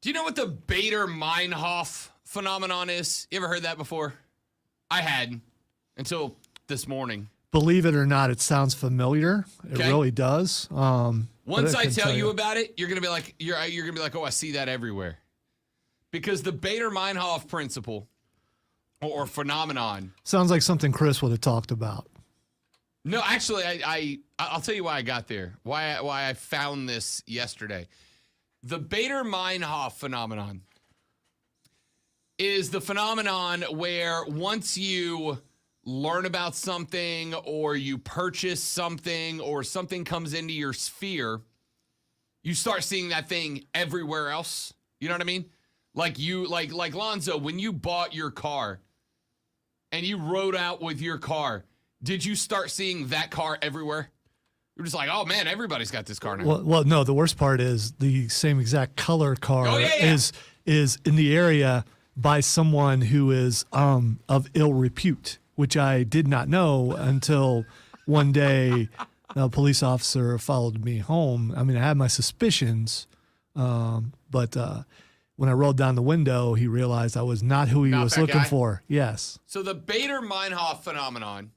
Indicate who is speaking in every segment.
Speaker 1: Do you know what the Bader-Meinhof phenomenon is? You ever heard that before? I hadn't until this morning.
Speaker 2: Believe it or not, it sounds familiar. It really does.
Speaker 1: Once I tell you about it, you're gonna be like, you're gonna be like, oh, I see that everywhere. Because the Bader-Meinhof principle or phenomenon
Speaker 2: sounds like something Chris would have talked about.
Speaker 1: No, actually, I'll tell you why I got there. Why I found this yesterday. The Bader-Meinhof phenomenon is the phenomenon where once you learn about something or you purchase something or something comes into your sphere, you start seeing that thing everywhere else. You know what I mean? Like Lonzo, when you bought your car and you rode out with your car, did you start seeing that car everywhere? You're just like, oh man, everybody's got this car now.
Speaker 2: Well, no, the worst part is the same exact color car is in the area by someone who is of ill repute, which I did not know until one day a police officer followed me home. I mean, I had my suspicions, but when I rolled down the window, he realized I was not who he was looking for. Yes.
Speaker 1: So the Bader-Meinhof phenomenon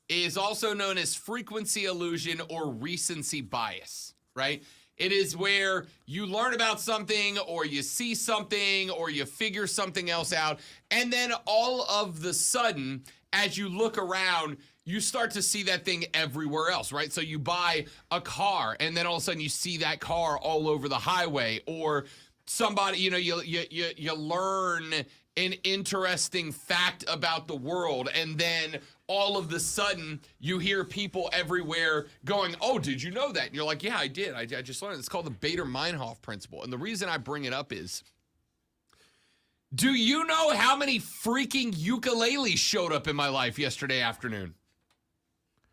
Speaker 1: is also known as frequency illusion or recency bias, right? It is where you learn about something or you see something or you figure something else out, and then all of the sudden, as you look around, you start to see that thing everywhere else, right? So you buy a car, and then all of a sudden you see that car all over the highway, or somebody, you learn an interesting fact about the world, and then all of the sudden you hear people everywhere going, oh, did you know that? And you're like, yeah, I did. I just learned it. It's called the Bader-Meinhof principle. And the reason I bring it up is, do you know how many freaking ukuleles showed up in my life yesterday afternoon?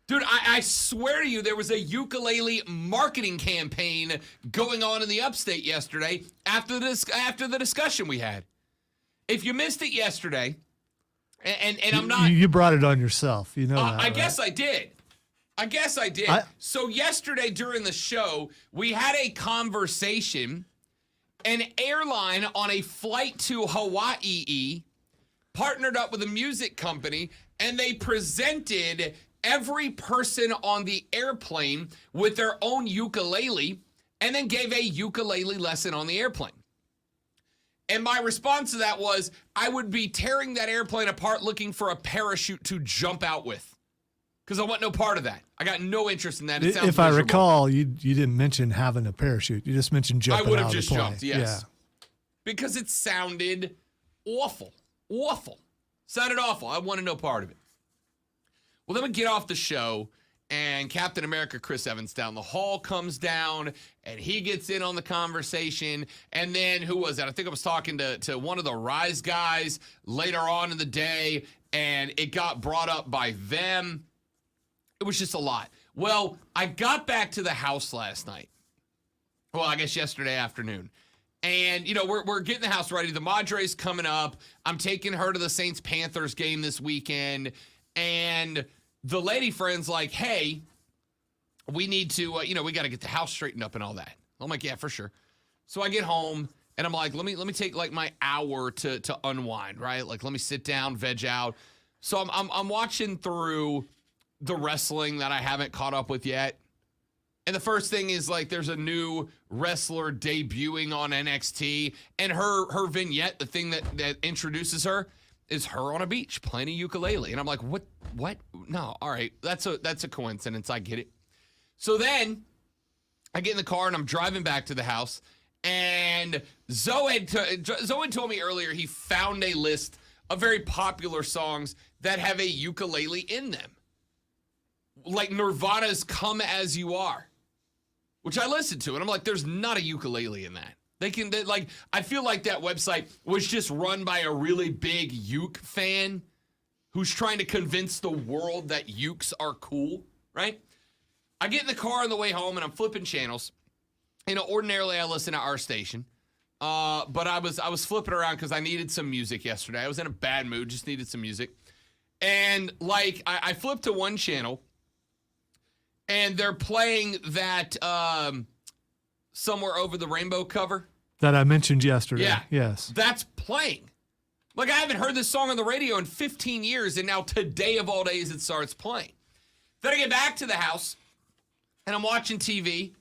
Speaker 1: Dude, I swear to you, there was a ukulele marketing campaign going on in the upstate yesterday after the discussion we had. If you missed it yesterday, and I'm not...
Speaker 2: You brought it on yourself. You know that,
Speaker 1: I guess I did. So yesterday during the show, we had a conversation. An airline on a flight to Hawaii partnered up with a music company, and they presented every person on the airplane with their own ukulele and then gave a ukulele lesson on the airplane. And my response to that was, I would be tearing that airplane apart looking for a parachute to jump out with. Because I want no part of that. I got no interest in that. It sounds
Speaker 2: if I recall, you didn't mention having a parachute. You just mentioned jumping out of the plane. I would have just jumped,
Speaker 1: yes. Yeah. Because it sounded awful. Awful. Sounded awful. I wanted no part of it. Well, then we get off the show, and Captain America Chris Evans down the hall comes down, and he gets in on the conversation. And then, who was that? I think I was talking to one of the Rise guys later on in the day, and it got brought up by them. It was just a lot. Well, I got back to the house last night. Well, I guess yesterday afternoon. And, we're getting the house ready. The Madre's coming up. I'm taking her to the Saints-Panthers game this weekend. And the lady friend's like, hey, we need to, we got to get the house straightened up and all that. I'm like, yeah, for sure. So I get home and I'm like, let me take like my hour to unwind, right? Like, let me sit down, veg out. So I'm watching through the wrestling that I haven't caught up with yet. And the first thing is like, there's a new wrestler debuting on NXT, and her vignette, the thing that introduces her, is her on a beach playing a ukulele. And I'm like, what? No, all right. That's a coincidence. I get it. So then I get in the car and I'm driving back to the house, and Zoe told me earlier he found a list of very popular songs that have a ukulele in them. Like Nirvana's Come As You Are, which I listened to, and I'm like, there's not a ukulele in that. I feel like that website was just run by a really big uke fan who's trying to convince the world that ukes are cool, right? I get in the car on the way home and I'm flipping channels. Ordinarily I listen to our station, but I was flipping around because I needed some music yesterday. I was in a bad mood, just needed some music. And I flipped to one channel, and they're playing that Somewhere Over the Rainbow cover
Speaker 2: That I mentioned yesterday.
Speaker 1: Yeah.
Speaker 2: Yes.
Speaker 1: That's playing. Like, I haven't heard this song on the radio in 15 years, and now today of all days it starts playing. Then I get back to the house, and I'm watching TV,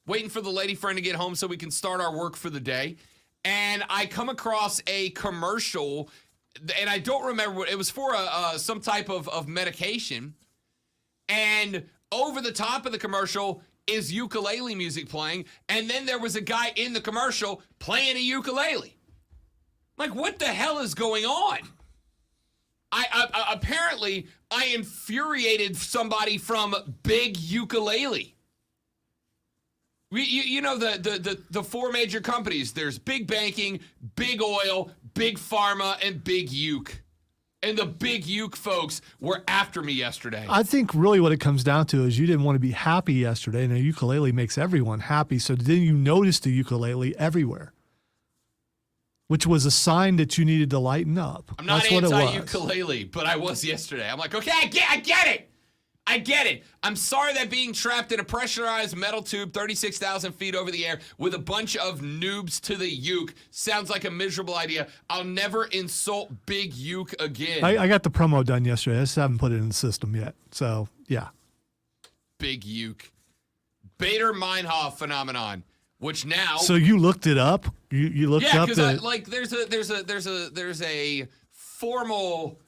Speaker 1: waiting for the lady friend to get home so we can start our work for the day. And I come across a commercial, and I don't remember what it was for, some type of medication. And over the top of the commercial is ukulele music playing, and then there was a guy in the commercial playing a ukulele. Like, what the hell is going on? Apparently, I infuriated somebody from Big Ukulele. You know the four major companies. There's Big Banking, Big Oil, Big Pharma, and Big Uke. And the Big Uke folks were after me yesterday.
Speaker 2: I think really what it comes down to is you didn't want to be happy yesterday, and a ukulele makes everyone happy. So then you noticed the ukulele everywhere, which was a sign that you needed to lighten up.
Speaker 1: I'm not anti-ukulele, but I was yesterday. I'm like, okay, I get it. I get it. I'm sorry that being trapped in a pressurized metal tube 36,000 feet over the air with a bunch of noobs to the uke sounds like a miserable idea. I'll never insult Big Uke again.
Speaker 2: I got the promo done yesterday. I just haven't put it in the system yet. So, yeah. Big
Speaker 1: Uke. Bader-Meinhof phenomenon, which now...
Speaker 2: So you looked it up? You looked up the...
Speaker 1: Yeah, because there's a formal...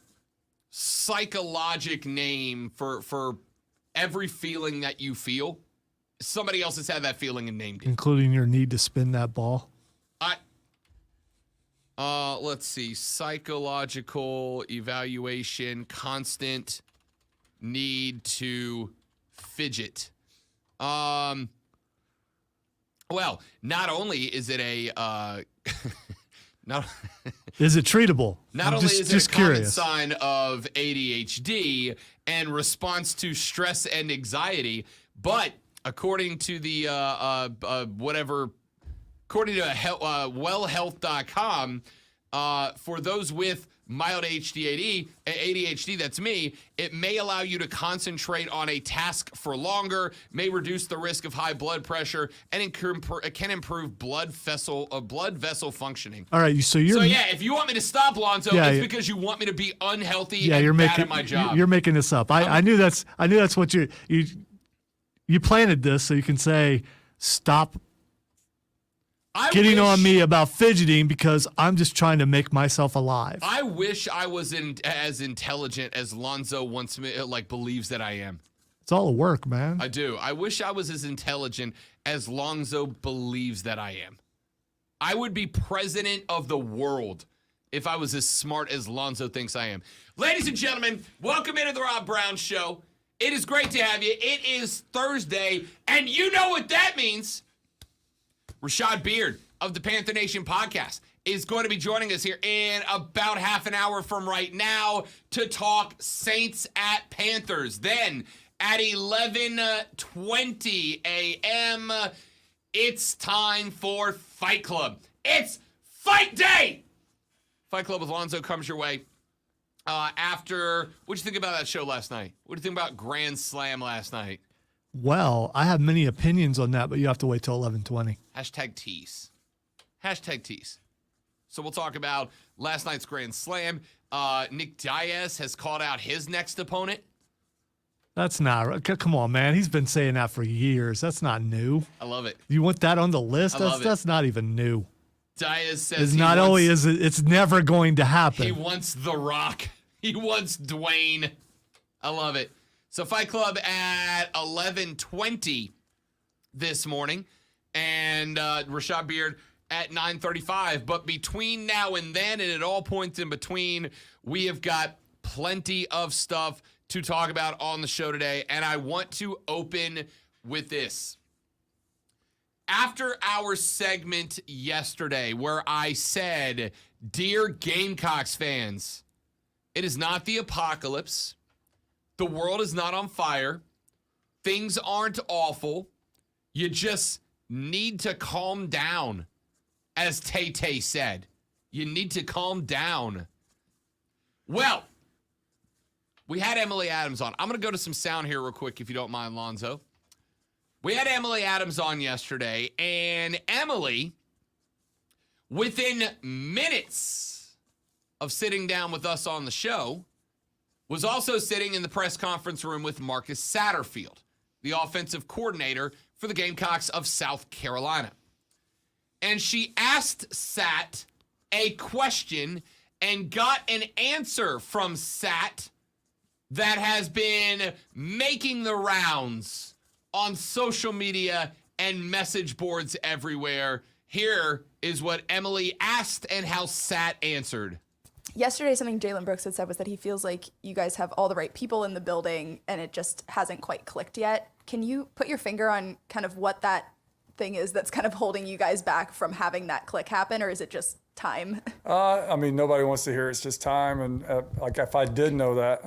Speaker 1: psychologic name for every feeling that you feel. Somebody else has had that feeling and named it.
Speaker 2: Including your need to spin that ball?
Speaker 1: Let's see. Psychological evaluation, constant need to fidget. Well, not only is it a no.
Speaker 2: Is it treatable?
Speaker 1: Not only is it a common sign of ADHD and response to stress and anxiety, but according to the according to wellhealth.com, for those with mild ADHD, that's me, it may allow you to concentrate on a task for longer, may reduce the risk of high blood pressure, and it can improve blood vessel functioning.
Speaker 2: All right, so
Speaker 1: if you want me to stop, Lonzo, it's because you want me to be unhealthy and bad at my job.
Speaker 2: You're making this up. I knew that's what you planted this so you can say stop getting on me about fidgeting because I'm just trying to make myself alive.
Speaker 1: I wish I was as intelligent as Lonzo believes that I am.
Speaker 2: It's all a work, man.
Speaker 1: I do. I wish I was as intelligent as Lonzo believes that I am. I would be president of the world if I was as smart as Lonzo thinks I am. Ladies and gentlemen, welcome into the Rob Brown Show. It is great to have you. It is Thursday, and you know what that means. Rashad Beard of the Panther Nation Podcast is going to be joining us here in about half an hour from right now to talk Saints at Panthers. Then at 11:20 a.m., it's time for Fight Club. It's Fight Day! Fight Club with Lonzo comes your way. After, what'd you think about that show last night? What do you think about Grand Slam last night?
Speaker 2: Well, I have many opinions on that, but you have to wait till 11:20.
Speaker 1: Hashtag tease. Hashtag tease. So we'll talk about last night's Grand Slam. Nick Diaz has called out his next opponent.
Speaker 2: That's not, come on, man. He's been saying that for years. That's not new.
Speaker 1: I love it.
Speaker 2: You want that on the list?
Speaker 1: I love it.
Speaker 2: That's not even new.
Speaker 1: Diaz says
Speaker 2: it's never going to happen.
Speaker 1: He wants The Rock. He wants Dwayne. I love it. So Fight Club at 11:20 this morning, and Rashad Beard at 9:35. But between now and then, and at all points in between, we have got plenty of stuff to talk about on the show today, and I want to open with this. After our segment yesterday where I said, "Dear Gamecocks fans, it is not the apocalypse. The world is not on fire. Things aren't awful. You just need to calm down," as Tay-Tay said. You need to calm down. Well, we had Emily Adams on. I'm going to go to some sound here real quick, if you don't mind, Lonzo. We had Emily Adams on yesterday, and Emily within minutes of sitting down with us on the show, was also sitting in the press conference room with Marcus Satterfield, the offensive coordinator for the Gamecocks of South Carolina. And she asked Sat a question and got an answer from Sat that has been making the rounds on social media and message boards everywhere. Here is what Emily asked and how Sat answered.
Speaker 3: Yesterday, something Jalen Brooks had said was that he feels like you guys have all the right people in the building and it just hasn't quite clicked yet. Can you put your finger on kind of what that thing is that's kind of holding you guys back from having that click happen, or is it just time?
Speaker 4: I mean, nobody wants to hear it's just time. And like if I did know that,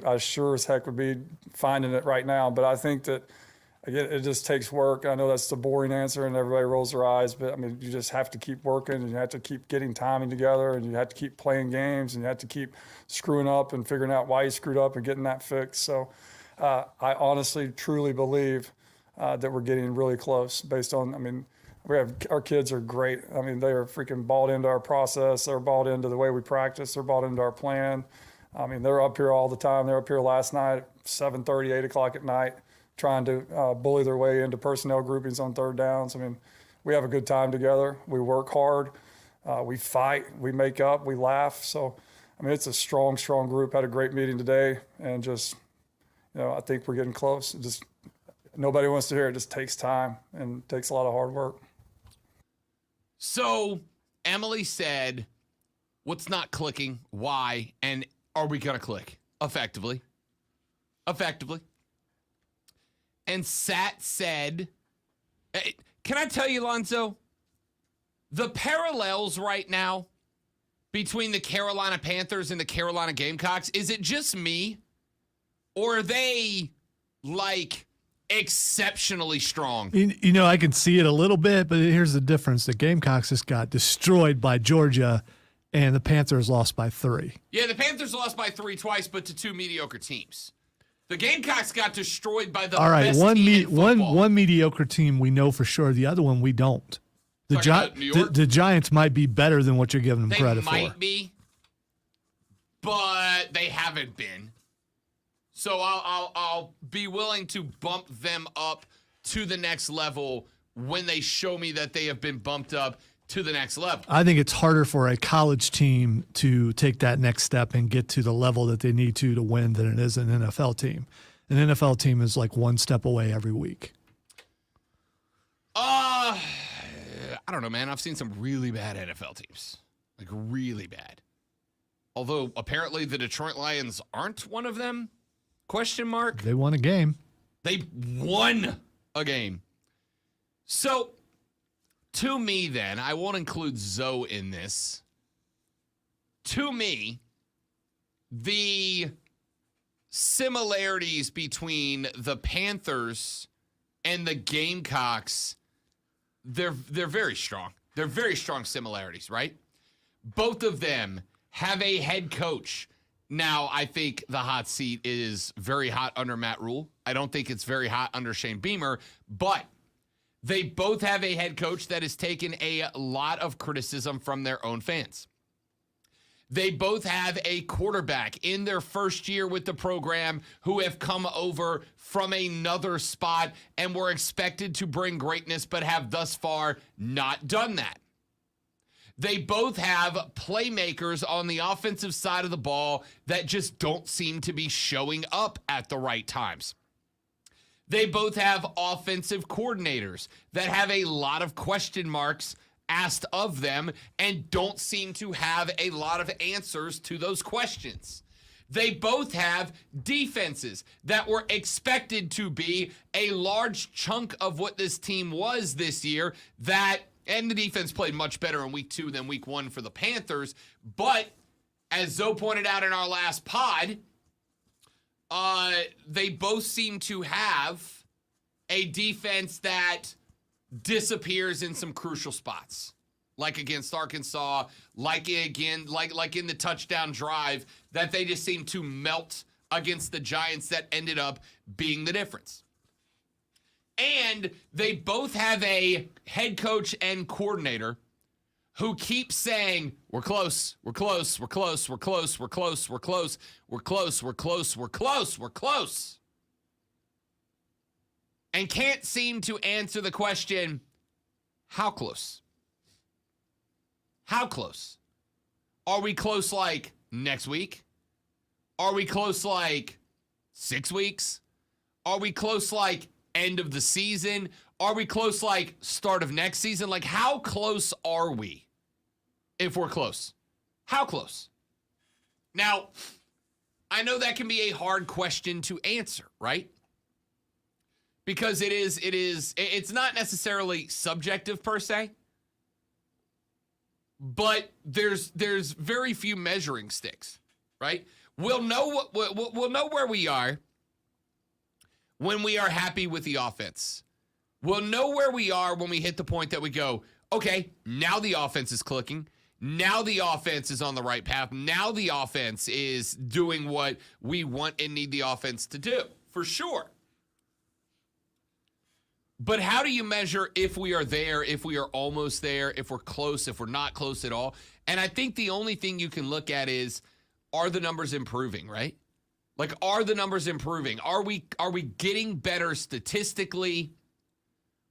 Speaker 4: I sure as heck would be finding it right now. But I think that, again, it just takes work. I know that's the boring answer and everybody rolls their eyes, but I mean, you just have to keep working and you have to keep getting timing together and you have to keep playing games and you have to keep screwing up and figuring out why you screwed up and getting that fixed. So I honestly, truly believe that we're getting really close based on, I mean, our kids are great. I mean, they are freaking bought into our process. They're bought into the way we practice. They're bought into our plan. I mean, they're up here all the time. They're up here last night at 7:30, 8 o'clock at night, trying to bully their way into personnel groupings on third downs. I mean, we have a good time together. We work hard. We fight. We make up. We laugh. So, I mean, it's a strong, strong group. Had a great meeting today, and just, I think we're getting close. Just nobody wants to hear it. It just takes time and takes a lot of hard work.
Speaker 1: So Emily said, what's not clicking, why, and are we going to click effectively? And Sat said, can I tell you, Lonzo, the parallels right now between the Carolina Panthers and the Carolina Gamecocks, is it just me? Or are they like exceptionally strong?
Speaker 2: I can see it a little bit, but here's the difference. The Gamecocks just got destroyed by Georgia, and the Panthers lost by 3.
Speaker 1: Yeah, the Panthers lost by 3 twice, but to 2 mediocre teams. The Gamecocks got destroyed by the best team in football.
Speaker 2: One mediocre team we know for sure. The other one we don't. The Giants might be better than what you're giving them credit for.
Speaker 1: They might be, but they haven't been. So I'll be willing to bump them up to the next level when they show me that they have been bumped up to the next level.
Speaker 2: I think it's harder for a college team to take that next step and get to the level that they need to win than it is an NFL team. An NFL team is like one step away every week.
Speaker 1: I don't know, man. I've seen some really bad NFL teams. Like really bad. Although apparently the Detroit Lions aren't one of them. Question mark.
Speaker 2: They won a game.
Speaker 1: They won a game. So, to me then, I won't include Zoe in this. To me, the similarities between the Panthers and the Gamecocks, they're very strong. They're very strong similarities, right? Both of them have a head coach. Now, I think the hot seat is very hot under Matt Rule. I don't think it's very hot under Shane Beamer, but they both have a head coach that has taken a lot of criticism from their own fans. They both have a quarterback in their first year with the program who have come over from another spot and were expected to bring greatness, but have thus far not done that. They both have playmakers on the offensive side of the ball that just don't seem to be showing up at the right times. They both have offensive coordinators that have a lot of question marks asked of them and don't seem to have a lot of answers to those questions. They both have defenses that were expected to be a large chunk of what this team was this year, and the defense played much better in week 2 than week 1 for the Panthers. But as Zoe pointed out in our last pod, they both seem to have a defense that disappears in some crucial spots, like against Arkansas, like in the touchdown drive, that they just seem to melt against the Giants that ended up being the difference. And they both have a head coach and coordinator who keep saying, we're close, we're close, we're close, we're close, we're close, we're close, we're close, we're close, we're close, we're close, and can't seem to answer the question, how close? How close? Are we close like next week? Are we close like 6 weeks? Are we close like end of the season? Are we close like start of next season? Like, how close are we if we're close? How close? Now, I know that can be a hard question to answer, right? Because it's not necessarily subjective per se, but there's very few measuring sticks, right? We'll know we'll know where we are when we are happy with the offense. We'll know where we are when we hit the point that we go, okay, now the offense is clicking. Now the offense is on the right path. Now the offense is doing what we want and need the offense to do, for sure. But how do you measure if we are there, if we are almost there, if we're close, if we're not close at all? And I think the only thing you can look at is, are the numbers improving, right? Like, are the numbers improving? Are we getting better statistically?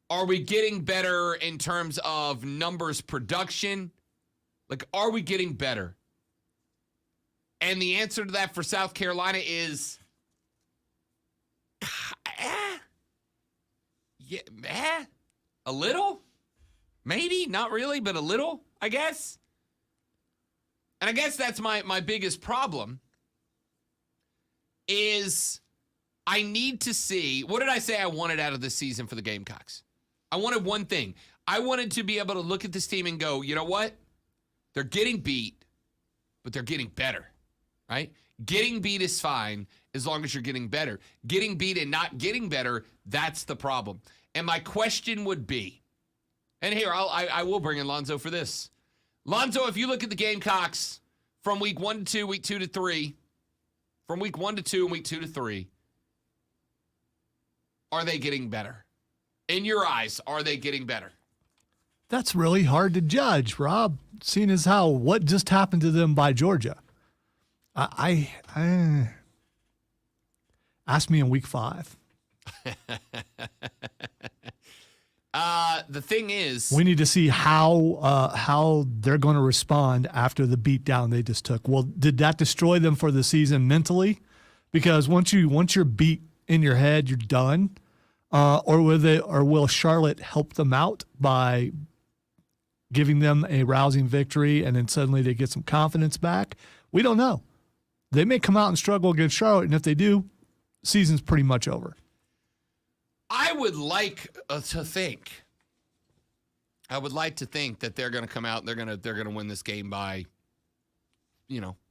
Speaker 1: Are we getting better in terms of numbers production? Like, are we getting better? And the answer to that for South Carolina is, a little? Maybe, not really, but a little, I guess. And I guess that's my biggest problem is I need to see, what did I say I wanted out of this season for the Gamecocks? I wanted one thing. I wanted to be able to look at this team and go, you know what? They're getting beat, but they're getting better, right? Getting beat is fine as long as you're getting better. Getting beat and not getting better, that's the problem. And my question would be, and here, I will bring in Lonzo for this. Lonzo, if you look at the Gamecocks from week 1 to 2, week 2 to 3, from week 1 to 2 and week 2 to 3, are they getting better? In your eyes, are they getting better?
Speaker 2: That's really hard to judge, Rob, seeing as how what just happened to them by Georgia. I ask me in week 5.
Speaker 1: The thing is,
Speaker 2: we need to see how they're going to respond after the beatdown they just took. Well, did that destroy them for the season mentally? Because once you're beat in your head, you're done. Or will Charlotte help them out by giving them a rousing victory and then suddenly they get some confidence back? We don't know. They may come out and struggle against Charlotte, and if they do, season's pretty much over.
Speaker 1: I would like to think that they're going to come out and they're going to win this game by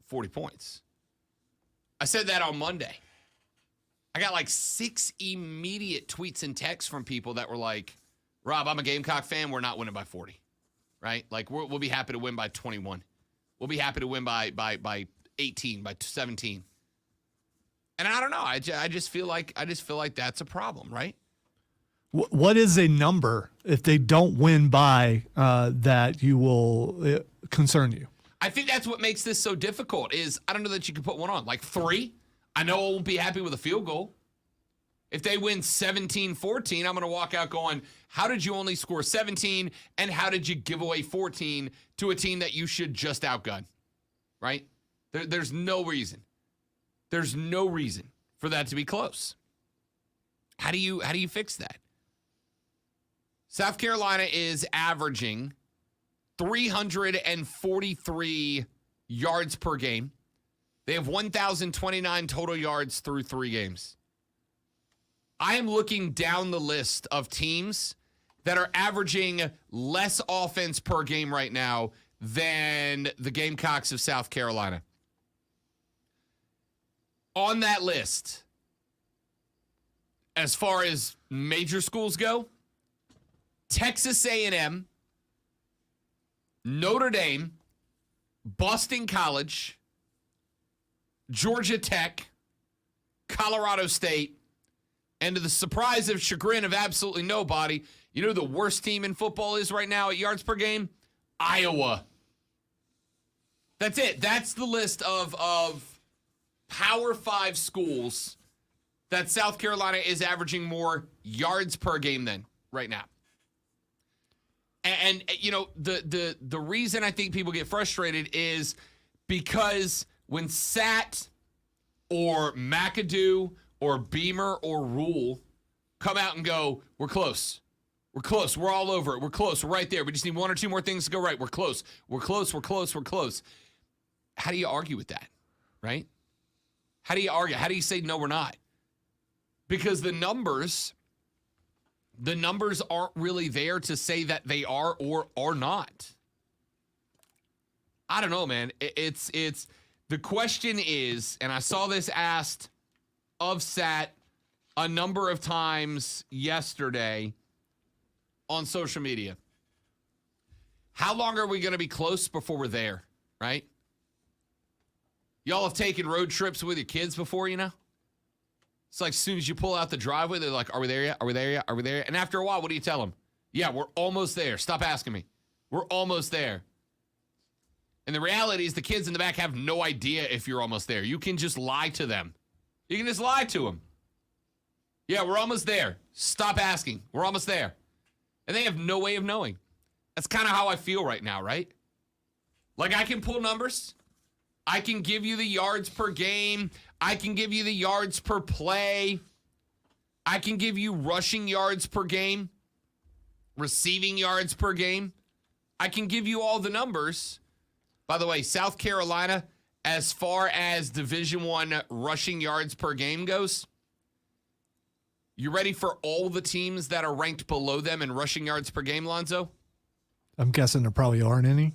Speaker 1: 40 points. I said that on Monday. I got like 6 immediate tweets and texts from people that were like, Rob, I'm a Gamecock fan. We're not winning by 40, right? Like we'll be happy to win by 21. We'll be happy to win by 18, by 17. And I don't know. I just feel like that's a problem, right?
Speaker 2: What is a number if they don't win by that you will concern you?
Speaker 1: I think that's what makes this so difficult is I don't know that you can put one on. Like 3, I know I won't be happy with a field goal. If they win 17-14, I'm going to walk out going, how did you only score 17 and how did you give away 14 to a team that you should just outgun, right? There's no reason. There's no reason for that to be close. How do you fix that? South Carolina is averaging 343 yards per game. They have 1,029 total yards through 3 games. I am looking down the list of teams that are averaging less offense per game right now than the Gamecocks of South Carolina. On that list, as far as major schools go, Texas A&M, Notre Dame, Boston College, Georgia Tech, Colorado State, and to the surprise of chagrin of absolutely nobody, you know who the worst team in football is right now at yards per game? Iowa. That's it. That's the list of Power 5 schools that South Carolina is averaging more yards per game than right now. And you know, the reason I think people get frustrated is because when Sat or McAdoo or Beamer or Rule come out and go, we're close. We're close. We're all over it. We're close. We're right there. We just need one or two more things to go right. We're close. We're close. We're close. We're close. How do you argue with that, right? How do you argue? How do you say, no, we're not? Because the numbers aren't really there to say that they are or are not. I don't know, man. It's the question is, and I saw this asked of Sat a number of times yesterday on social media. How long are we going to be close before we're there, right? Y'all have taken road trips with your kids before, you know? It's like as soon as you pull out the driveway, they're like, are we there yet? Are we there yet? Are we there yet? And after a while, what do you tell them? Yeah, we're almost there. Stop asking me. We're almost there. And the reality is the kids in the back have no idea if you're almost there. You can just lie to them. You can just lie to them. Yeah, we're almost there. Stop asking. We're almost there. And they have no way of knowing. That's kind of how I feel right now, right? Like I can pull numbers. I can give you the yards per game. I can give you the yards per play. I can give you rushing yards per game, receiving yards per game. I can give you all the numbers. By the way, South Carolina, as far as Division I rushing yards per game goes, you ready for all the teams that are ranked below them in rushing yards per game, Lonzo?
Speaker 2: I'm guessing there probably aren't any.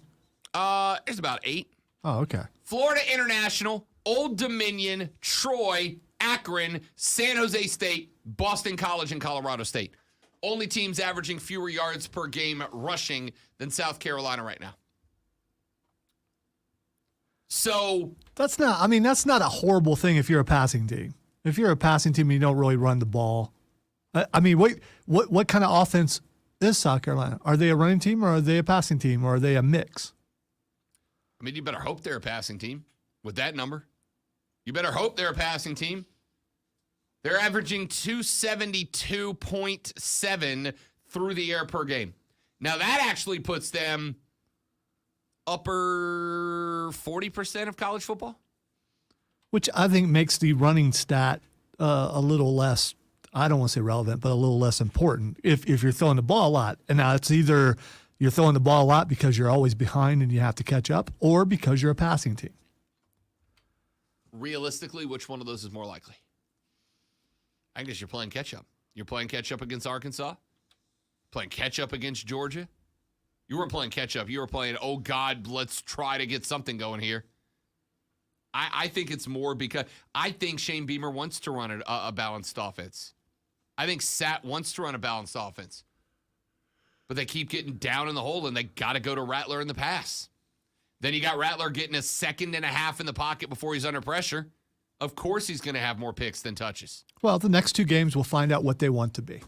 Speaker 1: There's about 8.
Speaker 2: Oh, okay.
Speaker 1: Florida International, Old Dominion, Troy, Akron, San Jose State, Boston College, and Colorado State. Only teams averaging fewer yards per game rushing than South Carolina right now. So
Speaker 2: that's not a horrible thing if you're a passing team. If you're a passing team and you don't really run the ball. I mean, what kind of offense is South Carolina? Are they a running team or are they a passing team or are they a mix?
Speaker 1: I mean, you better hope they're a passing team with that number. You better hope they're a passing team. They're averaging 272.7 through the air per game. Now, that actually puts them upper 40% of college football.
Speaker 2: Which I think makes the running stat a little less, I don't want to say relevant, but a little less important if you're throwing the ball a lot. And now it's either you're throwing the ball a lot because you're always behind and you have to catch up, or because you're a passing team.
Speaker 1: Realistically, which one of those is more likely? I guess you're playing catch-up. You're playing catch-up against Arkansas, playing catch-up against Georgia. You weren't playing catch-up. You were playing, oh, God, let's try to get something going here. I think it's more because I think Shane Beamer wants to run a balanced offense. I think Sat wants to run a balanced offense. But they keep getting down in the hole, and they got to go to Rattler in the pass. Then you got Rattler getting a second and a half in the pocket before he's under pressure. Of course he's going to have more picks than touches.
Speaker 2: Well, the next 2 games we'll find out what they want to be.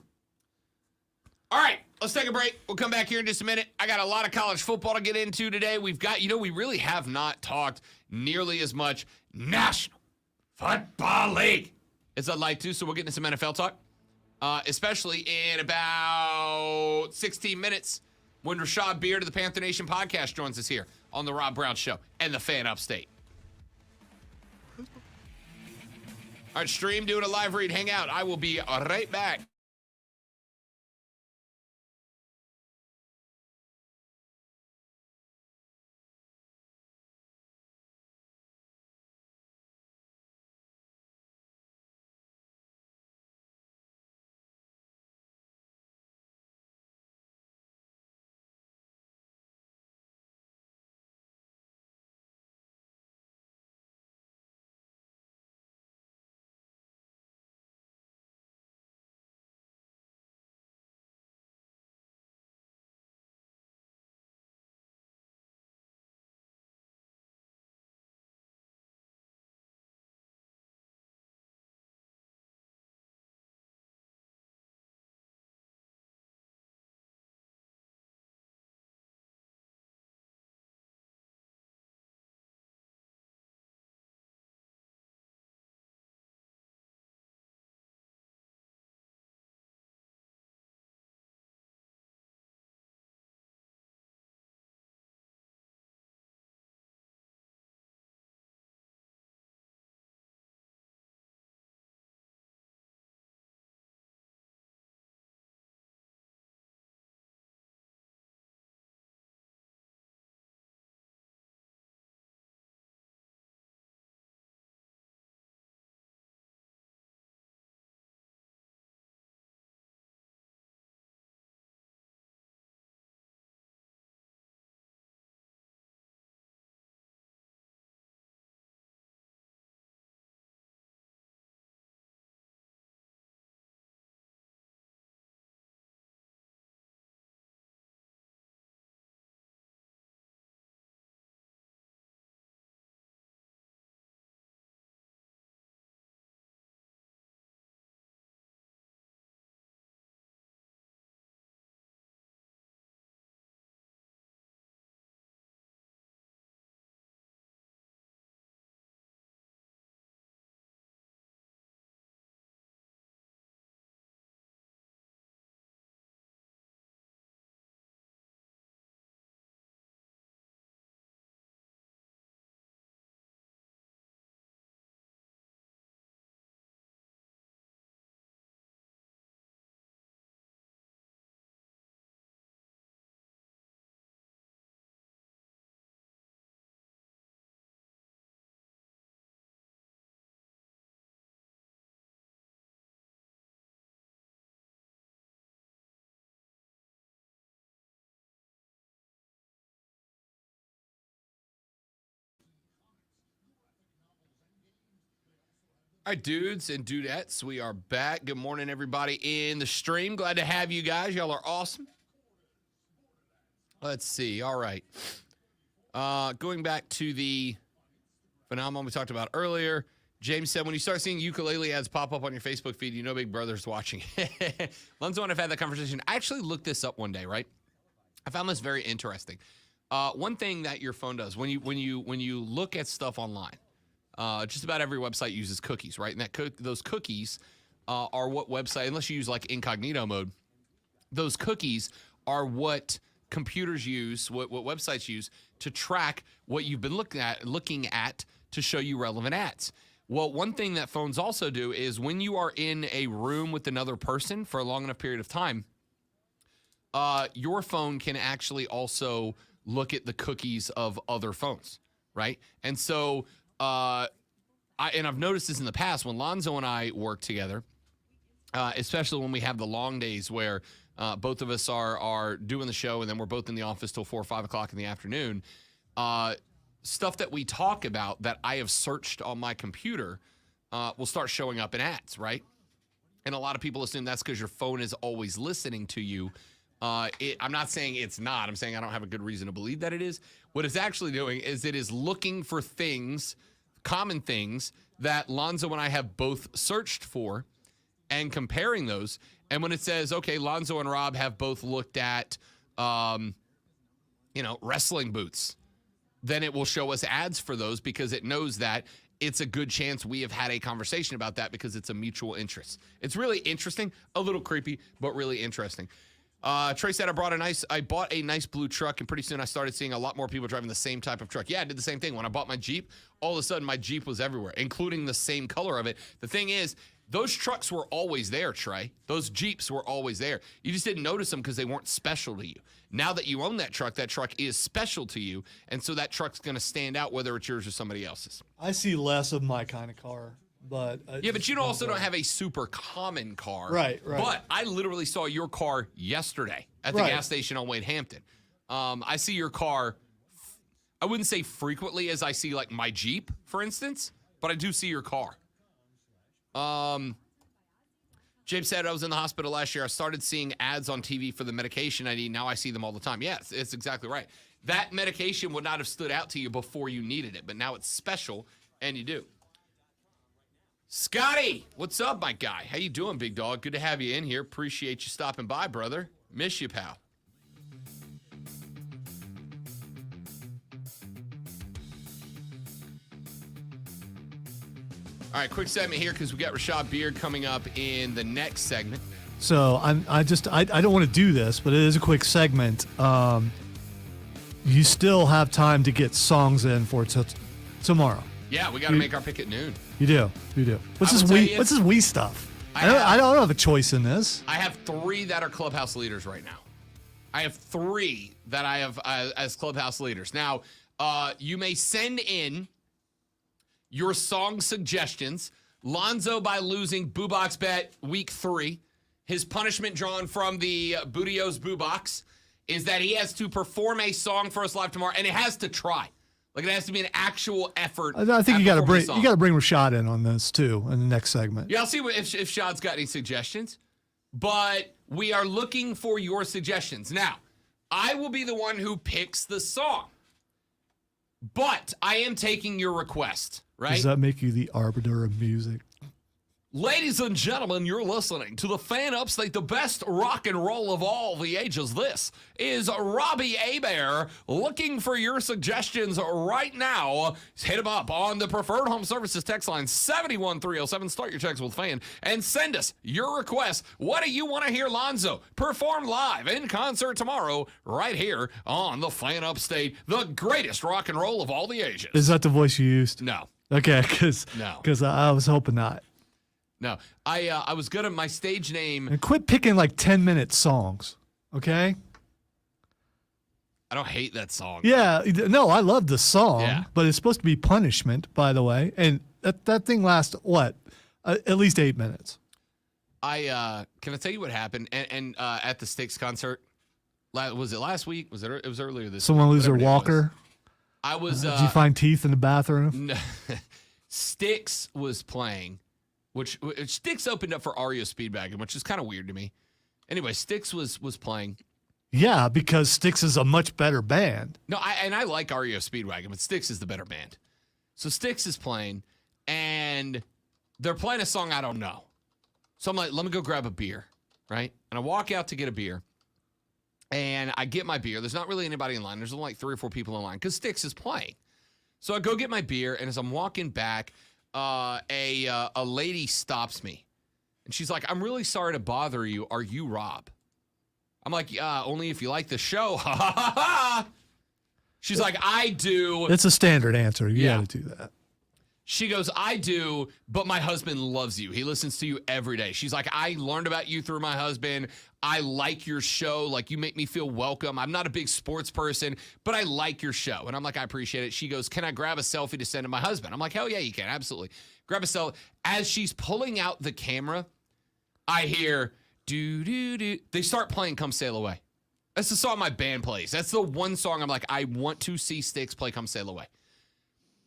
Speaker 1: All right, let's take a break. We'll come back here in just a minute. I got a lot of college football to get into today. We've got, we really have not talked nearly as much National Football League as I'd like to, so we'll get into some NFL talk, especially in about 16 minutes when Rashad Beard of the Panther Nation Podcast joins us here on The Rob Brown Show and the Fan Upstate. All right, stream doing a live read. Hang out. I will be right back. All right, dudes and dudettes, we are back. Good morning, everybody in the stream. Glad to have you guys. Y'all are awesome. Let's see. All right. Going back to the phenomenon we talked about earlier, James said, when you start seeing ukulele ads pop up on your Facebook feed, you know Big Brother's watching. Lonzo and I've had that conversation. I actually looked this up one day, right? I found this very interesting. One thing that your phone does when you look at stuff online, just about every website uses cookies, right? And those cookies are what website, unless you use like incognito mode, those cookies are what computers use, what websites use to track what you've been looking at to show you relevant ads. Well, one thing that phones also do is when you are in a room with another person for a long enough period of time, your phone can actually also look at the cookies of other phones, right? And so, I've noticed this in the past when Lonzo and I work together, especially when we have the long days where both of us are doing the show and then we're both in the office till 4 or 5 o'clock in the afternoon. Stuff that we talk about that I have searched on my computer will start showing up in ads, right? And a lot of people assume that's because your phone is always listening to you. I'm not saying it's not. I'm saying I don't have a good reason to believe that it is. What it's actually doing is it is looking for things, common things, that Lonzo and I have both searched for and comparing those. And when it says, okay, Lonzo and Rob have both looked at, wrestling boots, then it will show us ads for those because it knows that it's a good chance we have had a conversation about that because it's a mutual interest. It's really interesting, a little creepy, but really interesting. Trey said, I bought a nice blue truck, and pretty soon I started seeing a lot more people driving the same type of truck. Yeah, I did the same thing. When I bought my Jeep, all of a sudden my Jeep was everywhere, including the same color of it. The thing is, those trucks were always there, Trey. Those Jeeps were always there. You just didn't notice them because they weren't special to you. Now that you own that truck is special to you, and so that truck's going to stand out whether it's yours or somebody else's.
Speaker 2: I see less of my kind of car, but
Speaker 1: yeah, but you also don't have a super common car,
Speaker 2: right?
Speaker 1: But I literally saw your car yesterday at the gas station on Wade Hampton. I see your car. I wouldn't say frequently as I see like my Jeep, for instance, but I do see your car. James said, I was in the hospital last year. I started seeing ads on TV for the medication I need. Now I see them all the time. Yes, it's exactly right. That medication would not have stood out to you before you needed it, but now it's special, and you do. Scotty, what's up, my guy? How you doing, big dog? Good to have you in here. Appreciate you stopping by, brother. Miss you, pal. All right, quick segment here because we got Rashad Beard coming up in the next segment.
Speaker 2: So I don't want to do this, but it is a quick segment. You still have time to get songs in for tomorrow.
Speaker 1: Yeah, we got to make our pick at noon.
Speaker 2: You do. What's this we stuff? I don't have a choice in this.
Speaker 1: I have 3 that are clubhouse leaders right now. I have 3 that I have as clubhouse leaders. Now, you may send in your song suggestions. Lonzo, by losing Boo Box Bet week 3, his punishment drawn from the Bootios Boo Box is that he has to perform a song for us live tomorrow, and it has to try. Like, it has to be an actual effort.
Speaker 2: I think you got to bring Rashad in on this too in the next segment.
Speaker 1: Yeah, I'll see if Shad's got any suggestions. But we are looking for your suggestions. Now, I will be the one who picks the song. But I am taking your request, right?
Speaker 2: Does that make you the arbiter of music?
Speaker 1: Ladies and gentlemen, you're listening to the Fan Upstate, the best rock and roll of all the ages. This is Robbie Abear looking for your suggestions right now. Hit him up on the Preferred Home Services text line 71307. Start your text with Fan and send us your requests. What do you want to hear Lonzo perform live in concert tomorrow right here on the Fan Upstate, the greatest rock and roll of all the ages?
Speaker 2: Is that the voice you used?
Speaker 1: No.
Speaker 2: Okay, because I was hoping not.
Speaker 1: No, I was good at my stage name.
Speaker 2: And quit picking like 10-minute songs, okay?
Speaker 1: I don't hate that song.
Speaker 2: Yeah, no, I love the song, but it's supposed to be punishment, by the way. And that thing lasts, what, at least 8 minutes.
Speaker 1: Can I tell you what happened? And at the Styx concert, was it last week? It was earlier this
Speaker 2: Someone
Speaker 1: week.
Speaker 2: lose their walker?
Speaker 1: I was.
Speaker 2: Did you find teeth in the bathroom?
Speaker 1: No. Styx was playing. which Styx opened up for REO Speedwagon, which is kind of weird to me. Anyway, Styx was playing.
Speaker 2: Yeah, because Styx is a much better band.
Speaker 1: No, I like REO Speedwagon, but Styx is the better band. So Styx is playing, and they're playing a song I don't know. So I'm like, let me go grab a beer, right? And I walk out to get a beer, and I get my beer. There's not really anybody in line. There's only like 3 or 4 people in line because Styx is playing. So I go get my beer, and as I'm walking back, a lady stops me, and she's like, "I'm really sorry to bother you. Are you Rob?" I'm like, only if you like the show. Ha ha ha ha. She's like, I do.
Speaker 2: It's a standard answer. You got to do that.
Speaker 1: She goes, I do, but my husband loves you. He listens to you every day. She's like, I learned about you through my husband. I like your show. Like, you make me feel welcome. I'm not a big sports person, but I like your show. And I'm like, I appreciate it. She goes, can I grab a selfie to send to my husband? I'm like, hell yeah, you can. Absolutely. Grab a selfie. As she's pulling out the camera, I hear, do. They start playing Come Sail Away. That's the song my band plays. That's the one song I'm like, I want to see Styx play Come Sail Away.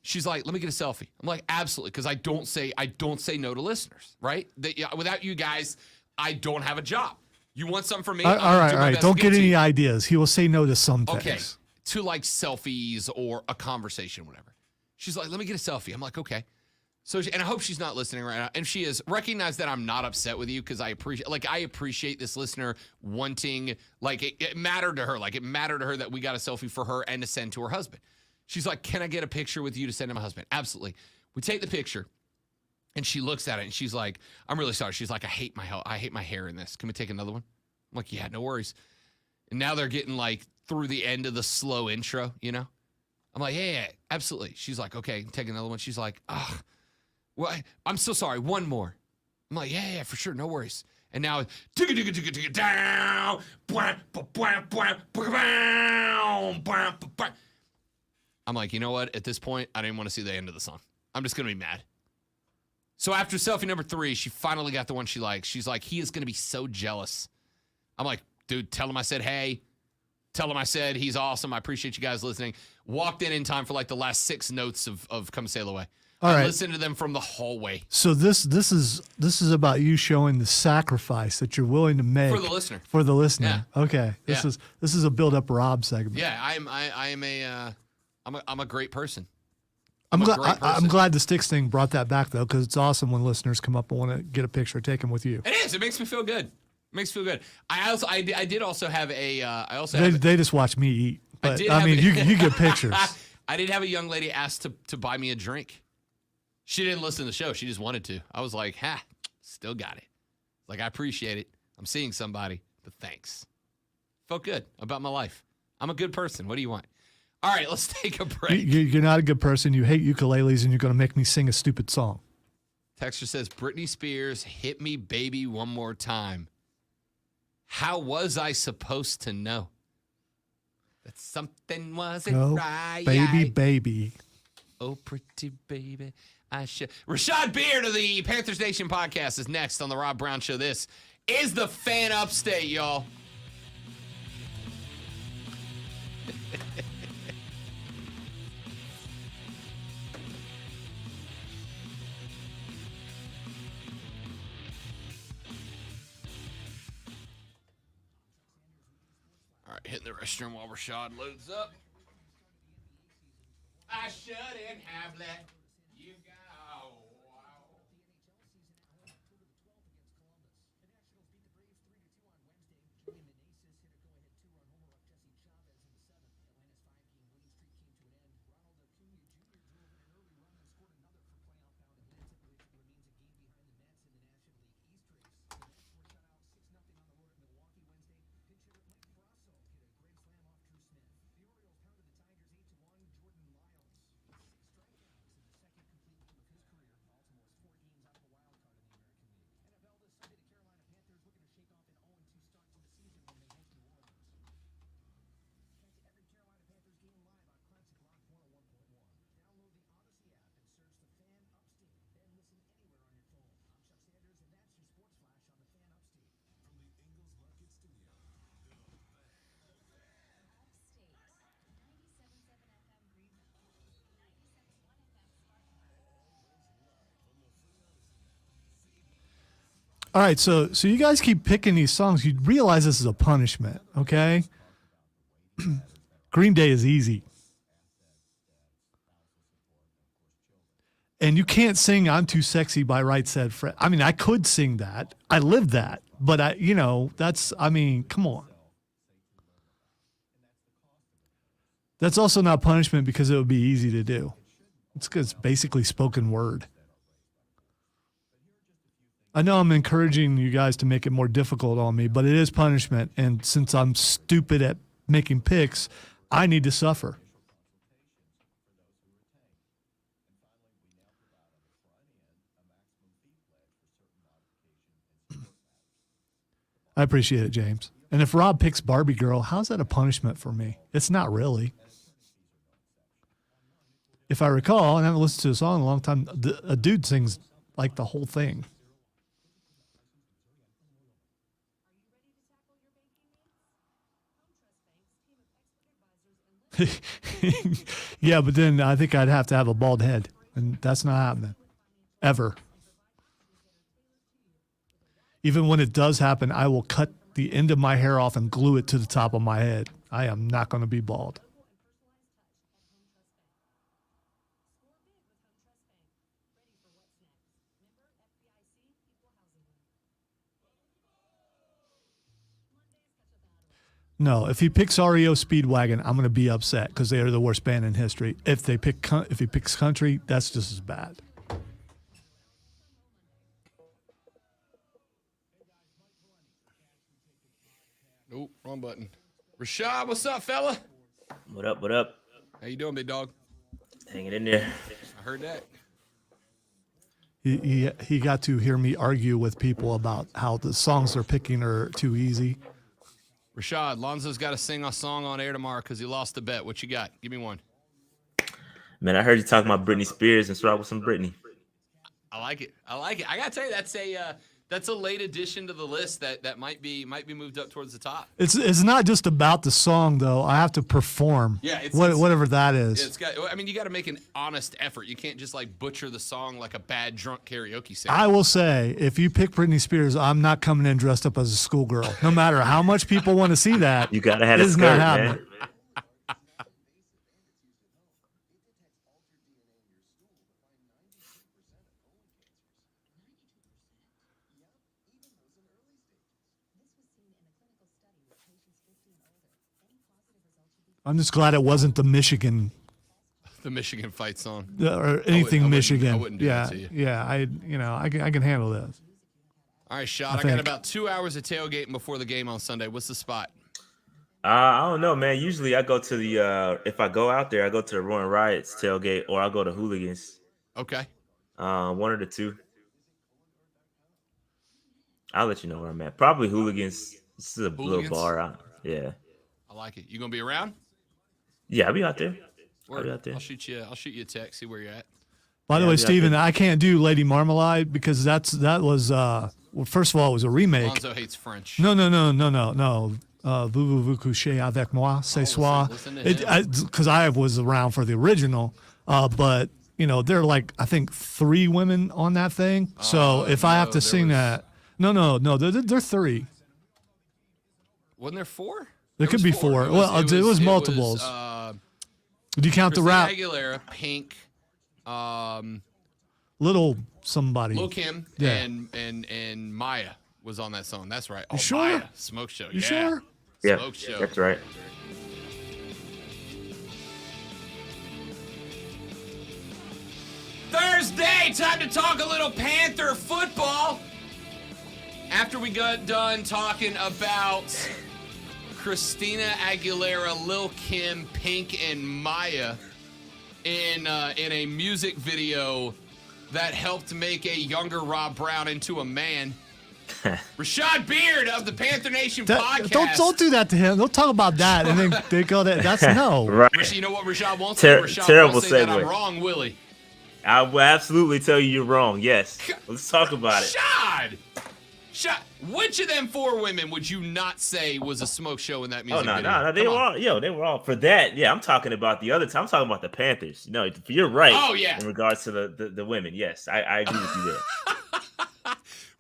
Speaker 1: She's like, let me get a selfie. I'm like, absolutely, because I don't say no to listeners, right? Without you guys, I don't have a job. You want something from me?
Speaker 2: All right. Don't get any ideas. He will say no to some things.
Speaker 1: Okay, to like selfies or a conversation, whatever. She's like, let me get a selfie. I'm like, okay. So, and I hope she's not listening right now. And she is. Recognize that I'm not upset with you because I appreciate this listener wanting, like, it mattered to her. Like, it mattered to her that we got a selfie for her and to send to her husband. She's like, can I get a picture with you to send to my husband? Absolutely. We take the picture, and she looks at it, and she's like, I'm really sorry. She's like, I hate my hair in this. Can we take another one? I'm like, yeah, no worries. And now they're getting, like, through the end of the slow intro, you know? I'm like, yeah, absolutely. She's like, okay, take another one. She's like, ugh. Well, I'm so sorry. One more. I'm like, yeah, for sure. No worries. And now, down. I'm like, you know what? At this point, I didn't want to see the end of the song. I'm just going to be mad. So after selfie number 3, she finally got the one she likes. She's like, he is going to be so jealous. I'm like, dude, tell him I said hey. Tell him I said he's awesome. I appreciate you guys listening. Walked in time for like the last 6 notes of Come Sail Away.
Speaker 2: All right.
Speaker 1: Listen to them from the hallway.
Speaker 2: So this is about you showing the sacrifice that you're willing to make
Speaker 1: For the listener.
Speaker 2: For the listener.
Speaker 1: Yeah.
Speaker 2: Okay. This is a build up Rob segment.
Speaker 1: Yeah, I'm a great person.
Speaker 2: I'm glad the Styx thing brought that back though, because it's awesome when listeners come up and want to get a picture taken with you.
Speaker 1: It is. It makes me feel good. I did also have a.
Speaker 2: They just watch me eat. But I mean, you get pictures.
Speaker 1: I did have a young lady ask to buy me a drink. She didn't listen to the show. She just wanted to. I was like, still got it. Like, I appreciate it. I'm seeing somebody, but thanks. Felt good about my life. I'm a good person. What do you want? All right, let's take a break.
Speaker 2: You're not a good person. You hate ukuleles, and you're going to make me sing a stupid song.
Speaker 1: Texter says, Britney Spears, hit me, baby, one more time. How was I supposed to know that something wasn't right?
Speaker 2: Baby.
Speaker 1: Oh, pretty baby. I should. Rashad Beard of the Panthers Nation Podcast is next on the Rob Brown Show. This is the Fan Upstate, y'all. All right, hitting the restroom while Rashad loads up. I shouldn't have let you go.
Speaker 2: All right, so you guys keep picking these songs. You realize this is a punishment, okay? Green Day is easy. And you can't sing "I'm Too Sexy" by Right Said Fred. I mean, I could sing that. I lived that. But, come on. That's also not punishment because it would be easy to do. It's because it's basically spoken word. I know I'm encouraging you guys to make it more difficult on me, but it is punishment. And since I'm stupid at making picks, I need to suffer. I appreciate it, James. And if Rob picks Barbie Girl, how's that a punishment for me? It's not really. If I recall, and I haven't listened to the song in a long time, a dude sings like the whole thing. Yeah, but then I think I'd have to have a bald head, and that's not happening. Ever. Even when it does happen, I will cut the end of my hair off and glue it to the top of my head. I am not going to be bald. No, if he picks REO Speedwagon, I'm going to be upset because they are the worst band in history. If he picks country, that's just as bad.
Speaker 1: Nope, wrong button. Rashad, what's up, fella?
Speaker 5: What up, what up?
Speaker 1: How you doing, big dog?
Speaker 5: Hanging in there.
Speaker 1: I heard that.
Speaker 2: He got to hear me argue with people about how the songs they're picking are too easy.
Speaker 1: Rashad, Lonzo's got to sing a song on air tomorrow because he lost the bet. What you got? Give me one.
Speaker 5: Man, I heard you talking about Britney Spears and start with some Britney.
Speaker 1: I like it. I gotta tell you, that's a late addition to the list that might be moved up towards the top.
Speaker 2: It's not just about the song though. I have to perform.
Speaker 1: Yeah,
Speaker 2: whatever that is.
Speaker 1: You got to make an honest effort. You can't just like butcher the song like a bad drunk karaoke singer.
Speaker 2: I will say, if you pick Britney Spears, I'm not coming in dressed up as a schoolgirl. No matter how much people want to see that,
Speaker 5: You gotta have a skirt,
Speaker 2: not happening.
Speaker 5: man.
Speaker 2: I'm just glad it wasn't the Michigan
Speaker 1: fight song.
Speaker 2: or anything Michigan.
Speaker 1: I wouldn't do that to you.
Speaker 2: Yeah, I can handle this.
Speaker 1: All right, Shot. I got about 2 hours of tailgating before the game on Sunday. What's the spot?
Speaker 5: I don't know, man. Usually I go to the if I go out there, I go to the Roaring Riots tailgate or I go to Hooligans.
Speaker 1: Okay.
Speaker 5: One of the two. I'll let you know where I'm at. Probably Hooligans. This is a little bar. Yeah.
Speaker 1: I like it. You gonna be around?
Speaker 5: Yeah, I'll be out there.
Speaker 1: I'll shoot you a text. See where you're at.
Speaker 2: By the way, Steven, I can't do Lady Marmalade because that was first of all, it was a remake.
Speaker 1: Lonzo hates French.
Speaker 2: No. Vous couchez avec moi, ce soir. Because I was around for the original, but there are like I think 3 women on that thing. So if I have to sing that, no, they're 3.
Speaker 1: Wasn't there 4?
Speaker 2: There could be 4. It was multiples. Do you count the rap?
Speaker 1: Aguilera, Pink,
Speaker 2: Little somebody.
Speaker 1: Lil Kim,
Speaker 2: Yeah.
Speaker 1: and Maya was on that song. That's right.
Speaker 2: You sure?
Speaker 1: Maya, Smoke Show.
Speaker 2: You sure?
Speaker 5: Yeah,
Speaker 1: Smoke Show.
Speaker 5: that's right.
Speaker 1: Thursday, time to talk a little Panther football. After we got done talking about Christina Aguilera, Lil Kim, Pink, and Maya in a music video that helped make a younger Rob Brown into a man. Rashad Beard of the Panther Nation Podcast.
Speaker 2: Don't do that to him. Don't talk about that and then they go that. That's no.
Speaker 5: Right.
Speaker 1: You know what Rashad won't say? Rashad
Speaker 5: terrible
Speaker 1: won't say that
Speaker 5: segue.
Speaker 1: I'm wrong, will he?
Speaker 5: I will absolutely tell you you're wrong. Yes. Let's talk about it.
Speaker 1: Rashad, which of them 4 women would you not say was a Smoke Show in that music video?
Speaker 5: No. They were all for that. Yeah, I'm talking about the other time. I'm talking about the Panthers. No, you're right.
Speaker 1: Oh, yeah.
Speaker 5: In regards to the women. Yes, I agree with you there.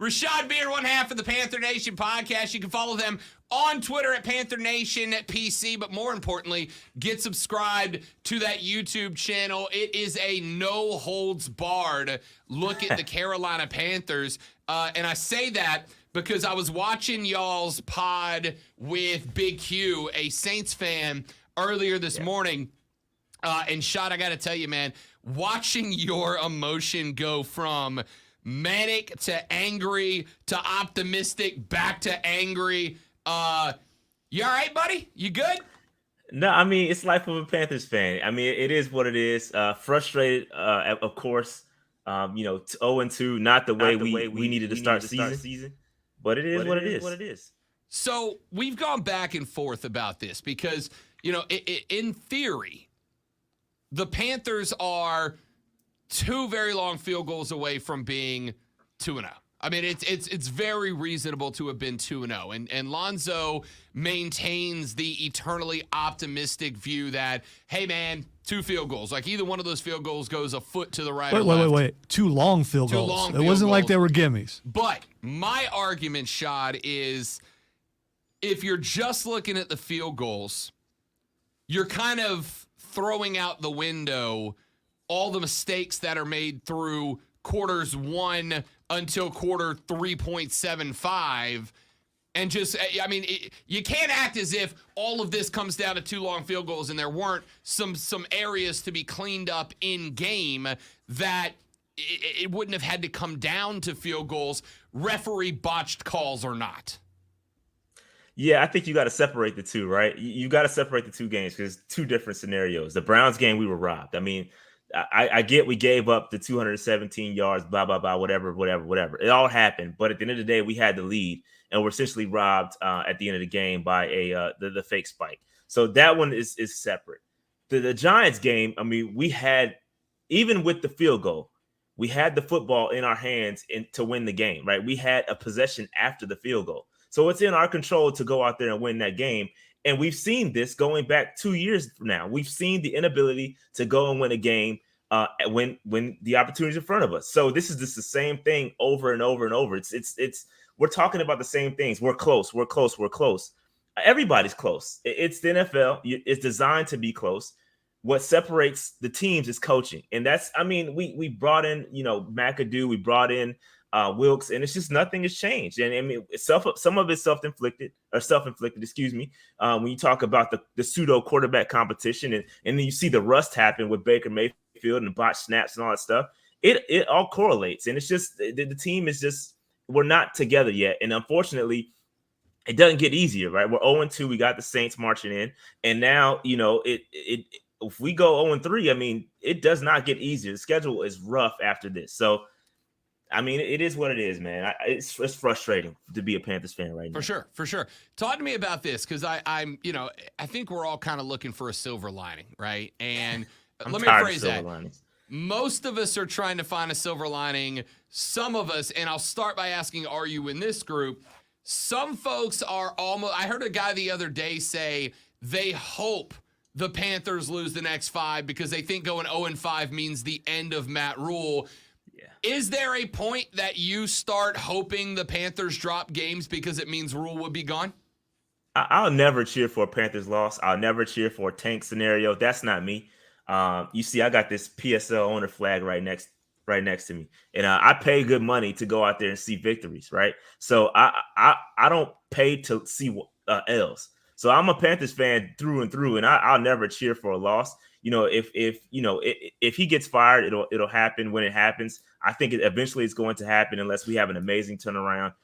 Speaker 1: Rashad Beard, one half of the Panther Nation podcast. You can follow them on Twitter at Panther Nation PC, but more importantly, get subscribed to that YouTube channel. It is a no holds barred look at the Carolina Panthers. And I say that because I was watching y'all's pod with Big Q, a Saints fan, earlier this morning. And Shot, I got to tell you, man, watching your emotion go from manic to angry to optimistic back to angry. You all right, buddy? You good?
Speaker 5: No, I mean, it's life of a Panthers fan. I mean, it is what it is. Frustrated, of course. 0-2, not the way we needed to start season. But it is what it is.
Speaker 1: So we've gone back and forth about this because, in theory, the Panthers are 2 very long field goals away from being 2-0. I mean, it's very reasonable to have been 2-0. And Lonzo maintains the eternally optimistic view that, hey, man, 2 field goals. Like, either one of those field goals goes a foot to the right or left.
Speaker 2: Wait. 2 long field goals.
Speaker 1: Long
Speaker 2: it
Speaker 1: field
Speaker 2: wasn't like
Speaker 1: goals.
Speaker 2: they were gimmies.
Speaker 1: But my argument, Shad, is if you're just looking at the field goals, you're kind of throwing out the window all the mistakes that are made through quarters 1 until quarter 3.75. And just, I mean, you can't act as if all of this comes down to 2 long field goals and there weren't some areas to be cleaned up in game that it wouldn't have had to come down to field goals, referee botched calls or not.
Speaker 5: Yeah, I think you got to separate the two, right? You got to separate the 2 games because 2 different scenarios. The Browns game, we were robbed. I mean, I get we gave up the 217 yards, blah, blah, blah, whatever. It all happened. But at the end of the day, we had the lead, and we're essentially robbed at the end of the game by the fake spike. So that one is separate. The Giants game, I mean, we had, even with the field goal, we had the football in our hands to win the game, right? We had a possession after the field goal. So it's in our control to go out there and win that game. And we've seen this going back 2 years now. We've seen the inability to go and win a game when the opportunity is in front of us. So this is just the same thing over and over and over. It's we're talking about the same things. We're close. Everybody's close. It's the NFL. It's designed to be close. What separates the teams is coaching. And that's, I mean, we brought in, McAdoo, we brought in Wilkes, and it's just nothing has changed. And I mean, some of it's self-inflicted, excuse me. When you talk about the pseudo quarterback competition and then you see the rust happen with Baker Mayfield and botched snaps and all that stuff, it all correlates. And it's just, the team is just, we're not together yet. And unfortunately, it doesn't get easier, right? We're 0-2. We got the Saints marching in. And now, if we go 0-3, I mean, it does not get easier. The schedule is rough after this. So, I mean, it is what it is, man. It's frustrating to be a Panthers fan right now.
Speaker 1: For sure. Talk to me about this, because I think we're all kind of looking for a silver lining, right? And let me phrase that. Most of us are trying to find a silver lining. Some of us, and I'll start by asking, are you in this group? Some folks are almost, I heard a guy the other day say they hope the Panthers lose the next 5 because they think going 0-5 means the end of Matt Rule. Is there a point that you start hoping the Panthers drop games because it means Rule would be gone?
Speaker 5: I'll never cheer for a Panthers loss. I'll never cheer for a tank scenario. That's not me. You see, I got this PSL owner flag right next to me, and I pay good money to go out there and see victories, right? So I don't pay to see L's. So I'm a Panthers fan through and through, and I'll never cheer for a loss. If he gets fired, it'll happen when it happens. I think eventually it's going to happen unless we have an amazing turnaround,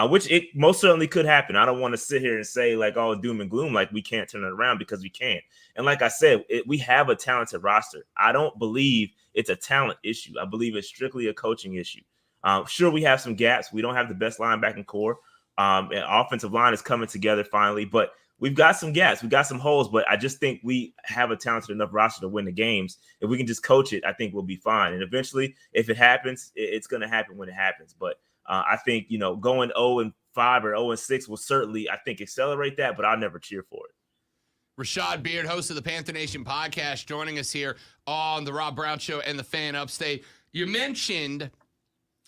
Speaker 5: which it most certainly could happen. I don't want to sit here and say like, oh, doom and gloom, like we can't turn it around, because we can't. And like I said, we have a talented roster. I don't believe it's a talent issue. I believe it's strictly a coaching issue. Sure, we have some gaps. We don't have the best linebacking core. And offensive line is coming together finally, but we've got some gaps. We've got some holes, but I just think we have a talented enough roster to win the games. If we can just coach it, I think we'll be fine. And eventually, if it happens, it's going to happen when it happens. But I think, going 0-5 or 0-6 will certainly, I think, accelerate that, but I'll never cheer for it.
Speaker 1: Rashad Beard, host of the Panther Nation Podcast, joining us here on the Rob Brown Show and the Fan Upstate. You mentioned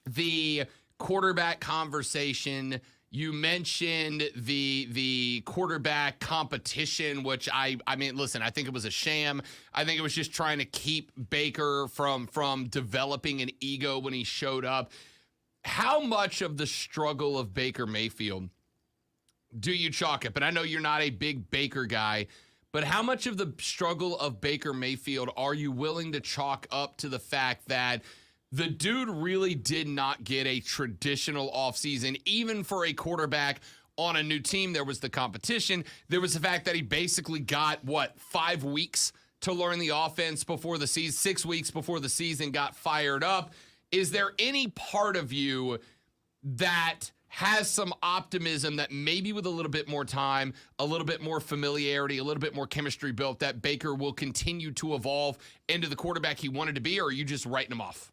Speaker 1: the quarterback conversation. You mentioned the quarterback competition, which I mean, listen, I think it was a sham. I think it was just trying to keep Baker from developing an ego when he showed up. How much of the struggle of Baker Mayfield do you chalk it? But I know you're not a big Baker guy, but how much of the struggle of Baker Mayfield are you willing to chalk up to the fact that the dude really did not get a traditional offseason, even for a quarterback on a new team? There was the competition. There was the fact that he basically got, 5 weeks to learn the offense before the season, 6 weeks before the season got fired up. Is there any part of you that has some optimism that maybe with a little bit more time, a little bit more familiarity, a little bit more chemistry built, that Baker will continue to evolve into the quarterback he wanted to be, or are you just writing him off?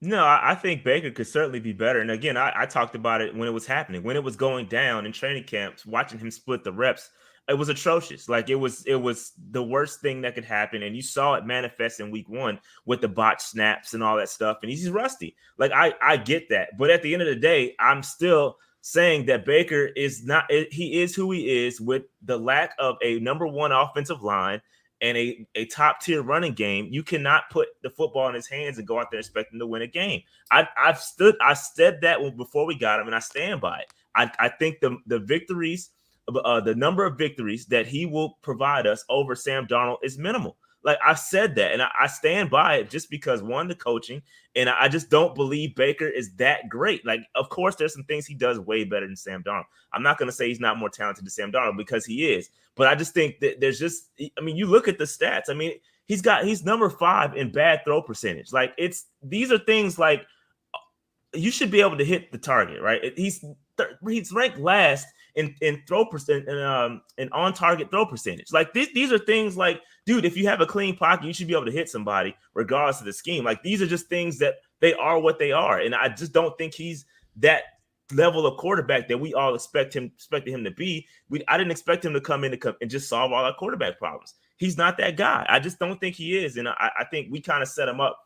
Speaker 5: No, I think Baker could certainly be better. And again, I talked about it when it was happening, when it was going down in training camps, watching him split the reps. It was atrocious. Like it was the worst thing that could happen. And you saw it manifest in week 1 with the botch snaps and all that stuff. And he's rusty. Like I get that. But at the end of the day, I'm still saying that Baker is not, he is who he is with the lack of a number 1 offensive line and a top tier running game. You cannot put the football in his hands and go out there expecting to win a game. I said that before we got him, and I stand by it. I think the victories, the number of victories that he will provide us over Sam Darnold is minimal. Like I said that, and I stand by it just because, one, the coaching, and I just don't believe Baker is that great. Like, of course, there's some things he does way better than Sam Darnold. I'm not going to say he's not more talented than Sam Darnold, because he is. But I just think that there's just, I mean, you look at the stats. I mean, he's number 5 in bad throw percentage. Like these are things like you should be able to hit the target, right? He's ranked last in throw percent and on target throw percentage. Like these are things like, dude, if you have a clean pocket, you should be able to hit somebody regardless of the scheme. Like these are just things that they are what they are. And I just don't think he's that level of quarterback that we all expected him to be. I didn't expect him to come in and just solve all our quarterback problems. He's not that guy. I just don't think he is. And I think we kind of set him up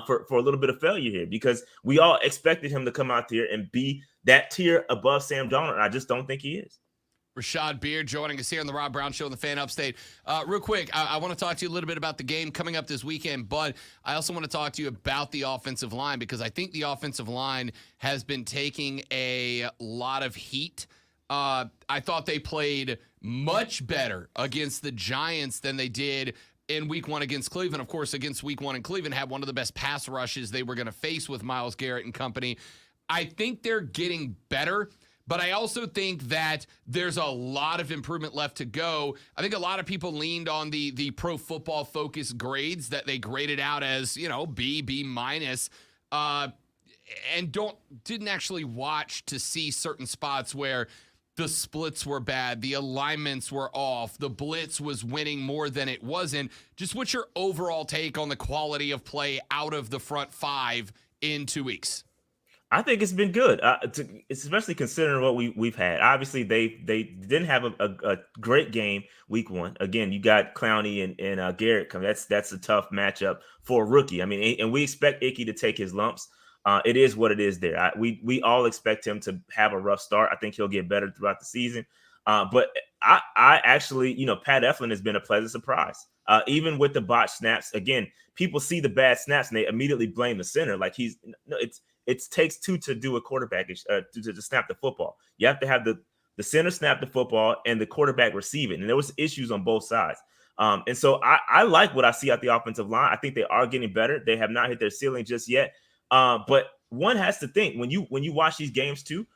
Speaker 5: for a little bit of failure here, because we all expected him to come out there and be that tier above Sam Darnold. And I just don't think he is.
Speaker 1: Rashad Beard joining us here on the Rob Brown Show on the Fan Upstate. Real quick, I want to talk to you a little bit about the game coming up this weekend, but I also want to talk to you about the offensive line, because I think the offensive line has been taking a lot of heat. I thought they played much better against the Giants than they did in week 1 against Cleveland. Of course, against week 1 in Cleveland, had one of the best pass rushes they were going to face with Myles Garrett and company. I think they're getting better, but I also think that there's a lot of improvement left to go. I think a lot of people leaned on the Pro Football Focus grades that they graded out as, B minus, and didn't actually watch to see certain spots where the splits were bad, the alignments were off, the blitz was winning more than it wasn't. Just what's your overall take on the quality of play out of the front 5 in 2 weeks?
Speaker 5: I think it's been good, especially considering what we've had. Obviously, they didn't have a great game week 1. Again, you got Clowney and Garrett coming. That's a tough matchup for a rookie. I mean, and we expect Icky to take his lumps. It is what it is there. We all expect him to have a rough start. I think he'll get better throughout the season. But I actually, Pat Eflin has been a pleasant surprise. Even with the botch snaps, again, people see the bad snaps and they immediately blame the center. Like it takes 2 to do a quarterback to snap the football. You have to have the center snap the football and the quarterback receive it. And there was issues on both sides. And so I like what I see out the offensive line. I think they are getting better. They have not hit their ceiling just yet. But one has to think when you watch these games too,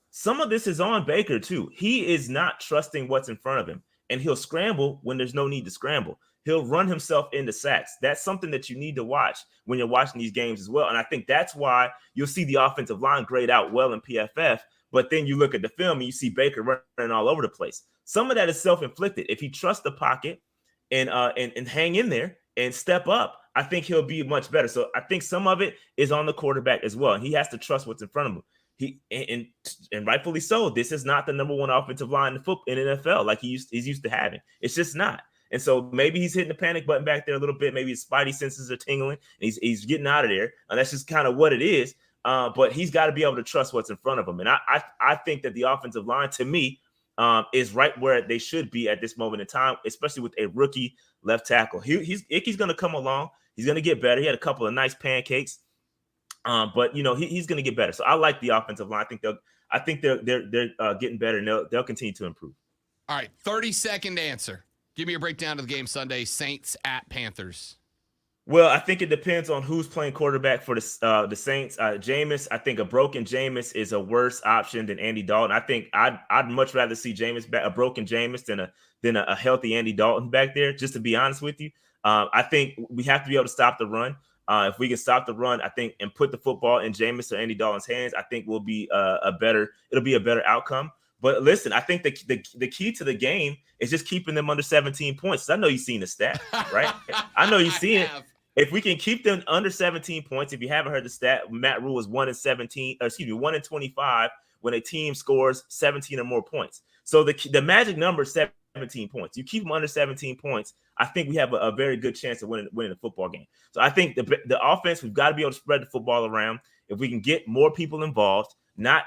Speaker 5: some of this is on Baker too. He is not trusting what's in front of him, and he'll scramble when there's no need to scramble. He'll run himself into sacks. That's something that you need to watch when you're watching these games as well. And I think that's why you'll see the offensive line grade out well in PFF, but then you look at the film and you see Baker running all over the place. Some of that is self-inflicted. If he trusts the pocket and hang in there and step up, I think he'll be much better. So I think some of it is on the quarterback as well. And he has to trust what's in front of him. And rightfully so. This is not the number 1 offensive line in NFL like he's used to having. It's just not. And so maybe he's hitting the panic button back there a little bit. Maybe his spidey senses are tingling and he's getting out of there. And that's just kind of what it is. but he's got to be able to trust what's in front of him. And I think that the offensive line, to me, is right where they should be at this moment in time, especially with a rookie left tackle. Icky's going to come along. He's going to get better. He had a couple of nice pancakes, but he's going to get better. So I like the offensive line. I think they're getting better, and they'll continue to improve.
Speaker 1: All right, 30-second answer. Give me a breakdown of the game Sunday. Saints at Panthers.
Speaker 5: Well, I think it depends on who's playing quarterback for the Saints. Jameis, I think a broken Jameis is a worse option than Andy Dalton. I think I'd much rather see a broken Jameis than a healthy Andy Dalton back there, just to be honest with you. I think we have to be able to stop the run. If we can stop the run, I think, and put the football in Jameis or Andy Dalton's hands, I think it'll be a better outcome. But listen, I think the key to the game is just keeping them under 17 points. I know you've seen the stat, right? I know you've seen it. If we can keep them under 17 points, if you haven't heard the stat, Matt Rule is 1 in 25 when a team scores 17 or more points. So the magic number is 17 points. You keep them under 17 points, I think we have a very good chance of winning the football game. So I think the offense, we've got to be able to spread the football around. If we can get more people involved, not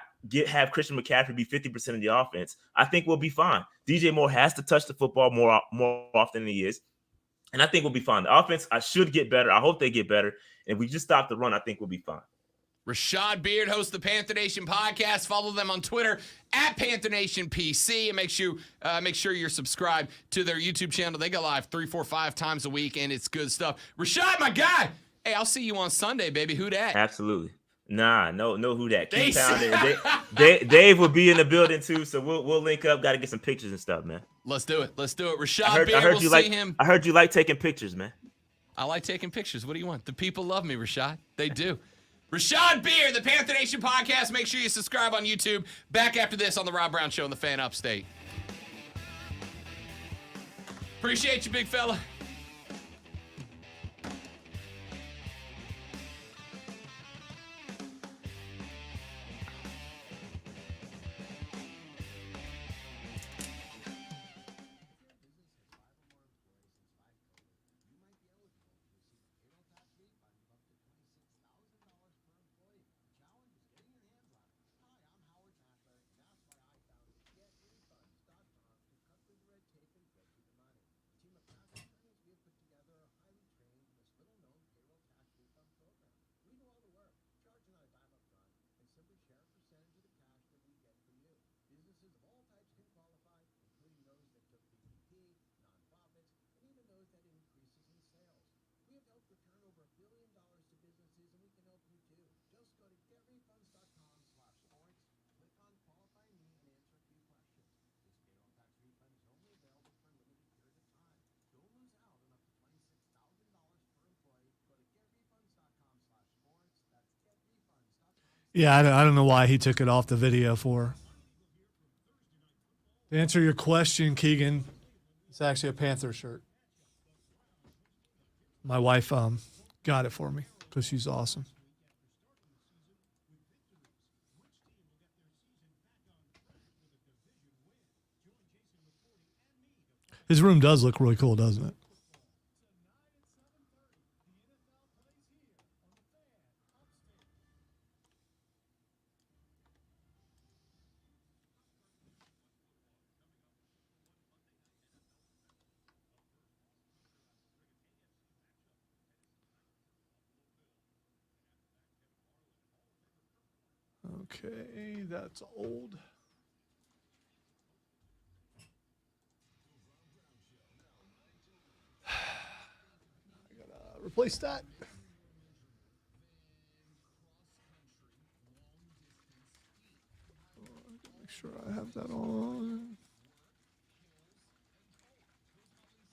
Speaker 5: have Christian McCaffrey be 50% of the offense, I think we'll be fine. DJ Moore has to touch the football more often than he is. And I think we'll be fine. The offense, I should get better. I hope they get better. And if we just stop the run, I think we'll be fine.
Speaker 1: Rashad Beard hosts the Panther Nation Podcast. Follow them on Twitter at Panther Nation PC, and make sure you're subscribed to their YouTube channel. They go live 3, 4, 5 times a week, and it's good stuff. Rashad, my guy. Hey, I'll see you on Sunday, baby. Who dat?
Speaker 5: Absolutely. Nah, no who dat. Keep pounding. Dave will be in the building too, so we'll link up. Got to get some pictures and stuff, man.
Speaker 1: Let's do it. Rashad Beard, we'll see him.
Speaker 5: I heard you like taking pictures, man.
Speaker 1: I like taking pictures. What do you want? The people love me, Rashad. They do. Rashad Beard, the Panther Nation Podcast. Make sure you subscribe on YouTube. Back after this on the Rob Brown Show on the Fan Upstate. Appreciate you, big fella.
Speaker 2: Yeah, I don't know why he took it off the video for. To answer your question, Keegan, it's actually a Panther shirt. My wife got it for me because she's awesome. His room does look really cool, doesn't it? Okay, that's old. I gotta replace that. Make sure I have that on.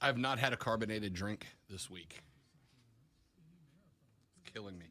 Speaker 1: I have not had a carbonated drink this week. It's killing me.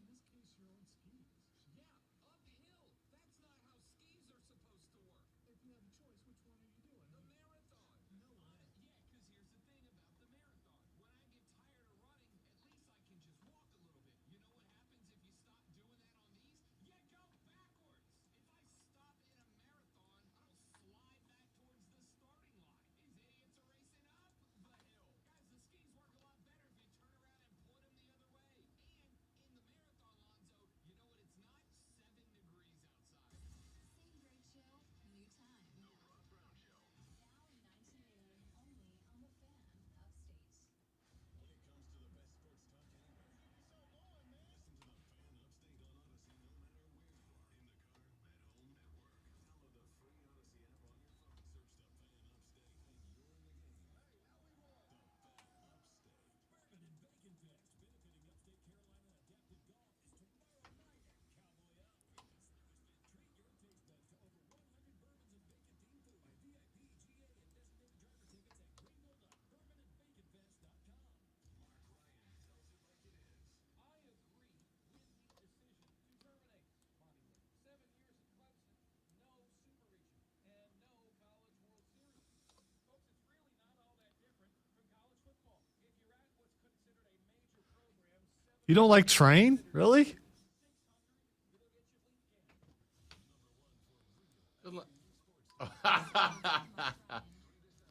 Speaker 2: You don't like Train? Really?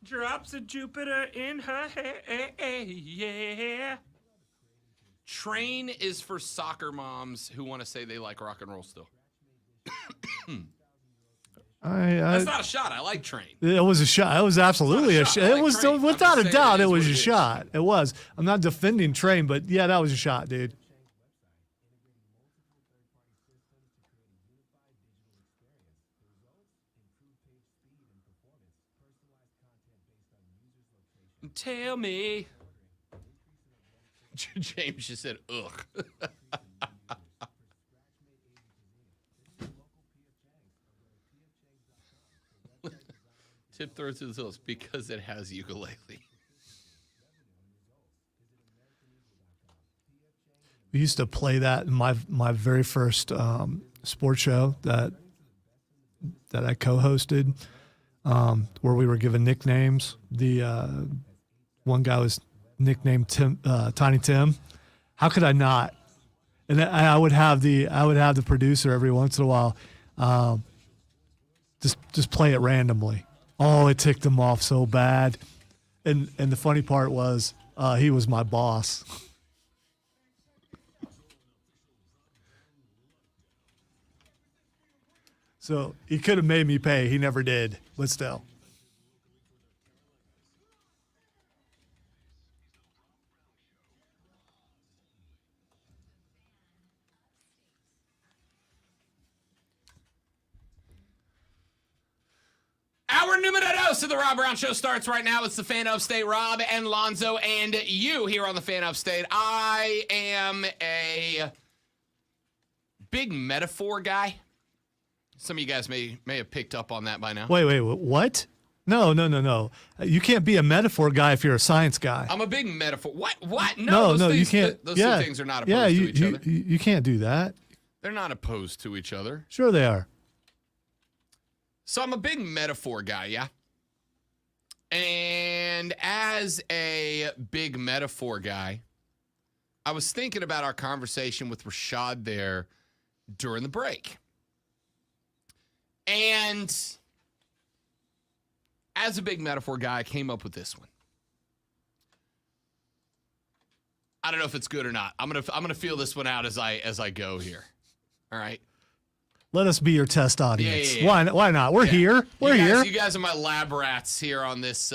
Speaker 1: Drops of Jupiter in her hair, yeah. Train is for soccer moms who want to say they like rock and roll still. That's not a shot. I like Train.
Speaker 2: It was a shot. It was absolutely a shot. It was
Speaker 1: Train.
Speaker 2: without a doubt. It was a
Speaker 1: is.
Speaker 2: shot. It was. I'm not defending Train, but yeah, that was a shot, dude.
Speaker 1: Tell me. James just said, ugh. Tip throws to the hills because it has ukulele.
Speaker 2: We used to play that in my very first sports show that I co-hosted, where we were given nicknames. The one guy was nicknamed Tiny Tim. How could I not? And I would have the producer every once in a while just play it randomly. Oh, it ticked him off so bad. And the funny part was he was my boss. So he could have made me pay. He never did, but still.
Speaker 1: Our numero dos of the Rob Brown Show starts right now. It's the Fan Upstate, Rob and Lonzo, and you here on the Fan Upstate. I am a big metaphor guy. Some of you guys may have picked up on that by now.
Speaker 2: Wait, what? No. You can't be a metaphor guy if you're a science guy.
Speaker 1: I'm a big metaphor. What?
Speaker 2: No,
Speaker 1: those things,
Speaker 2: you can't.
Speaker 1: Those two things are not opposed to each other.
Speaker 2: You can't do that.
Speaker 1: They're not opposed to each other.
Speaker 2: Sure they are.
Speaker 1: So I'm a big metaphor guy, yeah? And as a big metaphor guy, I was thinking about our conversation with Rashad there during the break. And as a big metaphor guy, I came up with this one. I don't know if it's good or not. I'm gonna feel this one out as I go here. All right.
Speaker 2: Let us be your test audience.
Speaker 1: Yeah.
Speaker 2: Why not? We're here. We're here.
Speaker 1: You guys are my lab rats here on this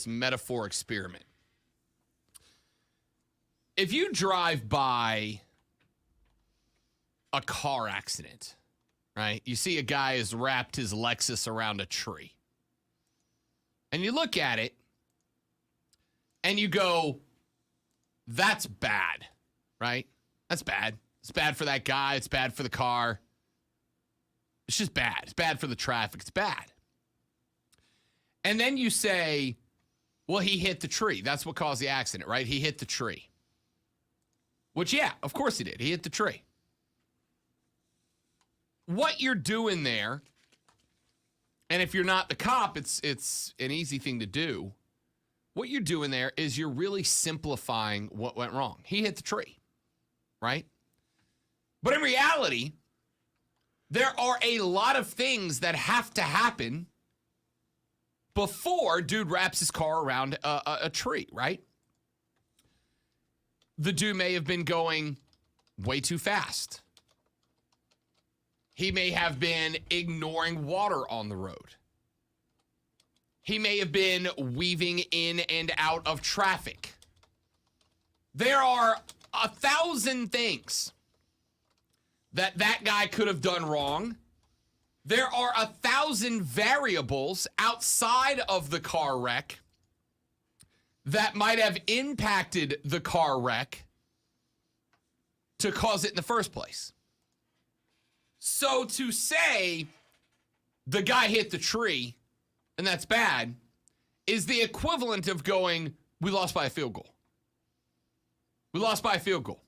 Speaker 1: metaphor experiment. If you drive by a car accident, right? You see a guy has wrapped his Lexus around a tree. And you look at it and you go, that's bad, right? That's bad. It's bad for that guy. It's bad for the car. It's just bad. It's bad for the traffic. It's bad. And then you say, well, he hit the tree. That's what caused the accident, right? He hit the tree. Which, yeah, of course he did. He hit the tree. What you're doing there, and if you're not the cop, it's an easy thing to do. What you're doing there is you're really simplifying what went wrong. He hit the tree, right? But in reality, there are a lot of things that have to happen before dude wraps his car around a tree, right? The dude may have been going way too fast. He may have been ignoring water on the road. He may have been weaving in and out of traffic. There are 1,000 things that guy could have done wrong. There are 1,000 variables outside of the car wreck that might have impacted the car wreck to cause it in the first place. So to say the guy hit the tree and that's bad is the equivalent of going, we lost by a field goal. We lost by a field goal.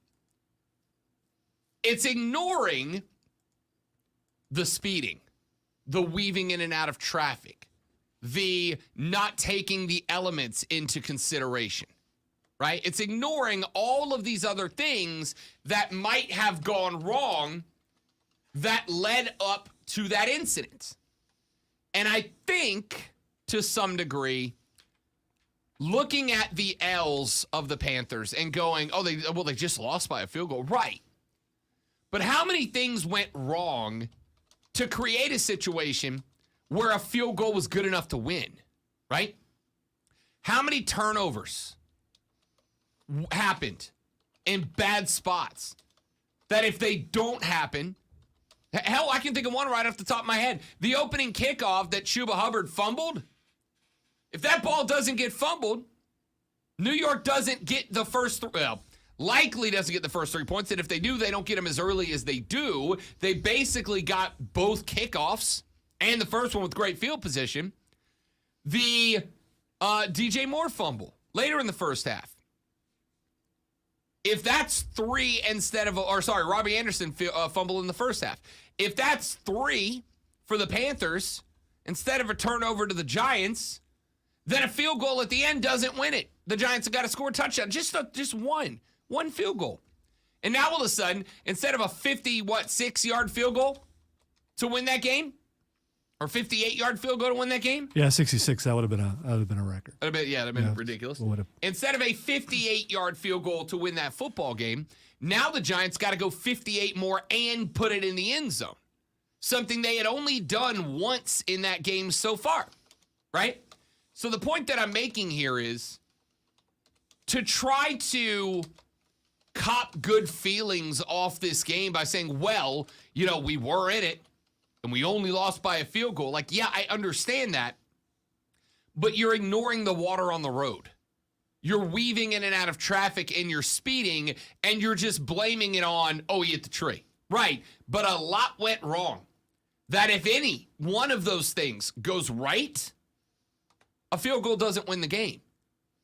Speaker 1: It's ignoring the speeding, the weaving in and out of traffic, the not taking the elements into consideration. right? It's ignoring all of these other things that might have gone wrong that led up to that incident. And I think, to some degree, looking at the L's of the Panthers and going, they just lost by a field goal. Right. But how many things went wrong to create a situation where a field goal was good enough to win, right? How many turnovers happened in bad spots that if they don't happen, hell, I can think of one right off the top of my head. The opening kickoff that Chuba Hubbard fumbled. If that ball doesn't get fumbled, New York doesn't get the first likely doesn't get the first 3 points. And if they do, they don't get them as early as they do. They basically got both kickoffs and the first one with great field position. The DJ Moore fumble later in the first half. If that's 3 instead of, Robbie Anderson fumble in the first half. If that's 3 for the Panthers instead of a turnover to the Giants, then a field goal at the end doesn't win it. The Giants have got to score a touchdown. Just one field goal. And now all of a sudden, instead of a 6-yard field goal to win that game, or 58-yard field goal to win that game?
Speaker 2: Yeah, 66. That would have been a record.
Speaker 1: That'd have been ridiculous. Instead of a 58-yard field goal to win that football game, now the Giants got to go 58 more and put it in the end zone. Something they had only done once in that game so far, right? So the point that I'm making here is to try to cop good feelings off this game by saying, well, we were in it and we only lost by a field goal. Like, yeah, I understand that, but you're ignoring the water on the road. You're weaving in and out of traffic and you're speeding and you're just blaming it on, he hit the tree. Right, but a lot went wrong. That if any one of those things goes right, a field goal doesn't win the game.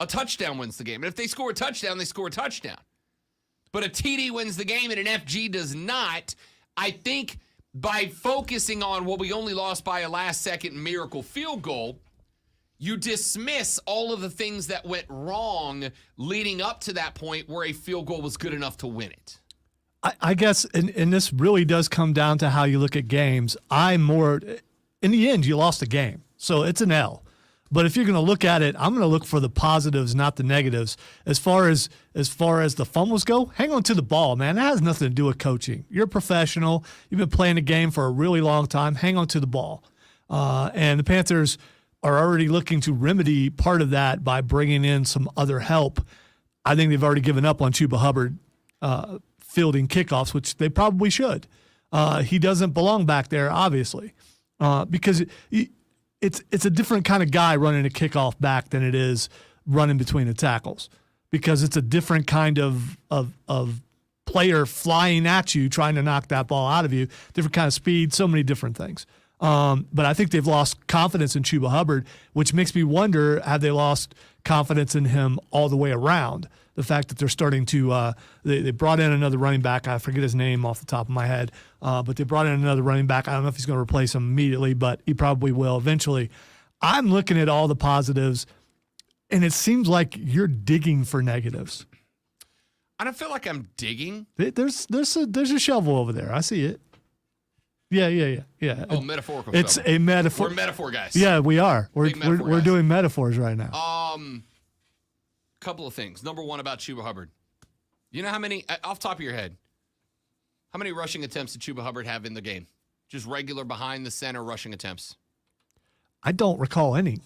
Speaker 1: A touchdown wins the game. And if they score a touchdown, they score a touchdown. But a TD wins the game and an FG does not. I think by focusing on, we only lost by a last-second miracle field goal, you dismiss all of the things that went wrong leading up to that point where a field goal was good enough to win it.
Speaker 2: I guess, and this really does come down to how you look at games. in the end, you lost a game. So it's an L. But if you're going to look at it, I'm going to look for the positives, not the negatives. As far as the fumbles go, hang on to the ball, man. That has nothing to do with coaching. You're a professional. You've been playing the game for a really long time. Hang on to the ball. And the Panthers are already looking to remedy part of that by bringing in some other help. I think they've already given up on Chuba Hubbard fielding kickoffs, which they probably should. He doesn't belong back there, obviously, because it's a different kind of guy running a kickoff back than it is running between the tackles, because it's a different kind of player flying at you, trying to knock that ball out of you, different kind of speed, so many different things. But I think they've lost confidence in Chuba Hubbard, which makes me wonder, have they lost confidence in him all the way around? The fact that they're starting to they brought in another running back. I forget his name off the top of my head, but they brought in another running back. I don't know if he's going to replace him immediately, but he probably will eventually. I'm looking at all the positives, and it seems like you're digging for negatives.
Speaker 1: I don't feel like I'm digging.
Speaker 2: There's a shovel over there. I see it. Yeah.
Speaker 1: Oh, metaphorical.
Speaker 2: It's
Speaker 1: shovel.
Speaker 2: a metaphor.
Speaker 1: We're metaphor guys.
Speaker 2: Yeah, we are. We're
Speaker 1: guys.
Speaker 2: doing metaphors right now.
Speaker 1: Couple of things. Number one about Chuba Hubbard. You know how many, off the top of your head, how many rushing attempts did Chuba Hubbard have in the game? Just regular behind the center rushing attempts.
Speaker 2: I don't recall any.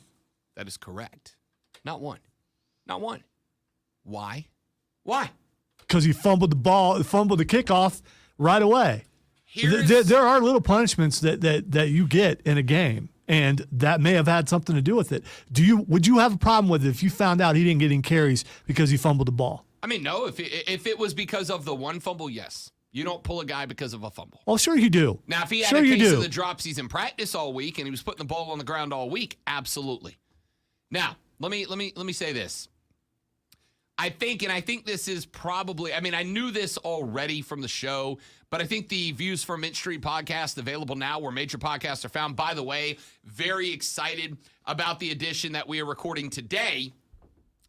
Speaker 1: That is correct. Not one. Why?
Speaker 2: Because he fumbled the kickoff right away. There are little punishments that you get in a game, and that may have had something to do with it. Would you have a problem with it if you found out he didn't get any carries because he fumbled the ball?
Speaker 1: I mean, no. If it was because of the one fumble, yes. You don't pull a guy because of a fumble.
Speaker 2: Well, sure you do.
Speaker 1: Now, if he had a case of the drops, he's in practice all week and he was putting the ball on the ground all week, absolutely. Now, let me say this. I think this is probably, I knew this already from the show, but I think the Views from Mint Street podcast, available now where major podcasts are found. By the way, very excited about the edition that we are recording today,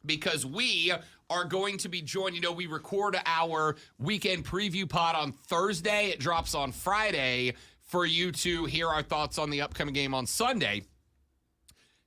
Speaker 1: because we are going to be joined. You know, we record our weekend preview pod on Thursday. It drops on Friday for you to hear our thoughts on the upcoming game on Sunday.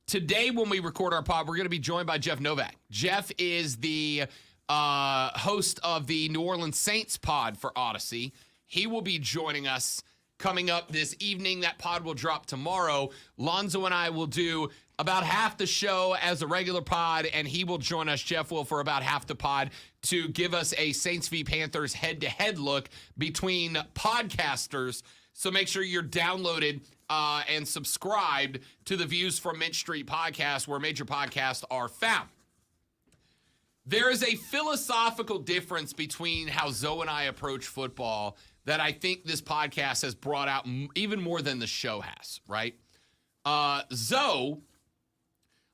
Speaker 1: Today, when we record our pod, we're going to be joined by Jeff Novak. Jeff is the host of the New Orleans Saints pod for Odyssey. He will be joining us coming up this evening. That pod will drop tomorrow. Lonzo and I will do about half the show as a regular pod, and he will join us, Jeff will, for about half the pod to give us a Saints v. Panthers head-to-head look between podcasters. So make sure you're downloaded and subscribed to the Views from Mint Street podcast, where major podcasts are found. There is a philosophical difference between how Zoe and I approach football that I think this podcast has brought out even more than the show has, right? Zoe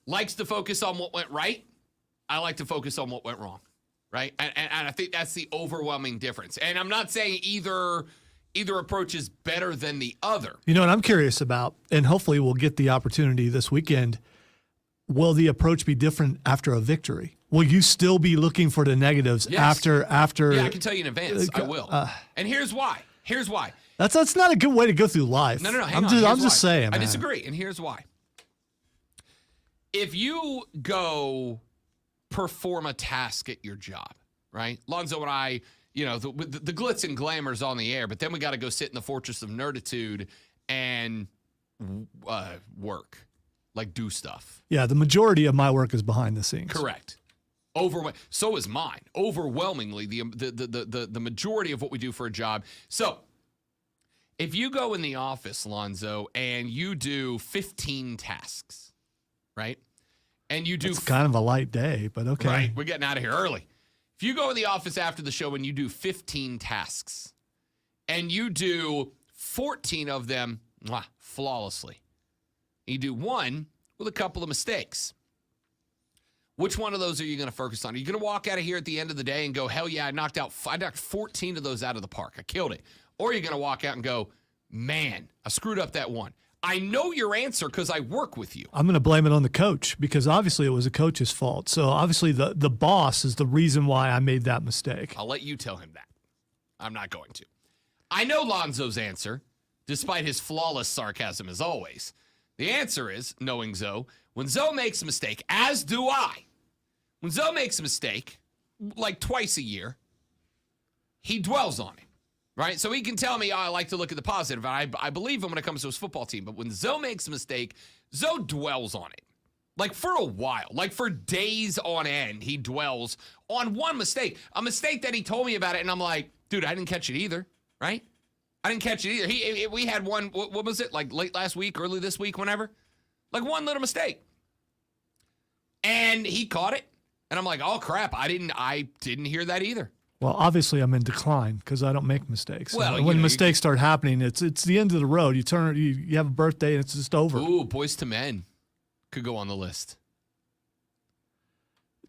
Speaker 1: likes to focus on what went right. I like to focus on what went wrong, right? And I think that's the overwhelming difference. And I'm not saying either approach is better than the other.
Speaker 2: You know what I'm curious about, and hopefully we'll get the opportunity this weekend, will the approach be different after a victory? Will you still be looking for the negatives after?
Speaker 1: Yeah, I can tell you in advance. I will. And here's why.
Speaker 2: That's not a good way to go through life.
Speaker 1: No.
Speaker 2: I'm just saying.
Speaker 1: I disagree, and here's why. If you go perform a task at your job, right? Lonzo and I, you know, the glitz and glamour's on the air, but then we got to go sit in the fortress of nerditude and work, like do stuff.
Speaker 2: Yeah, the majority of my work is behind the scenes.
Speaker 1: Correct. So is mine. Overwhelmingly, the majority of what we do for a job. So if you go in the office, Lonzo, and you do 15 tasks, right? And you do...
Speaker 2: It's kind of a light day, but okay.
Speaker 1: Right, we're getting out of here early. If you go in the office after the show and you do 15 tasks, and you do 14 of them flawlessly, you do one with a couple of mistakes, which one of those are you going to focus on? Are you going to walk out of here at the end of the day and go, hell yeah, I knocked 14 of those out of the park. I killed it. Or are you going to walk out and go, man, I screwed up that one. I know your answer because I work with you.
Speaker 2: I'm going to blame it on the coach because obviously it was a coach's fault. So obviously the boss is the reason why I made that mistake.
Speaker 1: I'll let you tell him that. I'm not going to. I know Lonzo's answer, despite his flawless sarcasm as always. The answer is, knowing Zoe, when Zoe makes a mistake, as do I, when Zoe makes a mistake, like twice a year, he dwells on it, right? So he can tell me, I like to look at the positive, and I believe him when it comes to his football team. But when Zoe makes a mistake, Zoe dwells on it. Like for a while, like for days on end, he dwells on one mistake. A mistake that he told me about it, and I'm like, dude, I didn't catch it either, right? I didn't catch it either. We had one, what was it, like late last week, early this week, whenever? Like one little mistake. And he caught it. And I'm like, oh crap, I didn't hear that either.
Speaker 2: Well, obviously I'm in decline because I don't make mistakes.
Speaker 1: Well,
Speaker 2: when mistakes start happening, it's the end of the road. You have a birthday and it's just over.
Speaker 1: Ooh, Boys to Men could go on the list.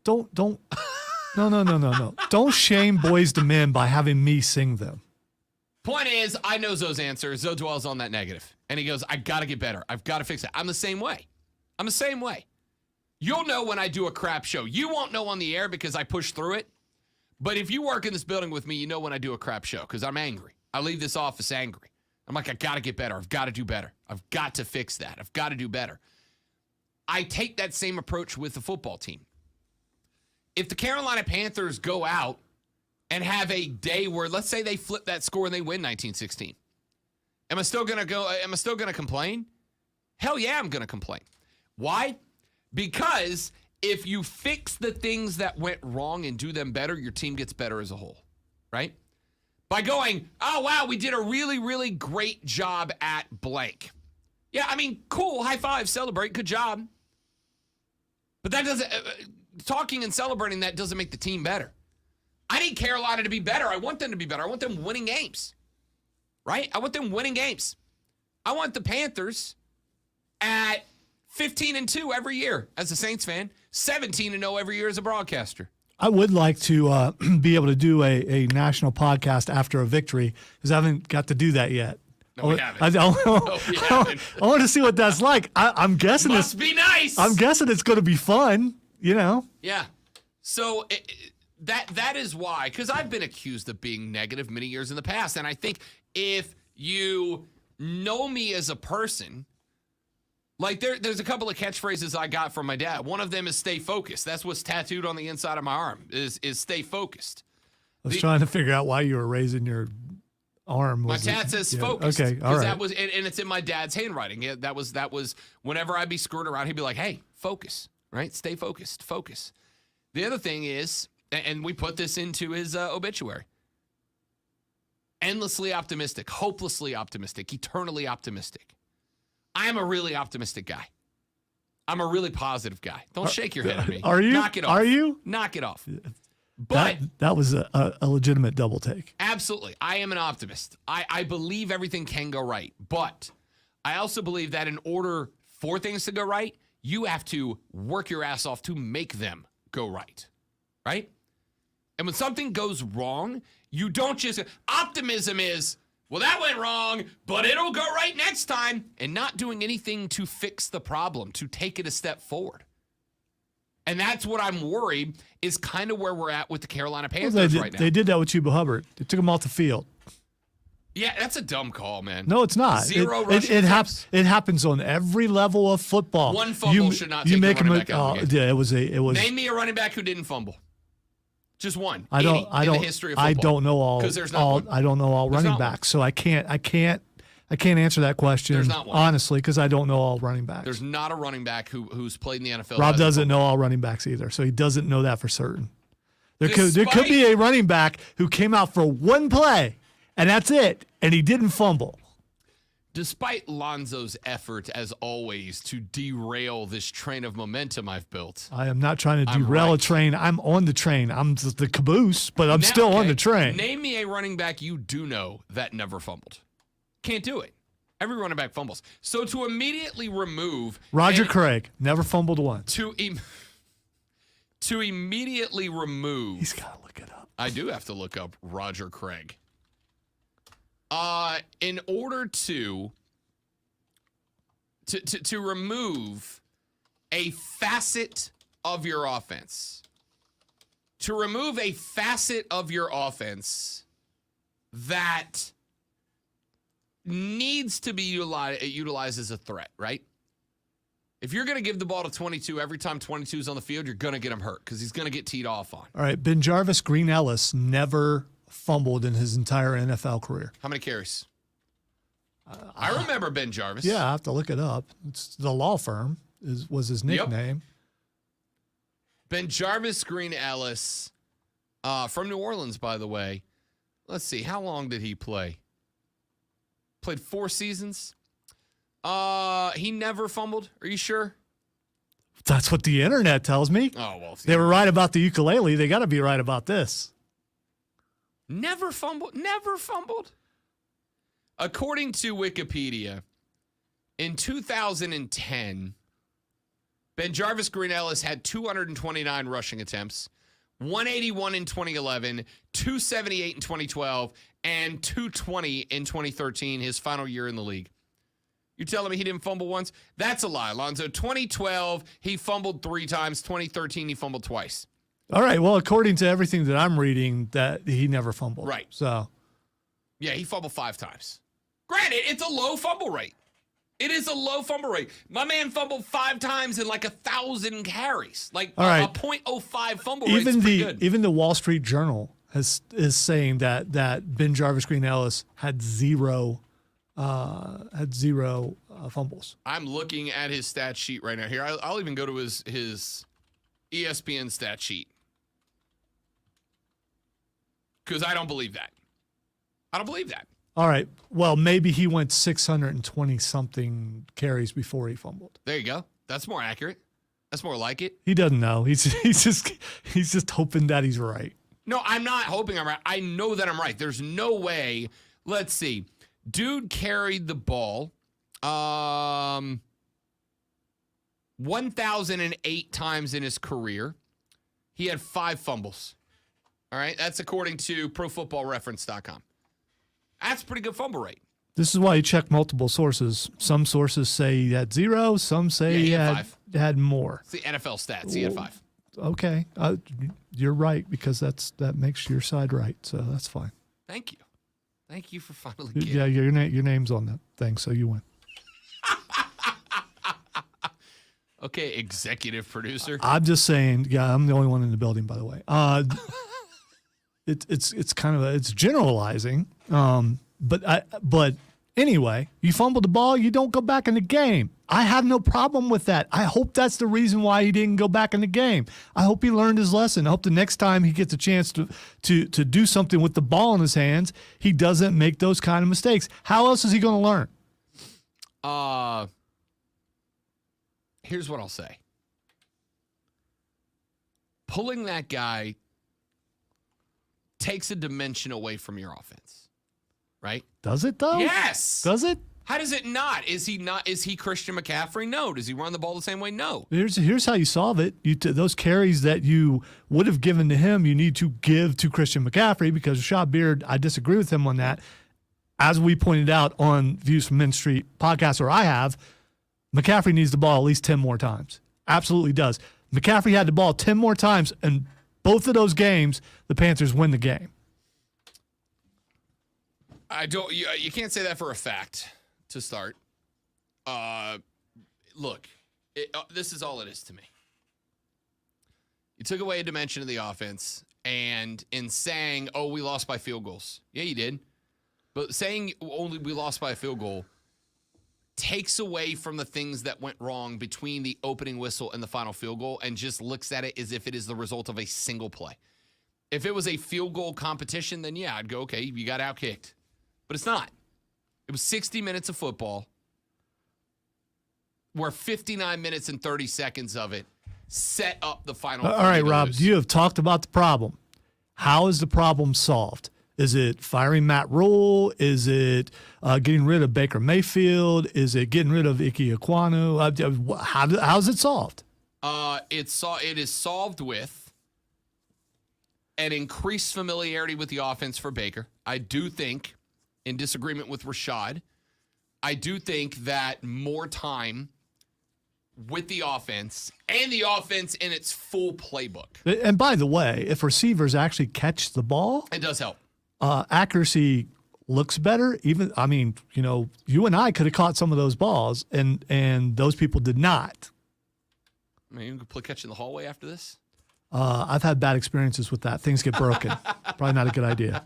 Speaker 2: No. Don't shame Boys to Men by having me sing them.
Speaker 1: Point is, I know Zoe's answer. Zoe dwells on that negative. And he goes, I got to get better. I've got to fix it. I'm the same way. You'll know when I do a crap show. You won't know on the air because I push through it. But if you work in this building with me, you know when I do a crap show because I'm angry. I leave this office angry. I'm like, I got to get better. I've got to do better. I've got to fix that. I've got to do better. I take that same approach with the football team. If the Carolina Panthers go out and have a day where, let's say they flip that score and they win 19-16, am I still going to complain? Hell yeah, I'm going to complain. Why? Because if you fix the things that went wrong and do them better, your team gets better as a whole, right? By going, oh, wow, we did a really, really great job at blank. Yeah, I mean, cool, high five, celebrate, good job. But that doesn't, talking and celebrating that doesn't make the team better. I need Carolina to be better. I want them to be better. I want them winning games, right? I want them winning games. I want the Panthers at 15-2 every year as a Saints fan, 17-0 every year as a broadcaster.
Speaker 2: I would like to be able to do a national podcast after a victory because I haven't got to do that yet.
Speaker 1: No, we haven't.
Speaker 2: I want to see what that's like. I'm guessing
Speaker 1: Must be nice.
Speaker 2: I'm guessing it's going to be fun, you know.
Speaker 1: Yeah. So that is why, because I've been accused of being negative many years in the past. And I think if you know me as a person, like there's a couple of catchphrases I got from my dad. One of them is stay focused. That's what's tattooed on the inside of my arm is stay focused.
Speaker 2: I was trying to figure out why you were raising your arm.
Speaker 1: My tat says focused.
Speaker 2: Okay, all right.
Speaker 1: That was, and it's in my dad's handwriting. That was whenever I'd be screwing around, he'd be like, hey, focus, right? Stay focused, focus. The other thing is, and we put this into his obituary, endlessly optimistic, hopelessly optimistic, eternally optimistic. I am a really optimistic guy. I'm a really positive guy. Don't shake your head at me.
Speaker 2: Are you?
Speaker 1: Knock it off.
Speaker 2: Are you?
Speaker 1: Knock it off. But
Speaker 2: that was a legitimate double take.
Speaker 1: Absolutely. I am an optimist. I believe everything can go right. But I also believe that in order for things to go right, you have to work your ass off to make them go right. Right? And when something goes wrong, you don't just... Optimism is, well, that went wrong, but it'll go right next time. And not doing anything to fix the problem, to take it a step forward. And that's what I'm worried is kind of where we're at with the Carolina Panthers right now.
Speaker 2: They did that with Chuba Hubbard. They took him off the field.
Speaker 1: Yeah, that's a dumb call, man.
Speaker 2: No, it's not.
Speaker 1: Zero rushing attempts.
Speaker 2: It happens on every level of football.
Speaker 1: One fumble should not take a running back out of the game.
Speaker 2: Yeah, it was.
Speaker 1: Name me a running back who didn't fumble. Just one.
Speaker 2: I don't.
Speaker 1: In the history of football.
Speaker 2: I don't know all.
Speaker 1: Because there's not one.
Speaker 2: I don't know all running backs, so I can't answer that question.
Speaker 1: There's not one.
Speaker 2: Honestly, because I don't know all running backs.
Speaker 1: There's not a running back who's played in the NFL.
Speaker 2: Rob doesn't know all running backs either, so he doesn't know that for certain. There could be a running back who came out for one play, and that's it, and he didn't fumble.
Speaker 1: Despite Lonzo's effort, as always, to derail this train of momentum I've built.
Speaker 2: I am not trying to derail a train. I'm on the train. I'm the caboose, but I'm still on the train.
Speaker 1: Name me a running back you do know that never fumbled. Can't do it. Every running back fumbles. So to immediately remove...
Speaker 2: Roger Craig, never fumbled once.
Speaker 1: To immediately remove...
Speaker 2: He's got to look it up.
Speaker 1: I do have to look up Roger Craig. In order to remove a facet of your offense, that needs to be utilized as a threat, right? If you're going to give the ball to 22 every time 22 is on the field, you're going to get him hurt because he's going to get teed off on.
Speaker 2: All right, Benjarvis Green Ellis never fumbled in his entire NFL career.
Speaker 1: How many carries? I remember Ben Jarvis.
Speaker 2: Yeah, I have to look it up. It's the law firm was his nickname.
Speaker 1: Yep. Benjarvis Green Ellis, from New Orleans, by the way. Let's see, how long did he play? Played 4 seasons. He never fumbled. Are you sure?
Speaker 2: That's what the internet tells me.
Speaker 1: Oh, well.
Speaker 2: They were right about the ukulele. They got to be right about this.
Speaker 1: Never fumbled. Never fumbled. According to Wikipedia, in 2010, Benjarvis Green Ellis had 229 rushing attempts, 181 in 2011, 278 in 2012, and 220 in 2013, his final year in the league. You're telling me he didn't fumble once? That's a lie, Alonzo. 2012, he fumbled 3 times. 2013, he fumbled twice.
Speaker 2: All right. Well, according to everything that I'm reading, that he never fumbled.
Speaker 1: Right.
Speaker 2: So,
Speaker 1: yeah, he fumbled 5 times. Granted, it's a low fumble rate. It is a low fumble rate. My man fumbled 5 times in like 1,000 carries. Like a 0.05 fumble rate is pretty good.
Speaker 2: Even the Wall Street Journal is saying that Benjarvis Green Ellis had zero fumbles.
Speaker 1: I'm looking at his stat sheet right now. Here, I'll even go to his ESPN stat sheet. Because I don't believe that. I don't believe that.
Speaker 2: All right. Well, maybe he went 620-something carries before he fumbled.
Speaker 1: There you go. That's more accurate. That's more like it.
Speaker 2: He doesn't know. He's just hoping that he's right.
Speaker 1: No, I'm not hoping I'm right. I know that I'm right. There's no way. Let's see. Dude carried the ball 1,008 times in his career. He had 5 fumbles. All right. That's according to ProFootballReference.com. That's a pretty good fumble rate.
Speaker 2: This is why you check multiple sources. Some sources say he had 0. Some say he had more.
Speaker 1: It's the NFL stats. He had 5.
Speaker 2: okay. You're right, because that makes your side right. So that's fine.
Speaker 1: Thank you. Thank you for finally getting
Speaker 2: Yeah, your name's on that thing, so you win.
Speaker 1: Okay, executive producer.
Speaker 2: I'm just saying, yeah, I'm the only one in the building, by the way. It's kind of it's generalizing. But anyway, you fumbled the ball, you don't go back in the game. I have no problem with that. I hope that's the reason why he didn't go back in the game. I hope he learned his lesson. I hope the next time he gets a chance to do something with the ball in his hands, he doesn't make those kind of mistakes. How else is he going to learn?
Speaker 1: Here's what I'll say. Pulling that guy takes a dimension away from your offense, right?
Speaker 2: Does it, though?
Speaker 1: Yes.
Speaker 2: Does it?
Speaker 1: How does it not? Is he Christian McCaffrey? No. Does he run the ball the same way? No.
Speaker 2: Here's how you solve it. Those carries that you would have given to him, you need to give to Christian McCaffrey, because Rashad Beard, I disagree with him on that. As we pointed out on Views from Main Street podcast, or I have, McCaffrey needs the ball at least 10 more times. Absolutely does. McCaffrey had the ball 10 more times, and both of those games, the Panthers win the game.
Speaker 1: You can't say that for a fact to start. Look, this is all it is to me. You took away a dimension of the offense, and in saying, oh, we lost by field goals. Yeah, you did. But saying only we lost by a field goal takes away from the things that went wrong between the opening whistle and the final field goal, and just looks at it as if it is the result of a single play. If it was a field goal competition, then yeah, I'd go, okay, you got outkicked. But it's not. It was 60 minutes of football, where 59 minutes and 30 seconds of it set up the final.
Speaker 2: All right, Rob, you have talked about the problem. How is the problem solved? Is it firing Matt Rule? Is it getting rid of Baker Mayfield? Is it getting rid of Ike Ekwonu? How's it solved?
Speaker 1: It is solved with an increased familiarity with the offense for Baker. I do think, in disagreement with Rashad, I do think that more time with the offense, and the offense in its full playbook.
Speaker 2: And by the way, if receivers actually catch the ball,
Speaker 1: it does help.
Speaker 2: Accuracy looks better. Even, I mean, you and I could have caught some of those balls, and those people did not.
Speaker 1: I mean, you can play catch in the hallway after this.
Speaker 2: I've had bad experiences with that. Things get broken. Probably not a good idea.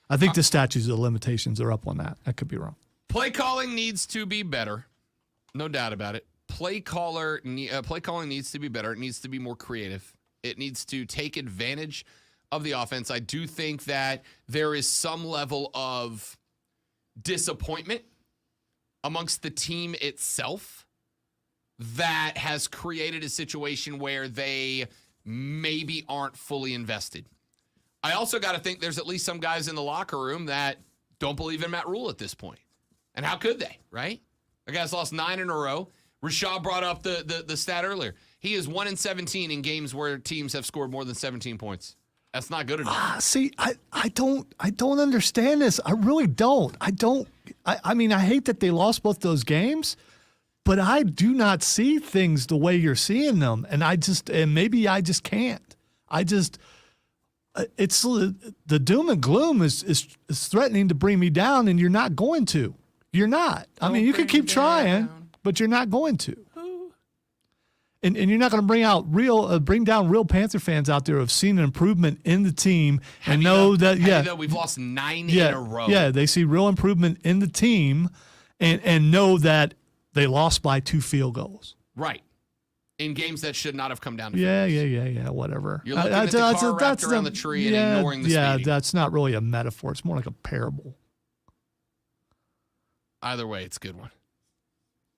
Speaker 2: I think the statutes of limitations are up on that. I could be wrong.
Speaker 1: Play calling needs to be better. No doubt about it. Play calling needs to be better. It needs to be more creative. It needs to take advantage of the offense. I do think that there is some level of disappointment amongst the team itself that has created a situation where they maybe aren't fully invested. I also got to think there's at least some guys in the locker room that don't believe in Matt Rule at this point. And how could they, right? The guy's lost 9 in a row. Rashad brought up the stat earlier. He is 1-17 in games where teams have scored more than 17 points. That's not good enough.
Speaker 2: See, I don't understand this. I really don't. I mean, I hate that they lost both those games, but I do not see things the way you're seeing them. And maybe I just can't. It's the doom and gloom is threatening to bring me down, and you're not going to. You're not. I mean, you can keep trying, but you're not going to. And you're not going to bring down real Panther fans out there who have seen an improvement in the team and know that
Speaker 1: we've lost 9 in a row.
Speaker 2: Yeah, they see real improvement in the team and know that they lost by 2 field goals.
Speaker 1: Right. In games that should not have come down to
Speaker 2: Yeah, whatever.
Speaker 1: You're looking at the car wrapped around the tree and ignoring the speeding.
Speaker 2: Yeah, that's not really a metaphor. It's more like a parable.
Speaker 1: Either way, it's a good one.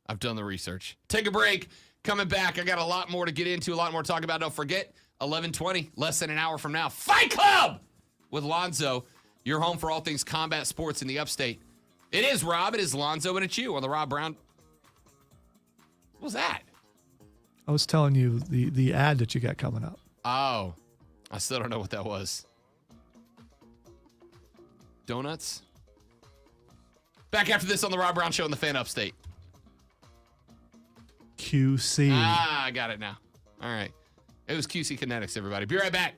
Speaker 1: I've done the research. Take a break. Coming back, I got a lot more to get into, a lot more to talk about. Don't forget, 11:20, less than an hour from now, Fight Club with Lonzo, your home for all things combat sports in the upstate. It is Rob, it is Lonzo, and it's you on the Rob Brown. What was that?
Speaker 2: I was telling you the ad that you got coming up.
Speaker 1: Oh, I still don't know what that was. Donuts? Back after this on the Rob Brown Show in the Fan Upstate.
Speaker 2: QC.
Speaker 1: I got it now. All right. It was QC Kinetics, everybody. Be right back.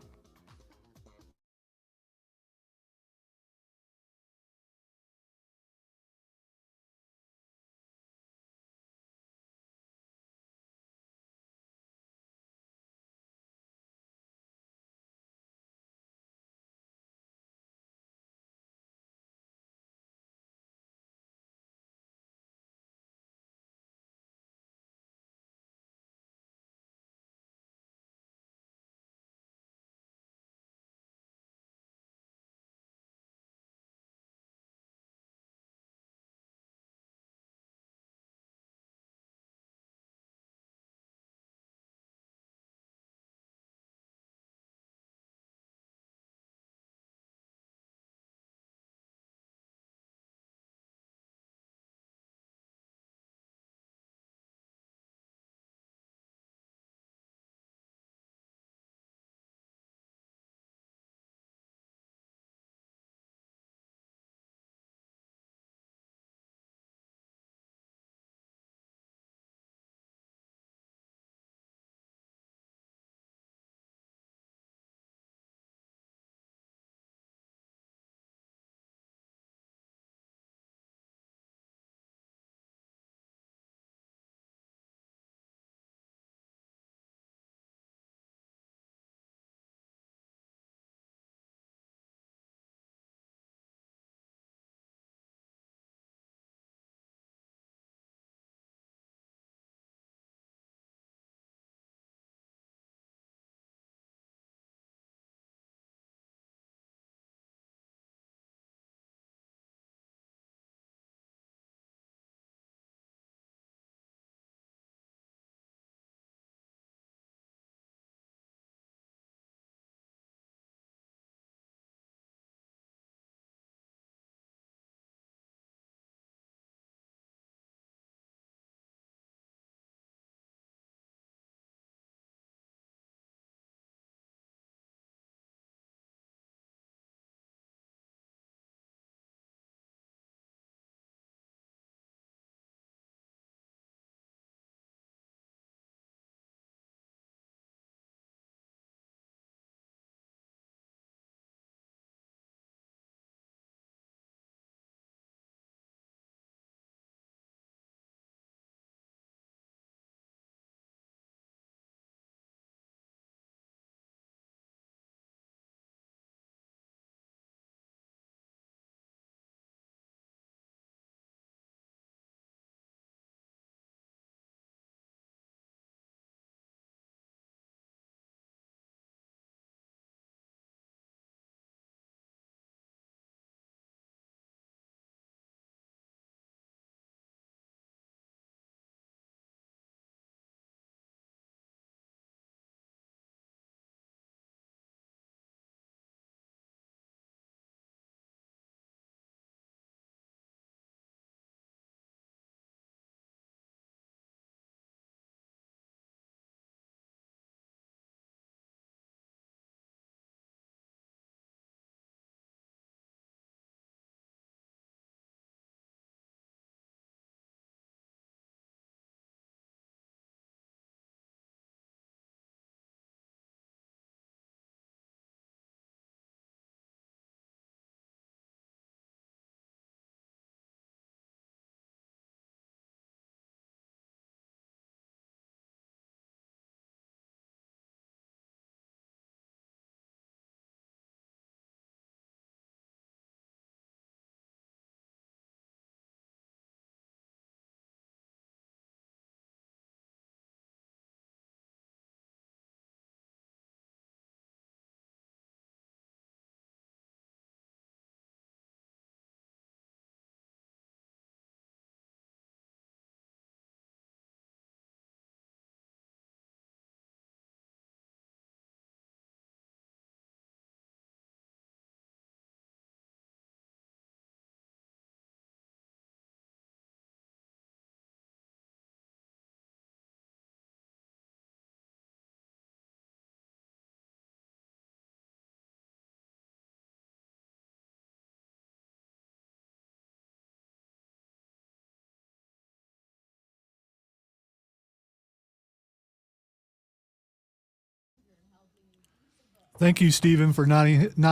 Speaker 2: Thank you, Stephen, for not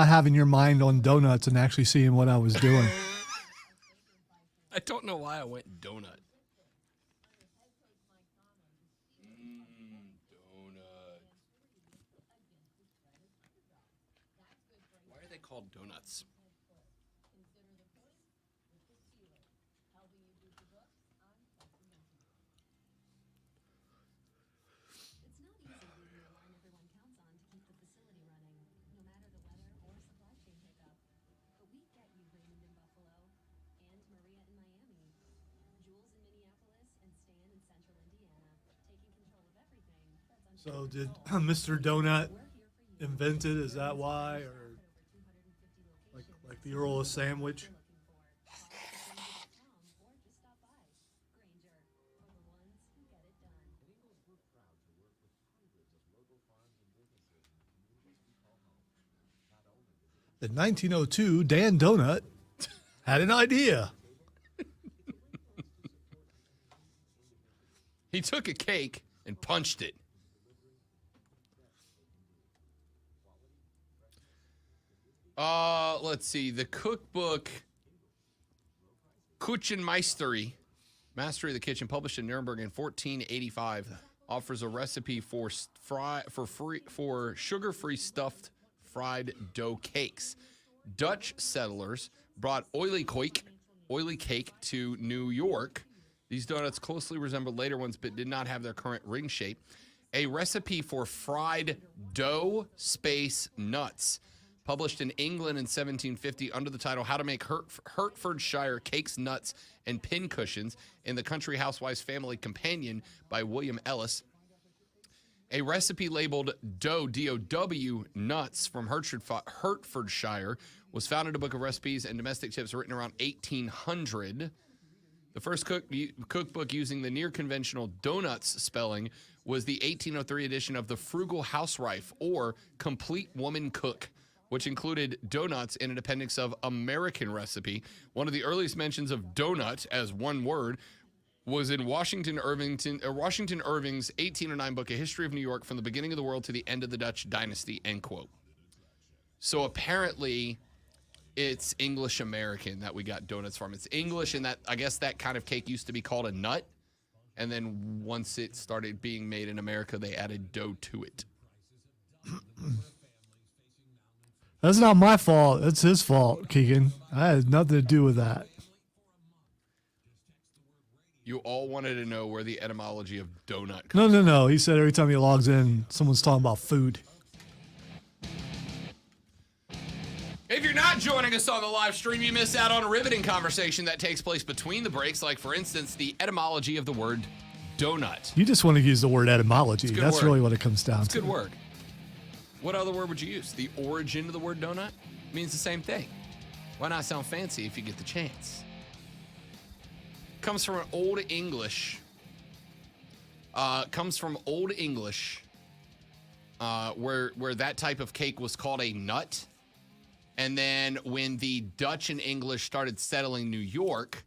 Speaker 2: having your mind on donuts and actually seeing what I was doing.
Speaker 1: I don't know why I went donut. Donut. Why are they called donuts?
Speaker 2: So did Mr. Donut invent it? Is that why? Or like the Earl of Sandwich? In 1902, Dan Donut had an idea.
Speaker 1: He took a cake and punched it. Let's see. The cookbook Küchenmeistery, Mastery of the Kitchen, published in Nuremberg in 1485, offers a recipe for sugar-free stuffed fried dough cakes. Dutch settlers brought oily cake to New York. These donuts closely resembled later ones, but did not have their current ring shape. A recipe for fried dough space nuts, published in England in 1750 under the title How to Make Hertfordshire Cakes, Nuts, and Pincushions in the Country Housewife's Family Companion by William Ellis. A recipe labeled Dough, D-O-W, Nuts from Hertfordshire was found in a book of recipes and domestic tips written around 1800. The first cookbook using the near-conventional donuts spelling was the 1803 edition of the Frugal Housewife, or Complete Woman Cook, which included donuts in an appendix of American Recipe. One of the earliest mentions of donut as one word was in Washington Irving's 1809 book, A History of New York, from the beginning of the world to the end of the Dutch dynasty, end quote. So apparently it's English American that we got donuts from. It's English, and that I guess that kind of cake used to be called a nut. And then once it started being made in America, they added dough to it.
Speaker 2: That's not my fault. That's his fault, Keegan. I had nothing to do with that.
Speaker 1: You all wanted to know where the etymology of donut comes
Speaker 2: No. He said every time he logs in, someone's talking about food.
Speaker 1: If you're not joining us on the live stream, you miss out on a riveting conversation that takes place between the breaks, like, for instance, the etymology of the word donut.
Speaker 2: You just want to use the word etymology. That's
Speaker 1: word.
Speaker 2: really what it comes down to.
Speaker 1: It's good word. What other word would you use? The origin of the word donut means the same thing. Why not sound fancy if you get the chance? Comes from an Old English. Where that type of cake was called a nut. And then when the Dutch and English started settling New York,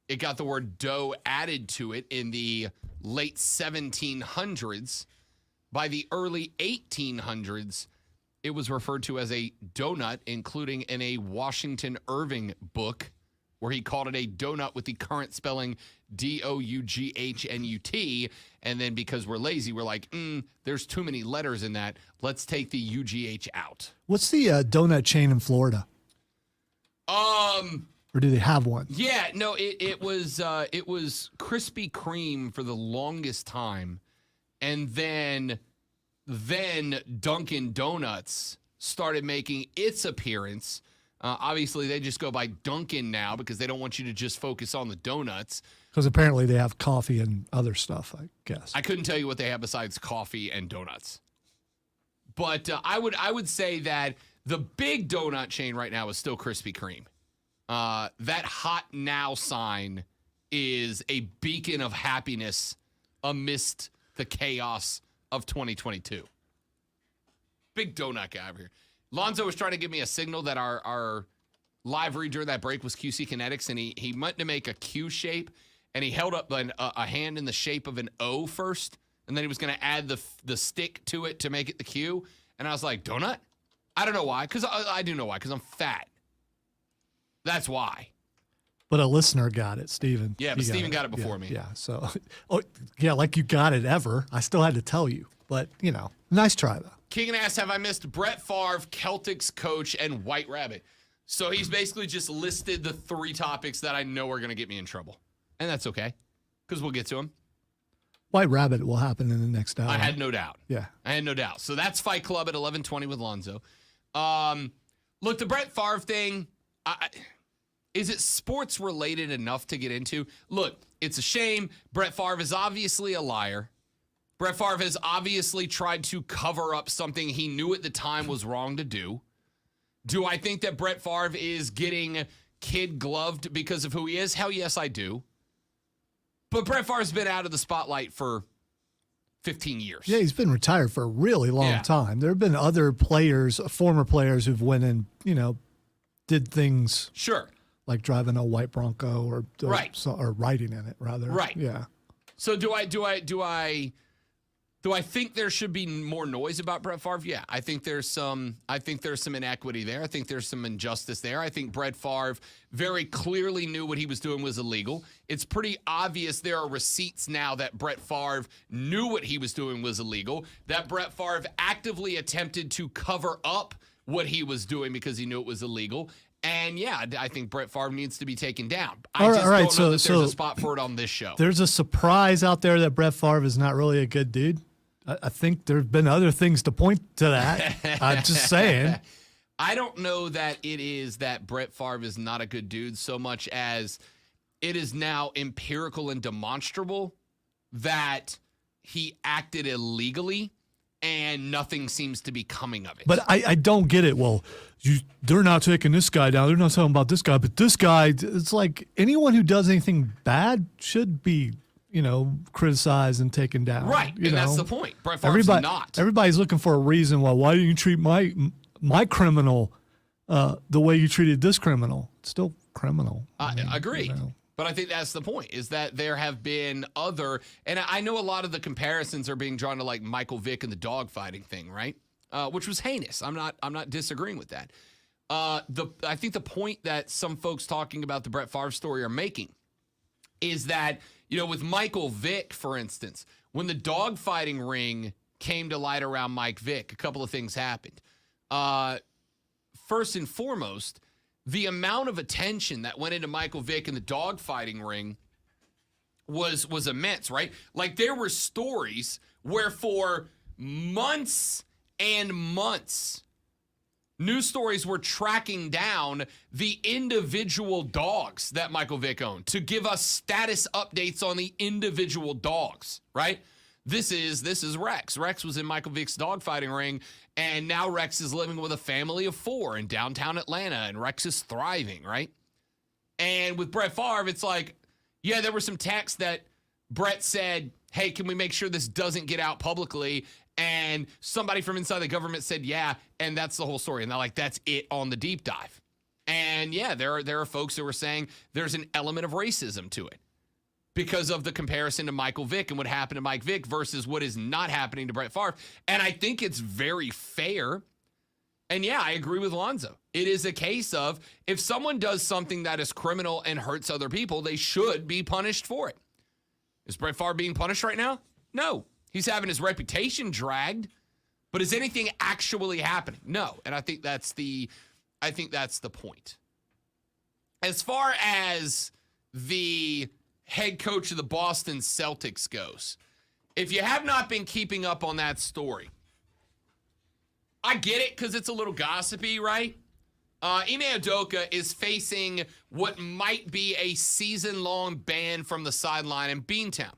Speaker 1: it got the word dough added to it in the late 1700s. By the early 1800s, it was referred to as a donut, including in a Washington Irving book, where he called it a donut with the current spelling D-O-U-G-H-N-U-T. And then because we're lazy, we're like, there's too many letters in that. Let's take the U-G-H out.
Speaker 2: What's the donut chain in Florida? Or do they have one?
Speaker 1: Yeah, no, it was Krispy Kreme for the longest time. And then Dunkin' Donuts started making its appearance. Obviously, they just go by Dunkin' now because they don't want you to just focus on the donuts.
Speaker 2: Because apparently they have coffee and other stuff, I guess.
Speaker 1: I couldn't tell you what they have besides coffee and donuts. But I would say that the big donut chain right now is still Krispy Kreme. That hot now sign is a beacon of happiness amidst the chaos of 2022. Big donut guy over here. Lonzo was trying to give me a signal that our live read during that break was QC Kinetics, and he meant to make a Q shape, and he held up a hand in the shape of an O first, and then he was going to add the stick to it to make it the Q. And I was like, donut? I don't know why. Because I do know why. Because I'm fat. That's why.
Speaker 2: But a listener got it, Steven.
Speaker 1: Yeah, but Steven got it before me.
Speaker 2: Yeah, so, like you got it ever. I still had to tell you. But, nice try, though.
Speaker 1: Keegan asks, have I missed Brett Favre, Celtics coach, and White Rabbit? So he's basically just listed the 3 topics that I know are going to get me in trouble. And that's okay, because we'll get to them.
Speaker 2: White Rabbit will happen in the next hour.
Speaker 1: I had no doubt.
Speaker 2: Yeah.
Speaker 1: I had no doubt. So that's Fight Club at 11:20 with Lonzo. Look, the Brett Favre thing, is it sports related enough to get into? Look, it's a shame. Brett Favre is obviously a liar. Brett Favre has obviously tried to cover up something he knew at the time was wrong to do. Do I think that Brett Favre is getting kid-gloved because of who he is? Hell yes, I do. But Brett Favre's been out of the spotlight for 15 years.
Speaker 2: Yeah, he's been retired for a really long time. There have been other players, former players, who've went and, did things.
Speaker 1: Sure.
Speaker 2: Like driving a white Bronco or riding in it, rather.
Speaker 1: Right.
Speaker 2: Yeah.
Speaker 1: So do I think there should be more noise about Brett Favre? Yeah, I think there's some inequity there. I think there's some injustice there. I think Brett Favre very clearly knew what he was doing was illegal. It's pretty obvious there are receipts now that Brett Favre knew what he was doing was illegal, that Brett Favre actively attempted to cover up what he was doing because he knew it was illegal. And yeah, I think Brett Favre needs to be taken down. I just don't know that there's a spot for it on this show.
Speaker 2: There's a surprise out there that Brett Favre is not really a good dude. I think there have been other things to point to that. I'm just saying.
Speaker 1: I don't know that it is that Brett Favre is not a good dude so much as it is now empirical and demonstrable that he acted illegally and nothing seems to be coming of it.
Speaker 2: But I don't get it. Well, they're not taking this guy down. They're not talking about this guy. But this guy, it's like anyone who does anything bad should be criticized and taken down.
Speaker 1: Right, and that's the point. Brett Favre's not.
Speaker 2: Everybody's looking for a reason why. Why didn't you treat my criminal the way you treated this criminal? It's still criminal.
Speaker 1: I agree. But I think that's the point, is that there have been and I know a lot of the comparisons are being drawn to like Michael Vick and the dogfighting thing, right? Which was heinous. I'm not disagreeing with that. I think the point that some folks talking about the Brett Favre story are making is that, with Michael Vick, for instance, when the dogfighting ring came to light around Mike Vick, a couple of things happened. First and foremost, the amount of attention that went into Michael Vick in the dogfighting ring was immense, right? Like there were stories where for months and months, news stories were tracking down the individual dogs that Michael Vick owned to give us status updates on the individual dogs, right? This is Rex. Rex was in Michael Vick's dogfighting ring, and now Rex is living with a family of 4 in downtown Atlanta, and Rex is thriving, right? And with Brett Favre, it's like, yeah, there were some texts that Brett said, hey, can we make sure this doesn't get out publicly? And somebody from inside the government said, yeah, and that's the whole story. And they're like, that's it on the deep dive. And yeah, there are folks who are saying there's an element of racism to it because of the comparison to Michael Vick and what happened to Mike Vick versus what is not happening to Brett Favre. And I think it's very fair. And yeah, I agree with Lonzo. It is a case of if someone does something that is criminal and hurts other people, they should be punished for it. Is Brett Favre being punished right now? No. He's having his reputation dragged, but is anything actually happening? No. And I think that's the point. As far as the head coach of the Boston Celtics goes, if you have not been keeping up on that story, I get it because it's a little gossipy, right? Ime Udoka is facing what might be a season-long ban from the sideline in Beantown.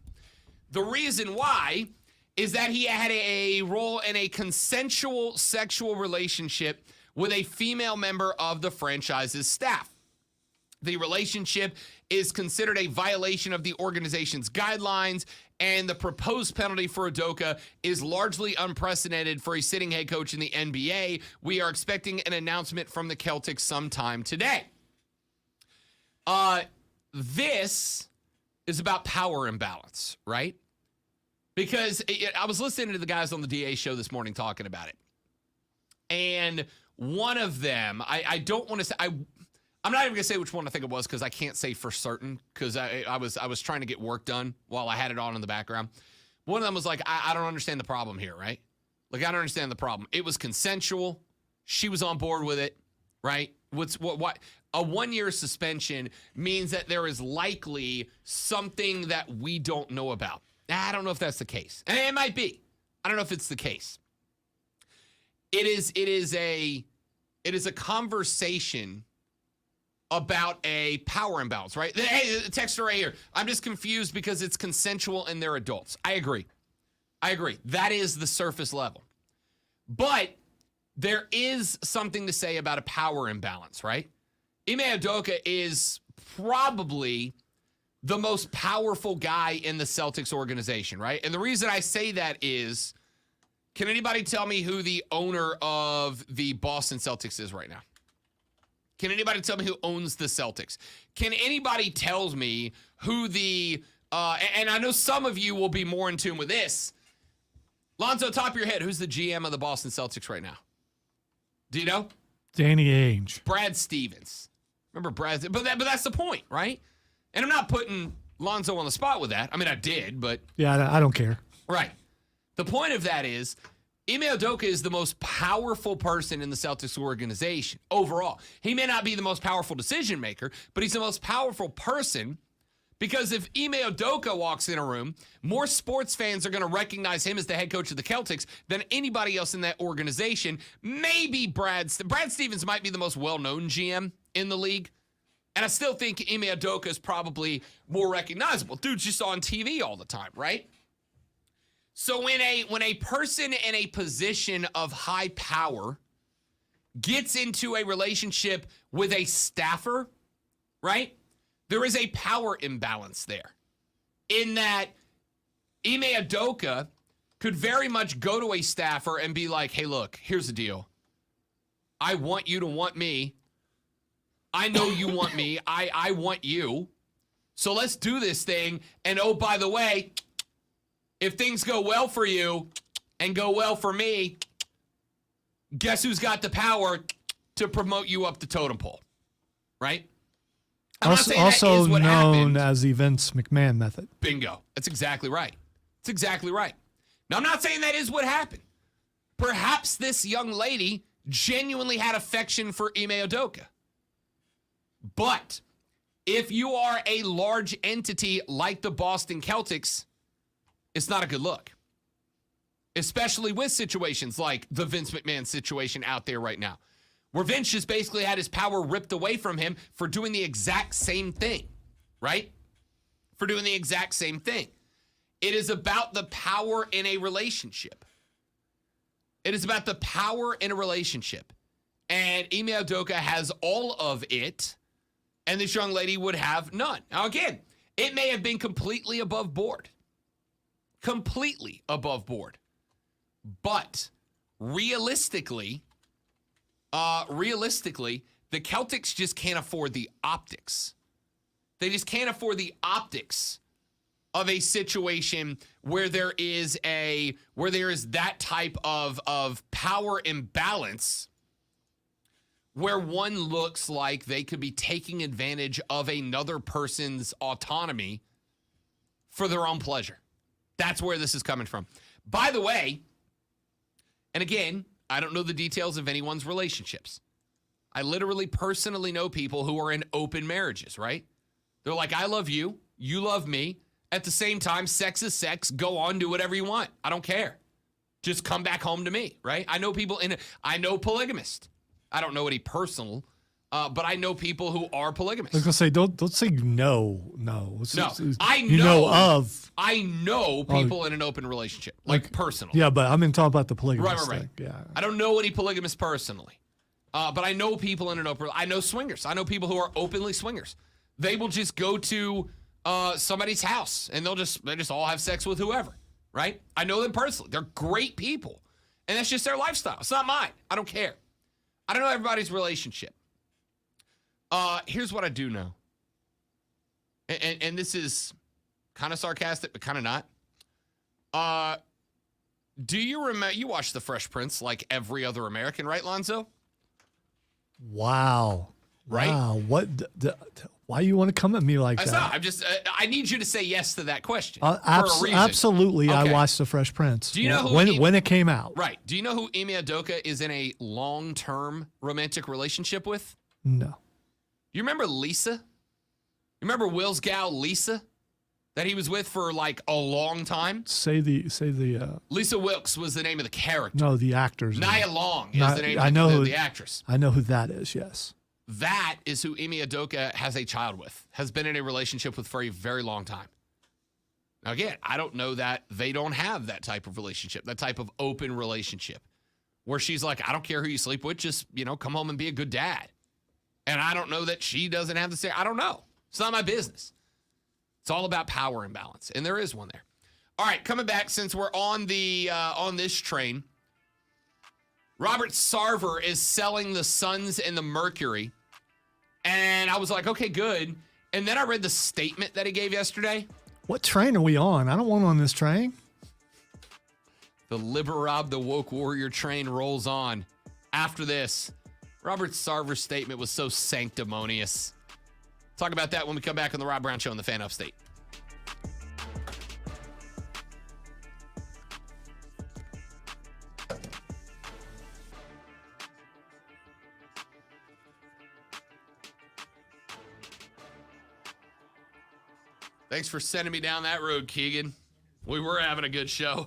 Speaker 1: The reason why is that he had a role in a consensual sexual relationship with a female member of the franchise's staff. The relationship is considered a violation of the organization's guidelines, and the proposed penalty for Udoka is largely unprecedented for a sitting head coach in the NBA. We are expecting an announcement from the Celtics sometime today. This is about power imbalance, right? Because I was listening to the guys on the DA show this morning talking about it. And one of them, I don't want to say, I'm not even going to say which one I think it was because I can't say for certain because I was trying to get work done while I had it on in the background. One of them was like, I don't understand the problem here, right? Like, I don't understand the problem. It was consensual. She was on board with it, right? What a 1-year suspension means that there is likely something that we don't know about. I don't know if that's the case. And it might be. I don't know if it's the case. It is a conversation about a power imbalance, right? Hey, the texter right here. I'm just confused because it's consensual and they're adults. I agree. That is the surface level. But there is something to say about a power imbalance, right? Ime Udoka is probably the most powerful guy in the Celtics organization, right? And the reason I say that is, can anybody tell me who the owner of the Boston Celtics is right now? Can anybody tell me who owns the Celtics? Can anybody tell me who the, and I know some of you will be more in tune with this. Lonzo, top of your head, who's the GM of the Boston Celtics right now? Do you know?
Speaker 2: Danny Ainge.
Speaker 1: Brad Stevens. Remember Brad? But that's the point, right? And I'm not putting Lonzo on the spot with that. I mean, I did, but.
Speaker 2: Yeah, I don't care.
Speaker 1: Right. The point of that is, Ime Udoka is the most powerful person in the Celtics organization overall. He may not be the most powerful decision maker, but he's the most powerful person because if Ime Udoka walks in a room, more sports fans are going to recognize him as the head coach of the Celtics than anybody else in that organization. Maybe Brad Stevens might be the most well-known GM in the league. And I still think Ime Udoka is probably more recognizable. Dude's just on TV all the time, right? So when a person in a position of high power gets into a relationship with a staffer, right? There is a power imbalance there in that Ime Udoka could very much go to a staffer and be like, hey, look, here's the deal. I want you to want me. I know you want me. I want you. So let's do this thing. And oh, by the way, if things go well for you and go well for me, guess who's got the power to promote you up the totem pole, right? I'm not saying that is what
Speaker 2: known
Speaker 1: happened.
Speaker 2: as the Vince McMahon method.
Speaker 1: Bingo. That's exactly right. That's exactly right. Now, I'm not saying that is what happened. Perhaps this young lady genuinely had affection for Ime Udoka. But if you are a large entity like the Boston Celtics, it's not a good look, especially with situations like the Vince McMahon situation out there right now, where Vince just basically had his power ripped away from him for doing the exact same thing, right? For doing the exact same thing. It is about the power in a relationship. It is about the power in a relationship. And Ime Udoka has all of it, and this young lady would have none. Now, again, it may have been completely above board. Completely above board. But realistically, the Celtics just can't afford the optics. They just can't afford the optics of a situation where there is that type of power imbalance where one looks like they could be taking advantage of another person's autonomy for their own pleasure. That's where this is coming from. By the way, and again, I don't know the details of anyone's relationships. I literally personally know people who are in open marriages, right? They're like, I love you. You love me. At the same time, sex is sex. Go on, do whatever you want. I don't care. Just come back home to me, right? I know people I know polygamists. I don't know any personal, but I know people who are polygamists.
Speaker 2: I was gonna say, don't say no.
Speaker 1: I know people in an open relationship, like personally.
Speaker 2: Yeah, but I'm talking about the polygamous
Speaker 1: right.
Speaker 2: thing. Yeah.
Speaker 1: I don't know any polygamists personally, but I know people in an open. I know swingers. I know people who are openly swingers. They will just go to somebody's house and they just all have sex with whoever, right? I know them personally. They're great people, and that's just their lifestyle. It's not mine. I don't care. I don't know everybody's relationship. Here's what I do know. And this is kind of sarcastic, but kind of not. Do you remember? You watched The Fresh Prince like every other American, right, Lonzo?
Speaker 2: Wow.
Speaker 1: Right?
Speaker 2: Wow. What? Why you want to come at me like
Speaker 1: That's
Speaker 2: that?
Speaker 1: not. I'm just. I need you to say yes to that question. For a reason.
Speaker 2: Absolutely.
Speaker 1: Okay.
Speaker 2: I watched The Fresh Prince.
Speaker 1: Do you know who
Speaker 2: when it came out?
Speaker 1: Right. Do you know who Ime Udoka is in a long-term romantic relationship with?
Speaker 2: No.
Speaker 1: You remember Lisa? You remember Will's gal Lisa that he was with for like a long time?
Speaker 2: Say the.
Speaker 1: Lisa Wilkes was the name of the character.
Speaker 2: No, the actor's name.
Speaker 1: Nia Long is the name of the actress.
Speaker 2: I know who that is. Yes.
Speaker 1: That is who Ime Udoka has a child with, has been in a relationship with for a very long time. Now, again, I don't know that they don't have that type of relationship, that type of open relationship where she's like, I don't care who you sleep with, just, come home and be a good dad. And I don't know that she doesn't have the same. I don't know. It's not my business. It's all about power imbalance, and there is one there. All right, coming back, since we're on this train, Robert Sarver is selling the Suns and the Mercury. And I was like, okay, good. And then I read the statement that he gave yesterday.
Speaker 2: What train are we on? I don't want on this train.
Speaker 1: The Liberob, the woke warrior train rolls on. After this, Robert Sarver's statement was so sanctimonious. Talk about that when we come back on the Rob Brown Show on the Fan Upstate. Thanks for sending me down that road, Keegan. We were having a good show.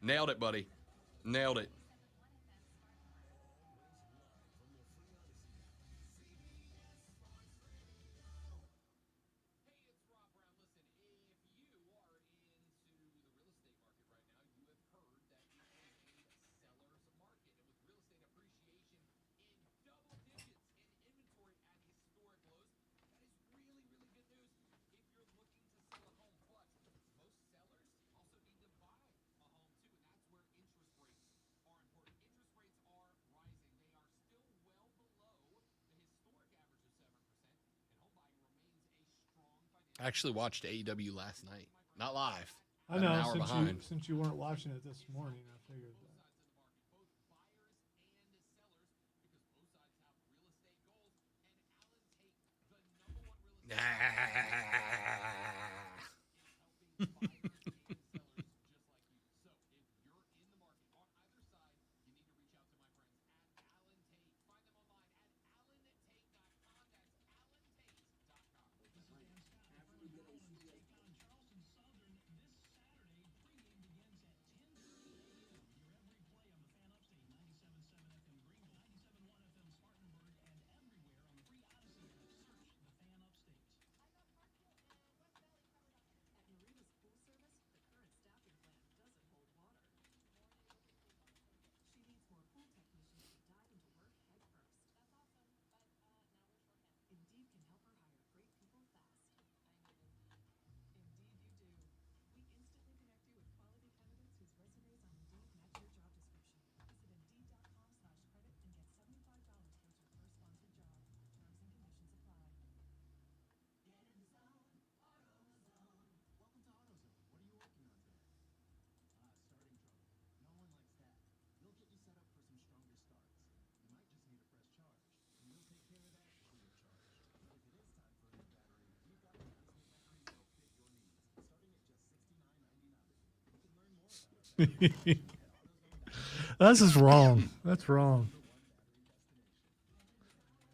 Speaker 1: Nailed it, buddy. Nailed it. I actually watched AEW last night. Not live.
Speaker 2: I know, since you weren't watching it this morning, I figured
Speaker 1: that.
Speaker 2: That's just wrong. That's wrong.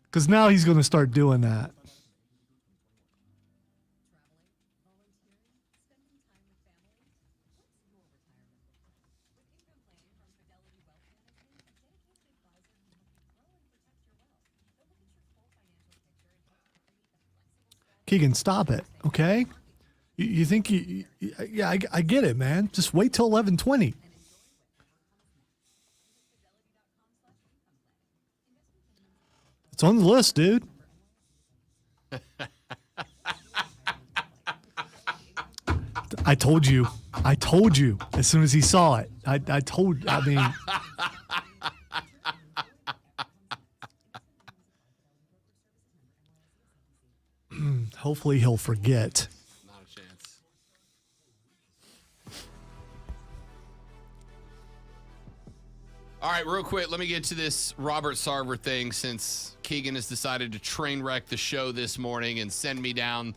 Speaker 2: Because now he's going to start doing that. Keegan, stop it, okay? You think yeah, I get it, man. Just wait till 11:20. It's on the list, dude. I told you. As soon as he saw it, I mean. Hopefully he'll forget.
Speaker 1: Not a chance. All right, real quick, let me get to this Robert Sarver thing since Keegan has decided to train wreck the show this morning and send me down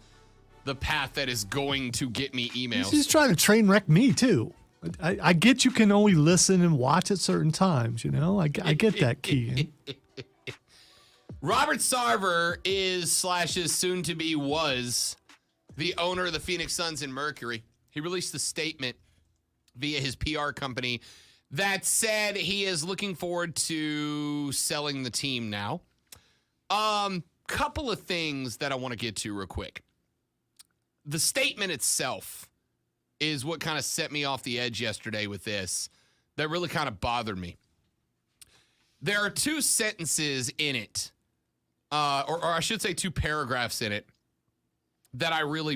Speaker 1: the path that is going to get me emails.
Speaker 2: He's trying to train wreck me, too. I get you can only listen and watch at certain times, you know? I get that, Keegan.
Speaker 1: Robert Sarver is / soon to be was the owner of the Phoenix Suns and Mercury. He released a statement via his PR company that said he is looking forward to selling the team now. Couple of things that I want to get to real quick. The statement itself is what kind of set me off the edge yesterday with this. That really kind of bothered me. There are 2 sentences in it. Or I should say 2 paragraphs in it that really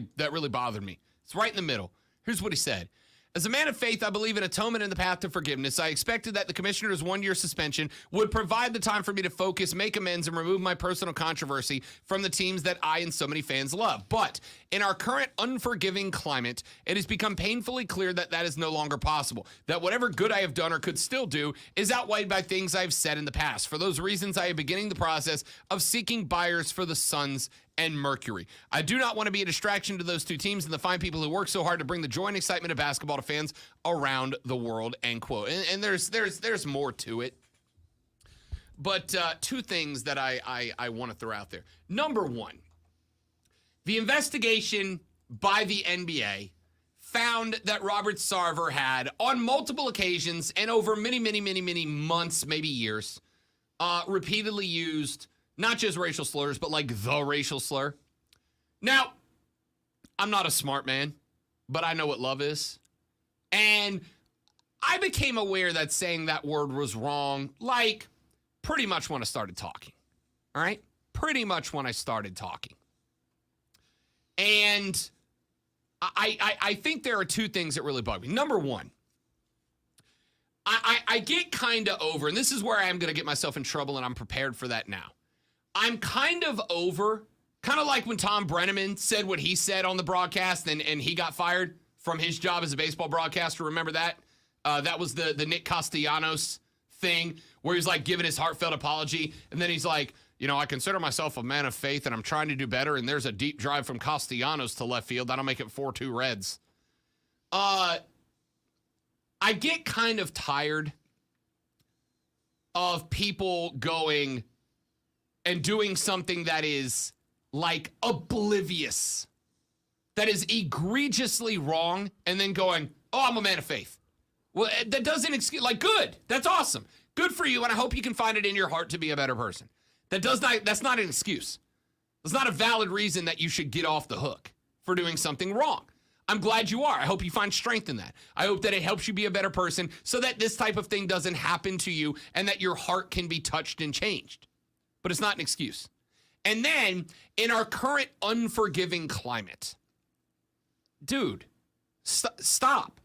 Speaker 1: bothered me. It's right in the middle. Here's what he said. As a man of faith, I believe in atonement and the path to forgiveness. I expected that the commissioner's 1-year suspension would provide the time for me to focus, make amends, and remove my personal controversy from the teams that I and so many fans love. But in our current unforgiving climate, it has become painfully clear that that is no longer possible. That whatever good I have done or could still do is outweighed by things I have said in the past. For those reasons, I am beginning the process of seeking buyers for the Suns and Mercury. I do not want to be a distraction to those 2 teams and the fine people who work so hard to bring the joy and excitement of basketball to fans around the world, end quote. And there's more to it. But 2 things that I want to throw out there. Number 1, the investigation by the NBA found that Robert Sarver had, on multiple occasions and over many months, maybe years, repeatedly used not just racial slurs, but like the racial slur. Now, I'm not a smart man, but I know what love is. And I became aware that saying that word was wrong, like, pretty much when I started talking. All right? Pretty much when I started talking. And I think there are 2 things that really bug me. Number 1, I get kind of over, and this is where I am going to get myself in trouble, and I'm prepared for that now. I'm kind of over, kind of like when Tom Brenneman said what he said on the broadcast and he got fired from his job as a baseball broadcaster. Remember that? That was the Nick Castellanos thing where he's like giving his heartfelt apology. And then he's like, you know, I consider myself a man of faith and I'm trying to do better. And there's a deep drive from Castellanos to left field. That'll make it 4-2 Reds. I get kind of tired of people going and doing something that is like oblivious, that is egregiously wrong, and then going, oh, I'm a man of faith. Well, that doesn't excuse, like, good. That's awesome. Good for you, and I hope you can find it in your heart to be a better person. That's not an excuse. It's not a valid reason that you should get off the hook for doing something wrong. I'm glad you are. I hope you find strength in that. I hope that it helps you be a better person so that this type of thing doesn't happen to you and that your heart can be touched and changed. But it's not an excuse. And then, in our current unforgiving climate, dude, stop.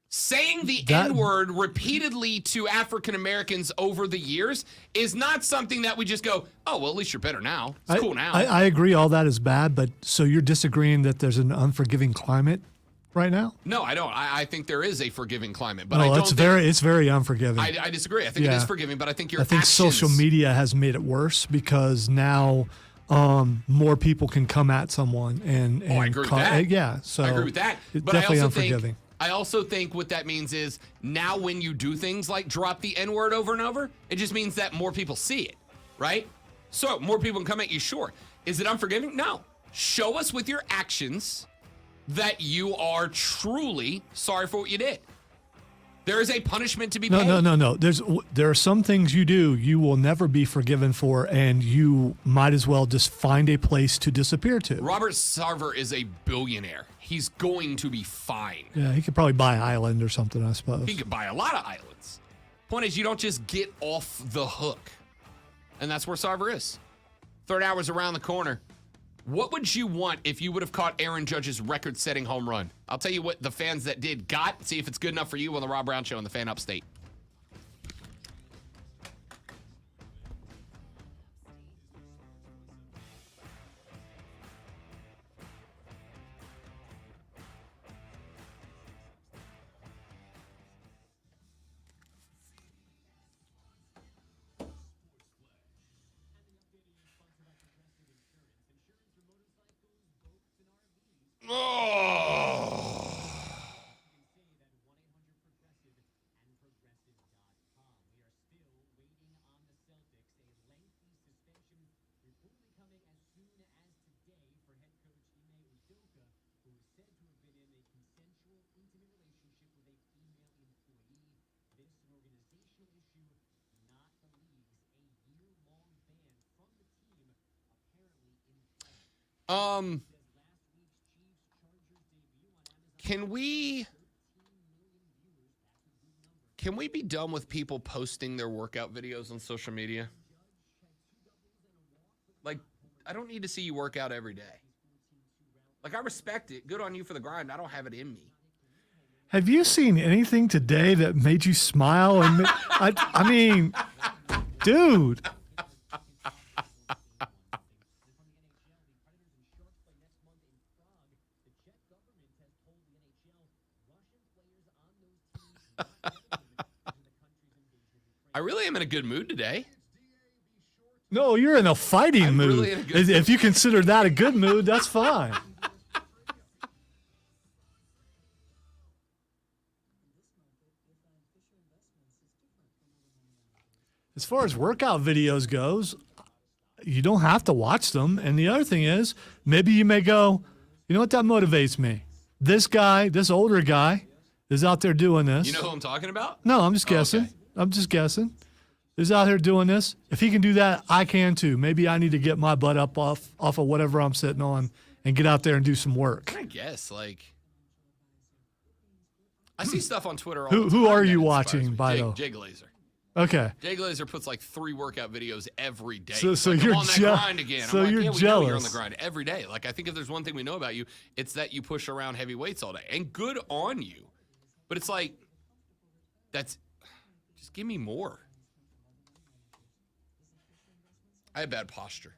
Speaker 1: Saying the N-word repeatedly to African Americans over the years is not something that we just go, oh, well, at least you're better now. It's cool now.
Speaker 2: I agree all that is bad, but so you're disagreeing that there's an unforgiving climate right now?
Speaker 1: No, I don't. I think there is a forgiving climate, but
Speaker 2: no,
Speaker 1: I don't
Speaker 2: it's very unforgiving.
Speaker 1: I disagree. I think it is forgiving, but I think
Speaker 2: I think social media has made it worse because now more people can come at someone and
Speaker 1: I agree with that.
Speaker 2: Yeah, so
Speaker 1: I agree with that. But
Speaker 2: definitely
Speaker 1: I also
Speaker 2: unforgiving.
Speaker 1: think I also think what that means is now when you do things like drop the N-word over and over, it just means that more people see it, right? So more people can come at you, sure. Is it unforgiving? No. Show us with your actions that you are truly sorry for what you did. There is a punishment to be paid.
Speaker 2: No. There are some things you do you will never be forgiven for, and you might as well just find a place to disappear to.
Speaker 1: Robert Sarver is a billionaire. He's going to be fine.
Speaker 2: Yeah, he could probably buy an island or something, I suppose.
Speaker 1: He could buy a lot of islands. Point is, you don't just get off the hook. And that's where Sarver is. Third hour's around the corner. What would you want if you would have caught Aaron Judge's record-setting home run? I'll tell you what the fans that did got. See if it's good enough for you on the Rob Brown Show on the Fan Upstate. Oh. Can we be done with people posting their workout videos on social media? Like, I don't need to see you work out every day. Like, I respect it. Good on you for the grind. I don't have it in me.
Speaker 2: Have you seen anything today that made you smile? And I mean, dude.
Speaker 1: I really am in a good mood today.
Speaker 2: No, you're in a fighting mood.
Speaker 1: Really in a good
Speaker 2: If you consider that a good mood, that's fine. As far as workout videos goes, you don't have to watch them. And the other thing is, maybe you may go, you know what, that motivates me. This guy, this older guy, is out there doing this.
Speaker 1: You know who I'm talking about?
Speaker 2: No, I'm just guessing.
Speaker 1: Okay.
Speaker 2: I'm just guessing. He's out here doing this. If he can do that, I can too. Maybe I need to get my butt up off of whatever I'm sitting on and get out there and do some work.
Speaker 1: I guess, like, I see stuff on Twitter all the time.
Speaker 2: Who are
Speaker 1: that
Speaker 2: you
Speaker 1: inspires
Speaker 2: watching,
Speaker 1: me.
Speaker 2: by the way?
Speaker 1: Jay Glazer.
Speaker 2: Okay.
Speaker 1: Jay Glazer puts like 3 workout videos every day.
Speaker 2: So
Speaker 1: Like,
Speaker 2: you're
Speaker 1: I'm on that grind again.
Speaker 2: so
Speaker 1: I'm like,
Speaker 2: you're
Speaker 1: yeah, we know
Speaker 2: jealous.
Speaker 1: you're on the grind every day. Like, I think if there's one thing we know about you, it's that you push around heavy weights all day. And good on you. But it's like, just give me more. I have bad posture.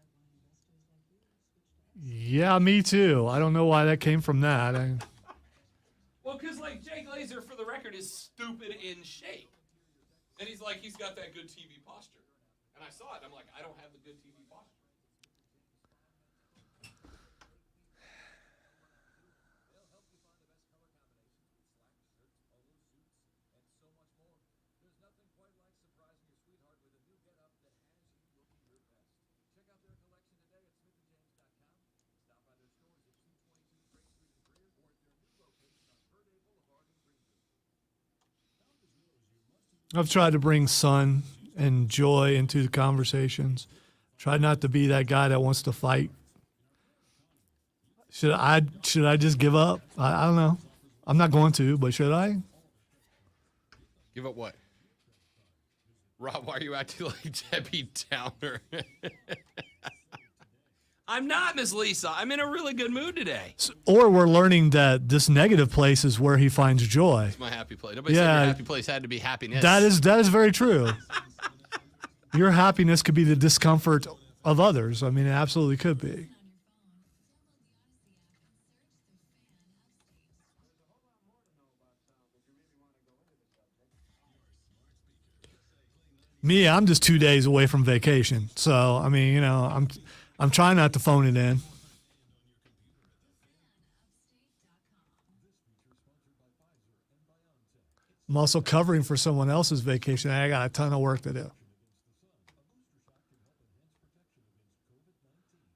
Speaker 2: Yeah, me too. I don't know why that came from that.
Speaker 1: Well, because, like, Jay Glazer, for the record, is stupid in shape. And he's like, he's got that good TV posture. And I saw it, and I'm like, I don't have the good TV posture.
Speaker 2: I've tried to bring sun and joy into the conversations. Try not to be that guy that wants to fight. Should I just give up? I don't know. I'm not going to, but should I?
Speaker 1: Give up what? Rob, why are you acting like Debbie Downer? I'm not, Miss Lisa. I'm in a really good mood today.
Speaker 2: Or we're learning that this negative place is where he finds joy.
Speaker 1: It's my happy place. Nobody said your happy place had to be happiness.
Speaker 2: That is very true. Your happiness could be the discomfort of others. I mean, it absolutely could be. Me, I'm just 2 days away from vacation. So, I mean, you know, I'm trying not to phone it in. I'm also covering for someone else's vacation. And I got a ton of work to do.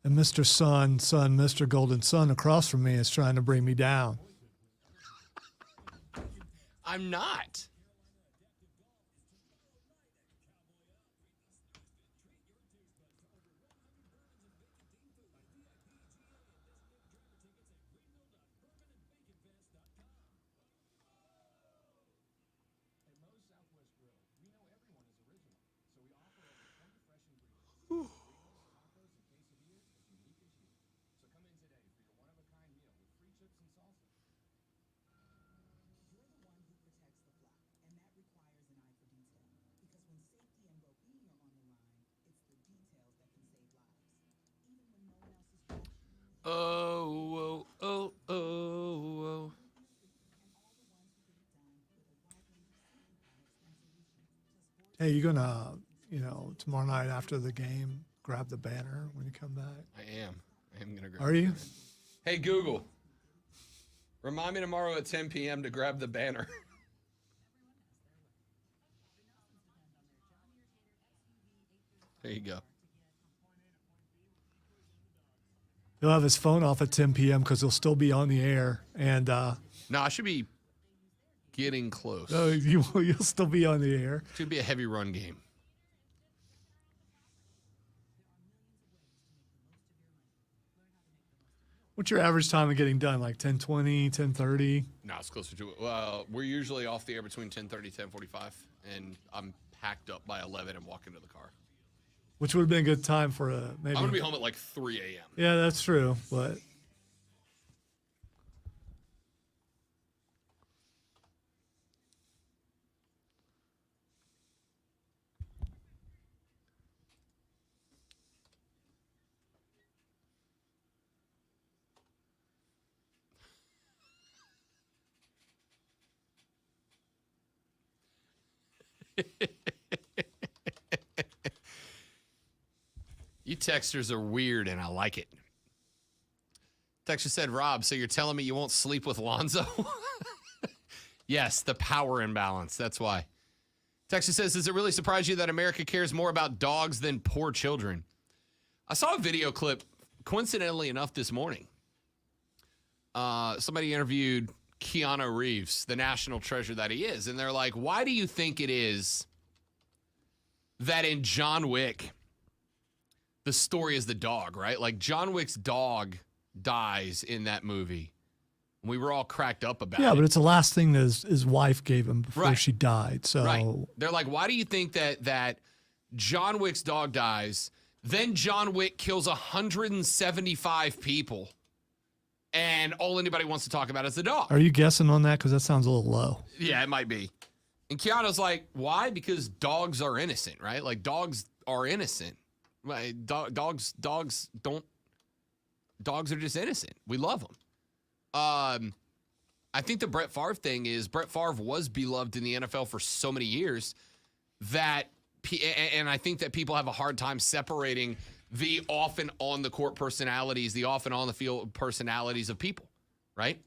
Speaker 2: And Mr. Mr. Golden Sun across from me is trying to bring me down.
Speaker 1: I'm not. Oh.
Speaker 2: Hey, you gonna, tomorrow night after the game, grab the banner when you come back?
Speaker 1: I am gonna grab.
Speaker 2: Are you?
Speaker 1: Hey Google, remind me tomorrow at 10 p.m. to grab the banner. There you go.
Speaker 2: He'll have his phone off at 10 p.m. because he'll still be on the air. And
Speaker 1: No, I should be getting close.
Speaker 2: You'll still be on the air.
Speaker 1: Should be a heavy run game.
Speaker 2: What's your average time of getting done? Like 10:20, 10:30?
Speaker 1: No, it's closer to it. Well, we're usually off the air between 10:30, 10:45, and I'm packed up by 11 and walk into the car.
Speaker 2: Which would have been a good time for maybe.
Speaker 1: I'm gonna be home at like 3 a.m.
Speaker 2: Yeah, that's true, but.
Speaker 1: You texters are weird, and I like it. Texter said, Rob, so you're telling me you won't sleep with Lonzo? Yes, the power imbalance. That's why. Texter says, does it really surprise you that America cares more about dogs than poor children? I saw a video clip, coincidentally enough, this morning. Somebody interviewed Keanu Reeves, the national treasure that he is. And they're like, why do you think it is that in John Wick, the story is the dog, right? Like John Wick's dog dies in that movie. We were all cracked up about it.
Speaker 2: Yeah, but it's the last thing that his wife gave him before
Speaker 1: Right.
Speaker 2: she died. So
Speaker 1: Right. They're like, why do you think that John Wick's dog dies, then John Wick kills 175 people, and all anybody wants to talk about is the dog?
Speaker 2: Are you guessing on that? Because that sounds a little low.
Speaker 1: Yeah, it might be. And Keanu's like, why? Because dogs are innocent, right? Like dogs are innocent. Right? Dogs are just innocent. We love them. I think the Brett Favre thing is Brett Favre was beloved in the NFL for so many years that, and I think that people have a hard time separating the off and on the court personalities, the off and on the field personalities of people, right?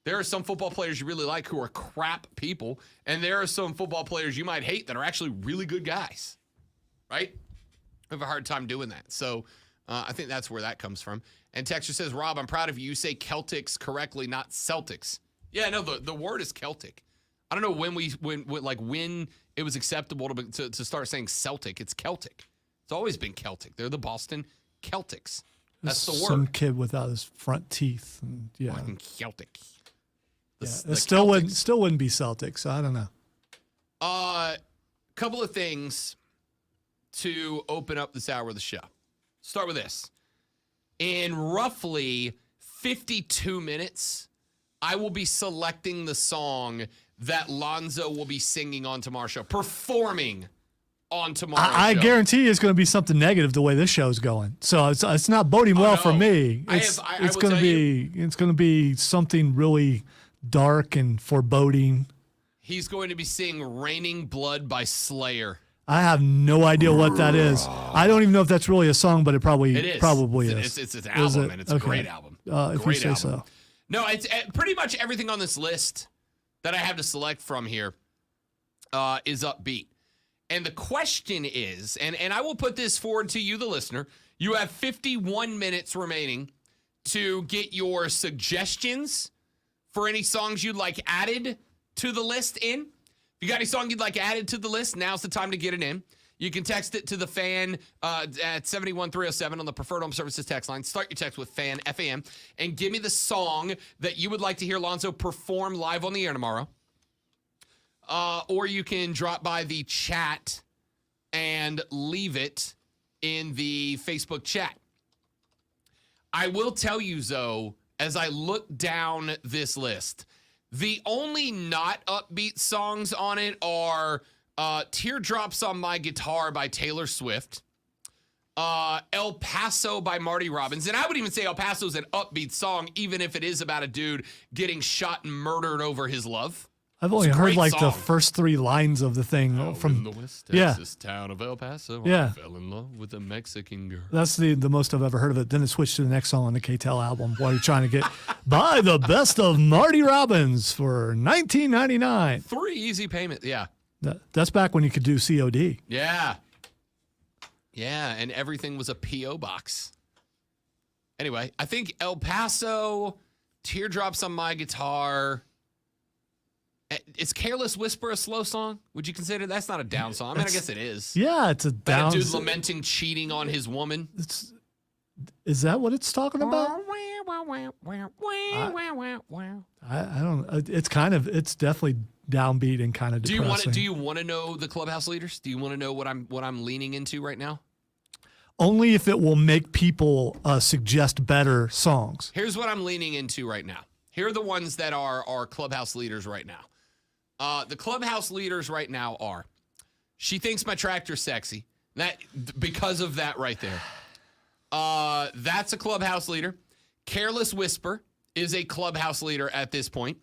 Speaker 1: There are some football players you really like who are crap people, and there are some football players you might hate that are actually really good guys, right? I have a hard time doing that. So I think that's where that comes from. And Texture says, Rob, I'm proud of you. You say Celtics correctly, not Celtics. Yeah, no, the word is Celtic. I don't know when it was acceptable to start saying Celtic. It's Celtic. It's always been Celtic. They're the Boston Celtics. That's the word.
Speaker 2: Some kid without his front teeth. And, yeah.
Speaker 1: Fucking Celtic.
Speaker 2: It still wouldn't be Celtics. So I don't know.
Speaker 1: Couple of things to open up this hour of the show. Start with this. In roughly 52 minutes, I will be selecting the song that Lonzo will be singing on tomorrow's show, performing on tomorrow's show.
Speaker 2: I guarantee you it's going to be something negative the way this show's going. So it's not boding well for me. It's going to be something really dark and foreboding.
Speaker 1: He's going to be singing Raining Blood by Slayer.
Speaker 2: I have no idea what that is. I don't even know if that's really a song, but it probably is.
Speaker 1: It's an album, and it's a great album.
Speaker 2: If you say so.
Speaker 1: No, it's pretty much everything on this list that I have to select from here is upbeat. And the question is, and I will put this forward to you, the listener, you have 51 minutes remaining to get your suggestions for any songs you'd like added to the list in. If you got any song you'd like added to the list, now's the time to get it in. You can text it to the fan at 71307 on the Preferred Home Services text line. Start your text with FAN, F-A-M, and give me the song that you would like to hear Lonzo perform live on the air tomorrow. Or you can drop by the chat and leave it in the Facebook chat. I will tell you, Zoe, as I look down this list, the only not upbeat songs on it are Teardrops on My Guitar by Taylor Swift, El Paso by Marty Robbins. And I would even say El Paso is an upbeat song, even if it is about a dude getting shot and murdered over his love.
Speaker 2: I've only heard like the first 3 lines of the thing from
Speaker 1: the West Texas town of El Paso.
Speaker 2: Yeah.
Speaker 1: I fell in love with a Mexican girl.
Speaker 2: That's the most I've ever heard of it. Then it switched to the next song on the K-Tel album while you're trying to get buy the best of Marty Robbins for $19.99.
Speaker 1: 3 easy payments. Yeah.
Speaker 2: That's back when you could do COD.
Speaker 1: Yeah. Yeah, and everything was a P.O. box. Anyway, I think El Paso, Teardrops on My Guitar. Is Careless Whisper a slow song? Would you consider that's not a down song? I mean, I guess it is.
Speaker 2: Yeah, it's a down.
Speaker 1: That dude lamenting cheating on his woman.
Speaker 2: Is that what it's talking about? I don't. It's definitely downbeat and kind of depressing.
Speaker 1: Do you want to know the clubhouse leaders? Do you want to know what I'm leaning into right now?
Speaker 2: Only if it will make people suggest better songs.
Speaker 1: Here's what I'm leaning into right now. Here are the ones that are clubhouse leaders right now. The clubhouse leaders right now are, she thinks my tractor's sexy. That because of that right there. That's a clubhouse leader. Careless Whisper is a clubhouse leader at this point.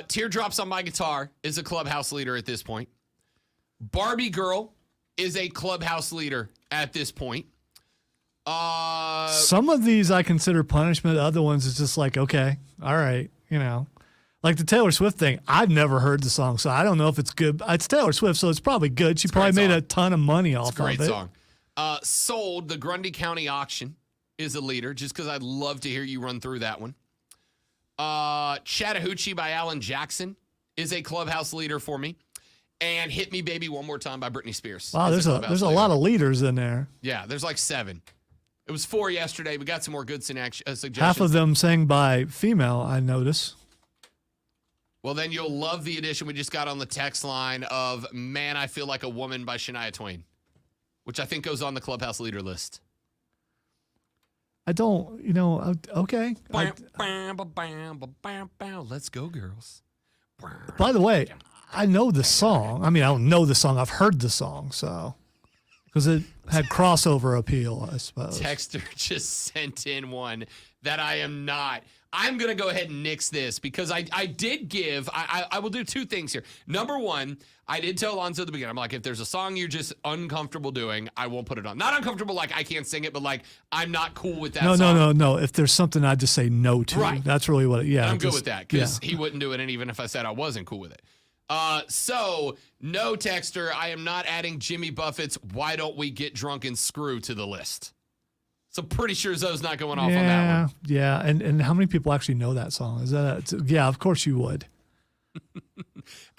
Speaker 1: Teardrops on My Guitar is a clubhouse leader at this point. Barbie Girl is a clubhouse leader at this point.
Speaker 2: Some of these I consider punishment. Other ones is just like, okay, all right, like the Taylor Swift thing. I've never heard the song, so I don't know if it's good. It's Taylor Swift, so it's probably good. She probably made a ton of money off of it.
Speaker 1: Great song. Sold, the Grundy County Auction is a leader, just because I'd love to hear you run through that one. Chattahoochee by Alan Jackson is a clubhouse leader for me. And Hit Me Baby One More Time by Britney Spears.
Speaker 2: Wow, there's a lot of leaders in there.
Speaker 1: Yeah, there's like 7. It was 4 yesterday. We got some more good suggestions.
Speaker 2: Half of them sang by female, I notice.
Speaker 1: Well, then you'll love the edition we just got on the text line of Man, I Feel Like a Woman by Shania Twain, which I think goes on the clubhouse leader list.
Speaker 2: I don't, okay.
Speaker 1: Let's go, girls.
Speaker 2: By the way, I know the song. I mean, I don't know the song. I've heard the song, so. Because it had crossover appeal, I suppose.
Speaker 1: Texter just sent in one that I am not. I'm going to go ahead and nix this because I did give, I will do 2 things here. Number 1, I did tell Alonzo at the beginning, I'm like, if there's a song you're just uncomfortable doing, I won't put it on. Not uncomfortable like I can't sing it, but like I'm not cool with that song.
Speaker 2: No. If there's something I just say no to.
Speaker 1: Right.
Speaker 2: That's really what,
Speaker 1: I'm good with that because he wouldn't do it, and even if I said I wasn't cool with it. So, no, Texter, I am not adding Jimmy Buffett's Why Don't We Get Drunk and Screw to the list. So pretty sure Zoe's not going off on that one.
Speaker 2: Yeah, and how many people actually know that song? Is that yeah, of course you would.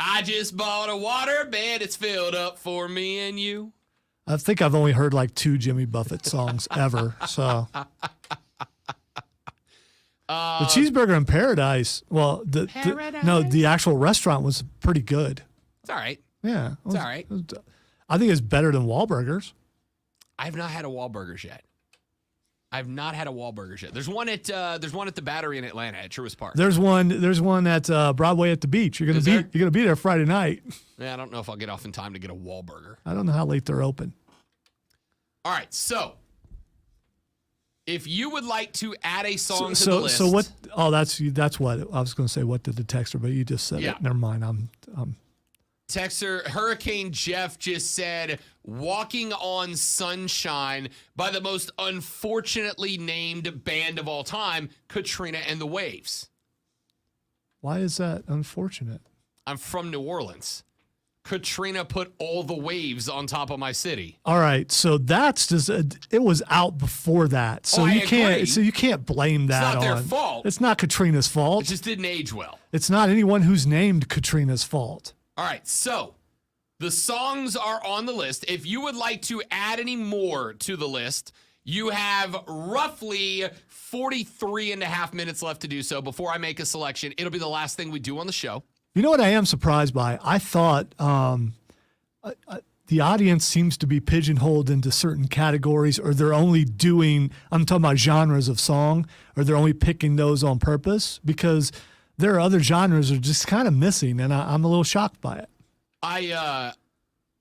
Speaker 1: I just bought a water bed. It's filled up for me and you.
Speaker 2: I think I've only heard like 2 Jimmy Buffett songs ever. So the Cheeseburger in Paradise. Well, the actual restaurant was pretty good.
Speaker 1: It's all right.
Speaker 2: Yeah,
Speaker 1: it's all right.
Speaker 2: I think it's better than Wahlburgers.
Speaker 1: I've not had a Wahlburgers yet. There's one at the Battery in Atlanta at Truist Park.
Speaker 2: There's one at Broadway at the beach. You're gonna be there Friday night.
Speaker 1: Yeah, I don't know if I'll get off in time to get a Wahlburger.
Speaker 2: I don't know how late they're open.
Speaker 1: All right, so if you would like to add a song to the list.
Speaker 2: So what? Oh, that's what I was going to say. What did the texter? But you just said it. Never mind.
Speaker 1: Texter Hurricane Jeff just said "Walking on Sunshine" by the most unfortunately named band of all time, Katrina and the Waves.
Speaker 2: Why is that unfortunate?
Speaker 1: I'm from New Orleans. Katrina put all the waves on top of my city.
Speaker 2: All right, so that's just it was out before that, so
Speaker 1: I
Speaker 2: you can't
Speaker 1: agree.
Speaker 2: So you can't blame that.
Speaker 1: It's not
Speaker 2: on
Speaker 1: their fault.
Speaker 2: It's not Katrina's
Speaker 1: It
Speaker 2: fault.
Speaker 1: just didn't age well.
Speaker 2: It's not anyone who's named Katrina's fault.
Speaker 1: All right, so the songs are on the list. If you would like to add any more to the list, you have roughly 43 and a half minutes left to do so before I make a selection. It'll be the last thing we do on the show.
Speaker 2: You know what I am surprised by? I thought the audience seems to be pigeonholed into certain categories, or they're only doing, I'm talking about genres of song, or they're only picking those on purpose, because there are other genres that are just kind of missing, and I'm a little shocked by it.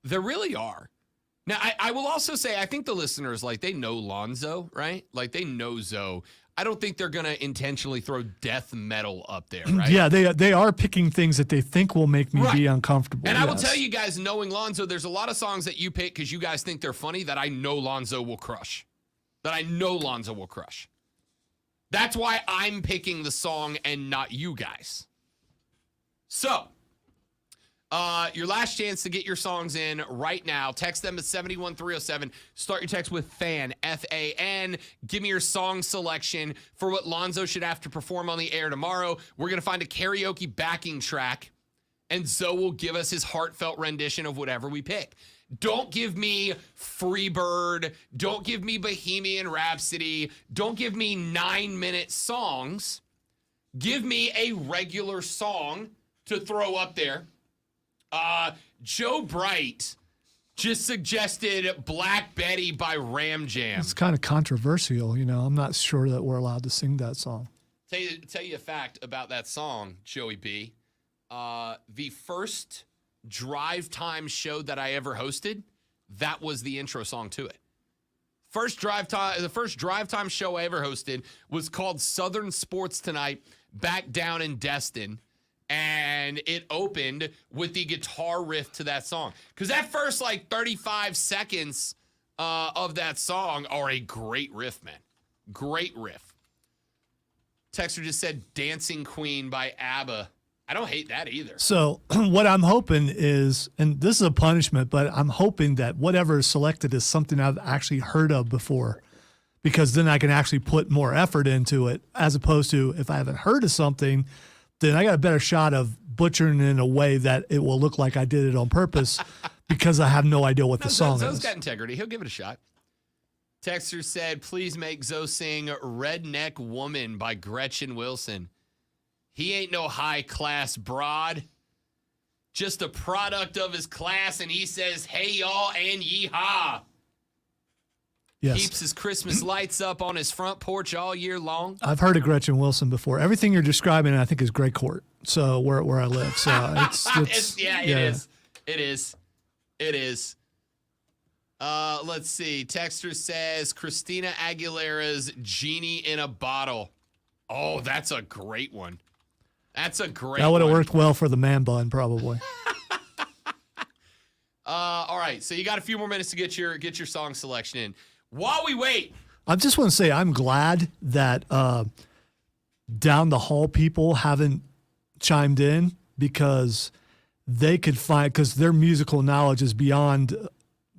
Speaker 1: There really are. Now, I will also say, I think the listeners, like, they know Lonzo, right? Like, they know Zoe. I don't think they're going to intentionally throw death metal up there, right?
Speaker 2: Yeah, they are picking things that they think will make me be uncomfortable.
Speaker 1: And I will tell you guys, knowing Lonzo, there's a lot of songs that you pick because you guys think they're funny that I know Lonzo will crush. That's why I'm picking the song and not you guys. So, your last chance to get your songs in right now. Text them at 71307. Start your text with FAN, F-A-N. Give me your song selection for what Lonzo should have to perform on the air tomorrow. We're going to find a karaoke backing track, and Zoe will give us his heartfelt rendition of whatever we pick. Don't give me Freebird. Don't give me Bohemian Rhapsody. Don't give me 9-minute songs. Give me a regular song to throw up there. Joe Bright just suggested Black Betty by Ram Jam.
Speaker 2: It's kind of controversial, you know. I'm not sure that we're allowed to sing that song.
Speaker 1: Tell you a fact about that song, Joey B. The first drive time show that I ever hosted, that was the intro song to it. The first drive time show I ever hosted was called Southern Sports Tonight, back down in Destin. And it opened with the guitar riff to that song. Because that first, 35 seconds of that song are a great riff, man. Great riff. Texter just said Dancing Queen by ABBA. I don't hate that either.
Speaker 2: So what I'm hoping is, and this is a punishment, but I'm hoping that whatever is selected is something I've actually heard of before. Because then I can actually put more effort into it, as opposed to if I haven't heard of something, then I got a better shot of butchering it in a way that it will look like I did it on purpose because I have no idea what the song
Speaker 1: Zoe's
Speaker 2: is.
Speaker 1: got integrity. He'll give it a shot. Texter said, please make Zoe sing Redneck Woman by Gretchen Wilson. He ain't no high-class broad, just a product of his class, and he says, hey, y'all, and yeehaw.
Speaker 2: Yes.
Speaker 1: Keeps his Christmas lights up on his front porch all year long.
Speaker 2: I've heard of Gretchen Wilson before. Everything you're describing, I think, is Grey Court. So where I live. So it's
Speaker 1: It is. Let's see. Texter says Christina Aguilera's Genie in a Bottle. Oh, that's a great one. That would have worked
Speaker 2: well for the man bun, probably.
Speaker 1: All right. So you got a few more minutes to get your song selection in. While we wait,
Speaker 2: I just want to say I'm glad that down the hall people haven't chimed in, because they could because their musical knowledge is beyond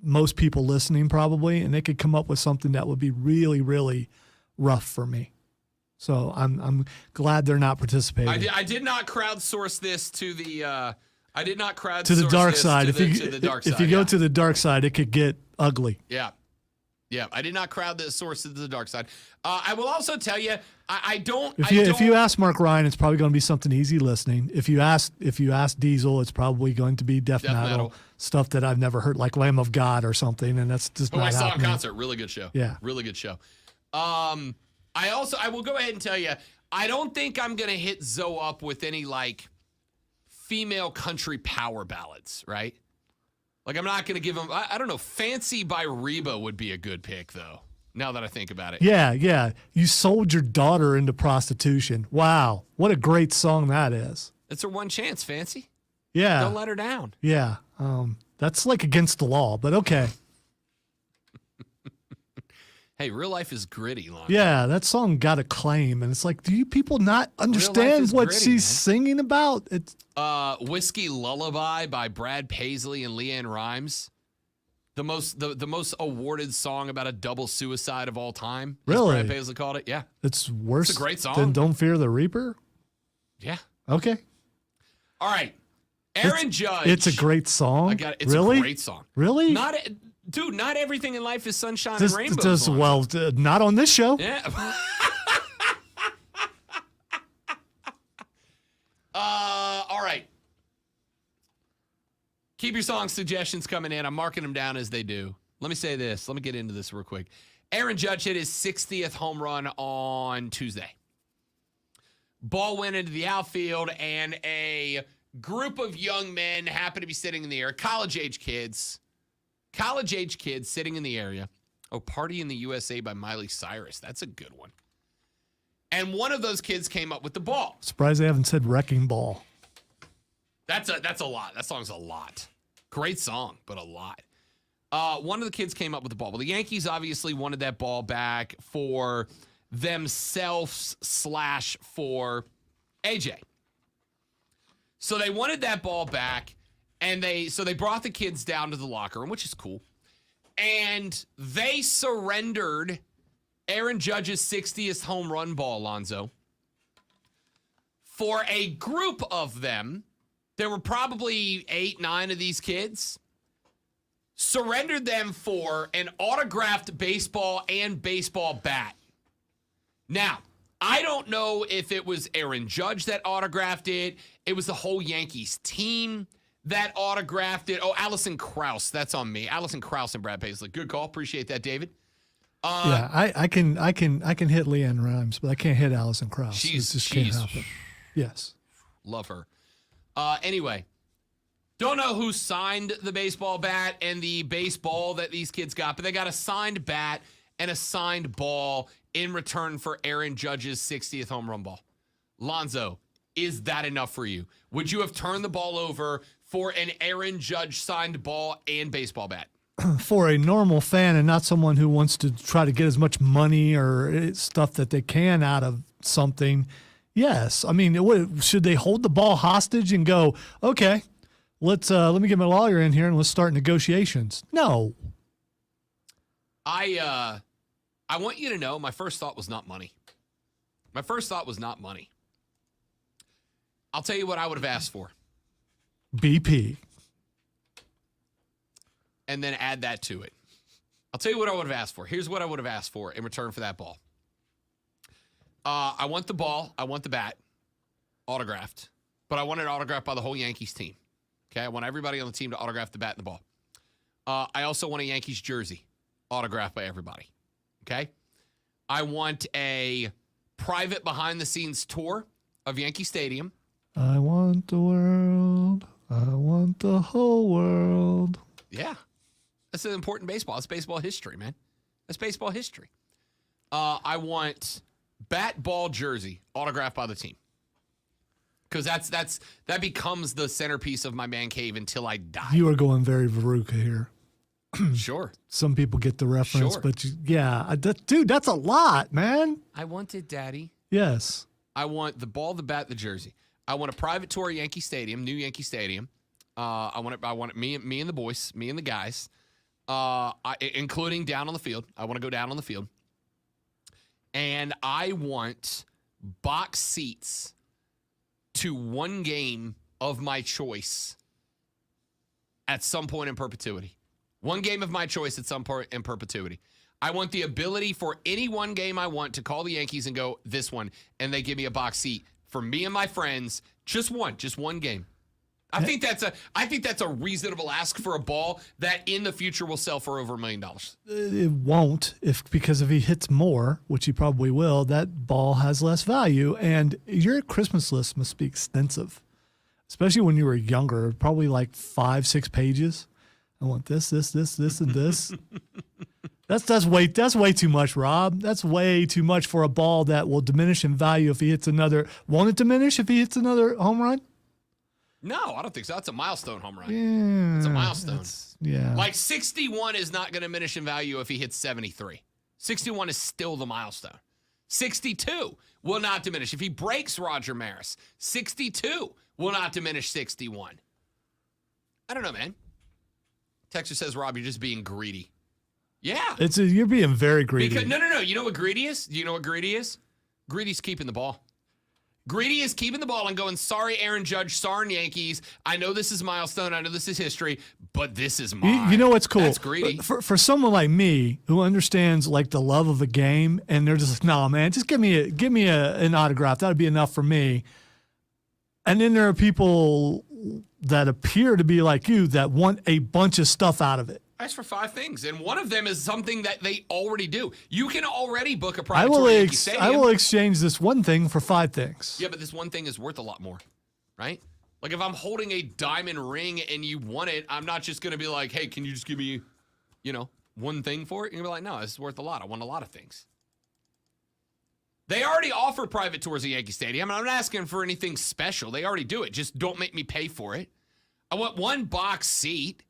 Speaker 2: most people listening probably, and they could come up with something that would be really, really rough for me. So I'm glad they're not participating.
Speaker 1: I did not crowdsource this to the. I did not crowdsource
Speaker 2: to the dark
Speaker 1: this
Speaker 2: side.
Speaker 1: to the dark side.
Speaker 2: If you go to the dark side, it could get ugly.
Speaker 1: Yeah. I did not crowd the source to the dark side. I will also tell you, I don't.
Speaker 2: If you ask Mark Ryan, it's probably going to be something easy listening. If you ask Diesel, it's probably going to be death metal stuff that I've never heard, like Lamb of God or something, and that's just not
Speaker 1: I saw
Speaker 2: happening.
Speaker 1: in concert. Really good show.
Speaker 2: Yeah,
Speaker 1: really good show. I will go ahead and tell you, I don't think I'm going to hit Zoe up with any female country power ballads, right? I'm not going to give him, I don't know, Fancy by Reba would be a good pick, though, now that I think about it.
Speaker 2: Yeah. You sold your daughter into prostitution. Wow. What a great song that is.
Speaker 1: It's her one chance, Fancy.
Speaker 2: Yeah.
Speaker 1: Don't let her down.
Speaker 2: Yeah. That's against the law, but okay.
Speaker 1: Hey, real life is gritty, Lonzo.
Speaker 2: Yeah, that song got acclaim, and it's like, do you people not
Speaker 1: life
Speaker 2: understand
Speaker 1: is
Speaker 2: what
Speaker 1: gritty,
Speaker 2: she's
Speaker 1: man.
Speaker 2: singing about? It's
Speaker 1: Whiskey Lullaby by Brad Paisley and Leanne Rimes. The most awarded song about a double suicide of all time. As
Speaker 2: Really?
Speaker 1: Brad Paisley called it. Yeah.
Speaker 2: it's worse
Speaker 1: It's a great song.
Speaker 2: than Don't Fear the Reaper.
Speaker 1: Yeah.
Speaker 2: Okay,
Speaker 1: All right. Aaron Judge.
Speaker 2: it's a great song.
Speaker 1: I got it. It's
Speaker 2: really?
Speaker 1: a great song.
Speaker 2: Really?
Speaker 1: Not everything in life is sunshine and rainbows.
Speaker 2: Not on this show.
Speaker 1: Yeah. All right. Keep your song suggestions coming in. I'm marking them down as they do. Let me say this. Let me get into this real quick. Aaron Judge hit his 60th home run on Tuesday. Ball went into the outfield, and a group of young men happened to be sitting in the air. College-age kids sitting in the area. Oh, Party in the USA by Miley Cyrus. That's a good one. And one of those kids came up with the ball.
Speaker 2: Surprised they haven't said Wrecking Ball.
Speaker 1: That's a lot. That song's a lot. Great song, but a lot. One of the kids came up with the ball. Well, the Yankees obviously wanted that ball back for themselves / for AJ. So they wanted that ball back, and they brought the kids down to the locker room, which is cool. And they surrendered Aaron Judge's 60th home run ball, Lonzo. For a group of them, there were probably 8, 9 of these kids, surrendered them for an autographed baseball and baseball bat. Now, I don't know if it was Aaron Judge that autographed it. It was the whole Yankees team that autographed it. Oh, Allison Krause. That's on me. Allison Krause and Brad Paisley. Good call. Appreciate that, David.
Speaker 2: Yeah, I can hit Leanne Rimes, but I can't hit Allison Krause.
Speaker 1: She's
Speaker 2: can't happen. Yes.
Speaker 1: Love her. Anyway, don't know who signed the baseball bat and the baseball that these kids got, but they got a signed bat and a signed ball in return for Aaron Judge's 60th home run ball. Lonzo, is that enough for you? Would you have turned the ball over for an Aaron Judge signed ball and baseball bat?
Speaker 2: For a normal fan and not someone who wants to try to get as much money or stuff that they can out of something, yes. I mean, should they hold the ball hostage and go, okay, let me get my lawyer in here and let's start negotiations? No.
Speaker 1: I want you to know my first thought was not money. My first thought was not money. I'll tell you what I would have asked for.
Speaker 2: BP.
Speaker 1: And then add that to it. I'll tell you what I would have asked for. Here's what I would have asked for in return for that ball. I want the ball. I want the bat autographed. But I want it autographed by the whole Yankees team. Okay? I want everybody on the team to autograph the bat and the ball. I also want a Yankees jersey autographed by everybody. Okay? I want a private behind-the-scenes tour of Yankee Stadium.
Speaker 2: I want the world. I want the whole world.
Speaker 1: Yeah. That's an important baseball. It's baseball history, man. That's baseball history. I want bat, ball, jersey autographed by the team. Because that becomes the centerpiece of my man cave until I die.
Speaker 2: You are going very Veruca here.
Speaker 1: Sure.
Speaker 2: Some people get the reference,
Speaker 1: Sure.
Speaker 2: but dude, that's a lot, man.
Speaker 1: I want it, Daddy.
Speaker 2: Yes.
Speaker 1: I want the ball, the bat, the jersey. I want a private tour of Yankee Stadium, new Yankee Stadium. I want it. Me and the boys, me and the guys, including down on the field. I want to go down on the field, and I want box seats to one game of my choice at some point in perpetuity. One game of my choice at some point in perpetuity. I want the ability for any one game I want to call the Yankees and go, this one, and they give me a box seat for me and my friends. Just one game. I think that's a reasonable ask for a ball that in the future will sell for over $1 million.
Speaker 2: It won't, because if he hits more, which he probably will, that ball has less value. And your Christmas list must be extensive, especially when you were younger, probably like 5, 6 pages. I want this, and this. That's way too much, Rob. That's way too much for a ball that will diminish in value if he hits another. Won't it diminish if he hits another home run?
Speaker 1: No, I don't think so. That's a milestone home run.
Speaker 2: Yeah,
Speaker 1: it's a milestone.
Speaker 2: Yeah.
Speaker 1: Like 61 is not going to diminish in value if he hits 73. 61 is still the milestone. 62 will not diminish. If he breaks Roger Maris, 62 will not diminish 61. I don't know, man. Texter says, Rob, you're just being greedy. Yeah.
Speaker 2: You're being very greedy.
Speaker 1: Because, no. You know what greedy is? Do you know what greedy is? Greedy's keeping the ball. Greedy is keeping the ball and going, sorry, Aaron Judge, sorry, Yankees. I know this is a milestone. I know this is history, but this is mine.
Speaker 2: You know what's cool?
Speaker 1: That's greedy.
Speaker 2: For someone like me who understands like the love of a game, and they're just like, no, man, just give me an autograph. That would be enough for me. And then there are people that appear to be like you that want a bunch of stuff out of it.
Speaker 1: I asked for 5 things, and one of them is something that they already do. You can already book a private tour at Yankee Stadium.
Speaker 2: I will exchange this one thing for 5 things.
Speaker 1: Yeah, but this one thing is worth a lot more, right? Like if I'm holding a diamond ring and you want it, I'm not just going to be like, hey, can you just give me, one thing for it? You're going to be like, no, this is worth a lot. I want a lot of things. They already offer private tours at Yankee Stadium, and I'm not asking for anything special. They already do it. Just don't make me pay for it. I want 1 box seat.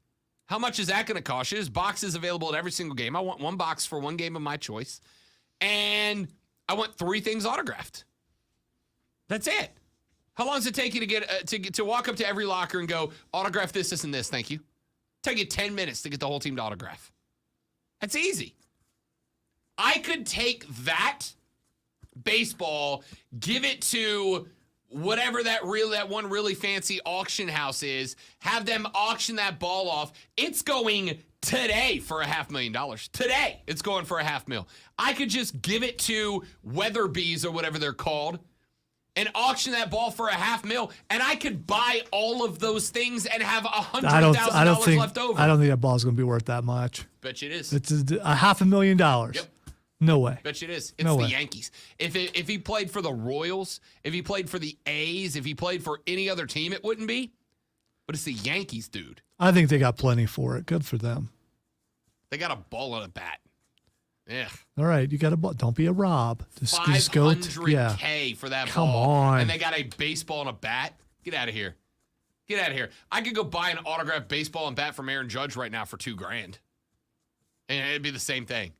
Speaker 1: How much is that going to cost you? There's boxes available at every single game. I want 1 box for 1 game of my choice. And I want 3 things autographed. That's it. How long does it take you to get to walk up to every locker and go, autograph this, this, and this, thank you? Take you 10 minutes to get the whole team to autograph. That's easy. I could take that baseball, give it to whatever that one really fancy auction house is, have them auction that ball off. It's going today for $500,000. Today, it's going for $500,000. I could just give it to Weatherbees or whatever they're called and auction that ball for $500,000, and I could buy all of those things and have $100,000 left over.
Speaker 2: I don't think that ball's going to be worth that much.
Speaker 1: Bet you it is.
Speaker 2: It's $500,000.
Speaker 1: Yep.
Speaker 2: No way.
Speaker 1: Bet you it is. It's the Yankees. If he played for the Royals, if he played for the A's, if he played for any other team, it wouldn't be. But it's the Yankees, dude.
Speaker 2: I think they got plenty for it. Good for them.
Speaker 1: They got a ball and a bat. Yeah.
Speaker 2: All right, you got a ball. Don't be a Rob. Just go.
Speaker 1: $500K for that ball.
Speaker 2: Come on.
Speaker 1: And they got a baseball and a bat. Get out of here. Get out of here. I could go buy an autographed baseball and bat from Aaron Judge right now for $2,000. And it'd be the same thing.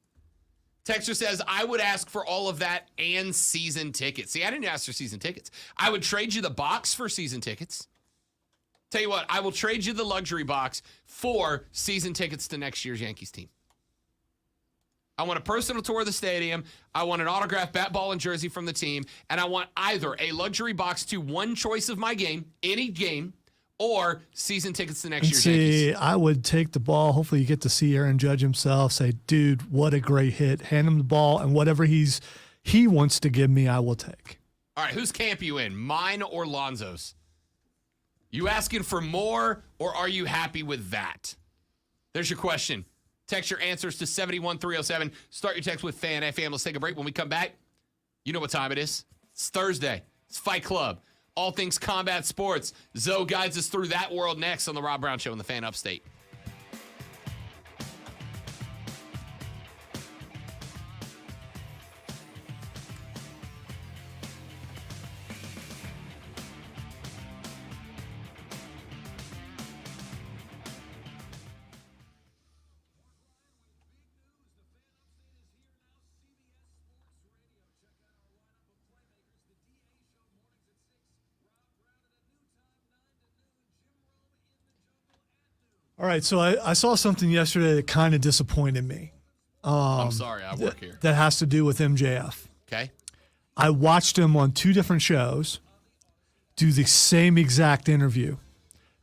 Speaker 1: Texter says, I would ask for all of that and season tickets. See, I didn't ask for season tickets. I would trade you the box for season tickets. Tell you what, I will trade you the luxury box for season tickets to next year's Yankees team. I want a personal tour of the stadium. I want an autographed bat, ball, and jersey from the team. And I want either a luxury box to one choice of my game, any game, or season tickets to next year's Yankees.
Speaker 2: See, I would take the ball. Hopefully you get to see Aaron Judge himself. Say, dude, what a great hit. Hand him the ball, and whatever he wants to give me, I will take.
Speaker 1: All right, whose camp you in, mine or Lonzo's? You asking for more, or are you happy with that? There's your question. Text your answers to 71307. Start your text with Fan FM. Let's take a break. When we come back, you know what time it is. It's Thursday. It's Fight Club. All things combat sports. Zoe guides us through that world next on the Rob Brown Show on the Fan Upstate.
Speaker 2: All right, so I saw something yesterday that kind of disappointed me.
Speaker 1: I'm sorry, I work here.
Speaker 2: That has to do with MJF.
Speaker 1: Okay.
Speaker 2: I watched him on 2 different shows do the same exact interview.